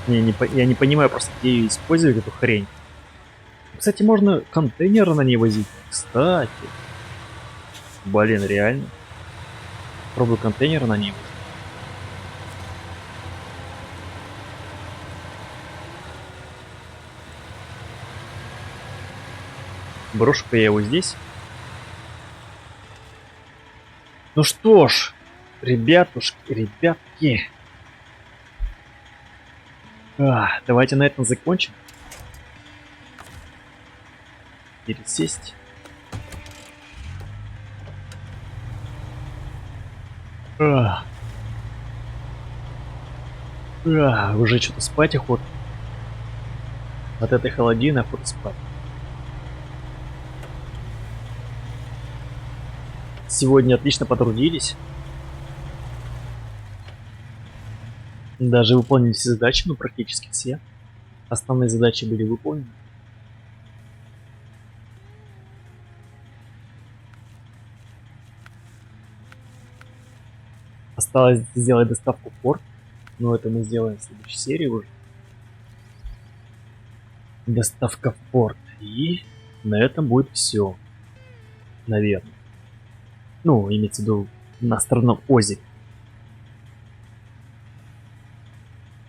Я не понимаю просто, где ее использовать, эту хрень. Кстати, можно контейнеры на ней возить. Кстати. Блин, реально. Пробую контейнеры на ней возить. Брошу-ка я его здесь. Ну что ж, ребятки. Давайте на этом закончим. Пересесть. Уже что-то спать охота. От этой холодины охота спать. Сегодня отлично потрудились. Даже выполнили все задачи, ну практически все. Основные задачи были выполнены. Осталось сделать доставку в порт. Но это мы сделаем в следующей серии уже. Доставка в порт. И на этом будет все. Наверное. Ну, имеется в виду на островном озере.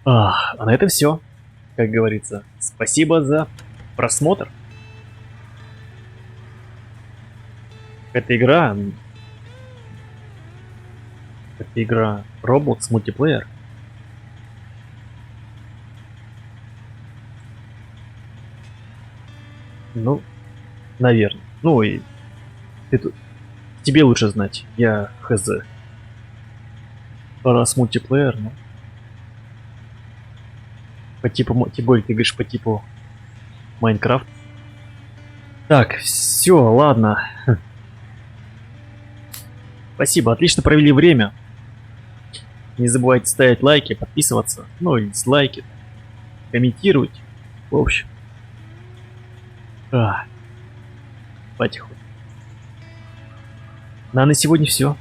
А на этом все. Как говорится, спасибо за просмотр. Эта игра Roblox мультиплеер. Ну, наверное. Ну и тебе лучше знать. Я хз. Раз мультиплеер, ну. По типу, тем более ты говоришь по типу Майнкрафт. Так, все, ладно. Спасибо, отлично провели время. Не забывайте ставить лайки, подписываться, ну или дизлайки, комментировать. В общем. Потихоньку. На сегодня все.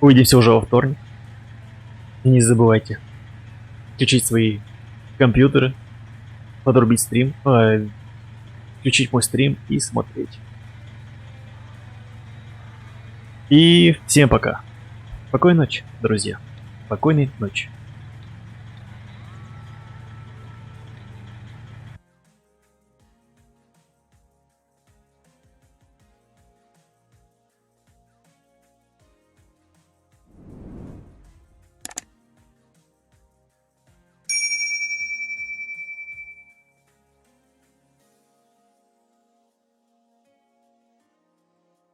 Увидимся уже во вторник. И не забывайте включить свои компьютеры, подрубить стрим, включить мой стрим и смотреть. И всем пока. Спокойной ночи, друзья. Спокойной ночи.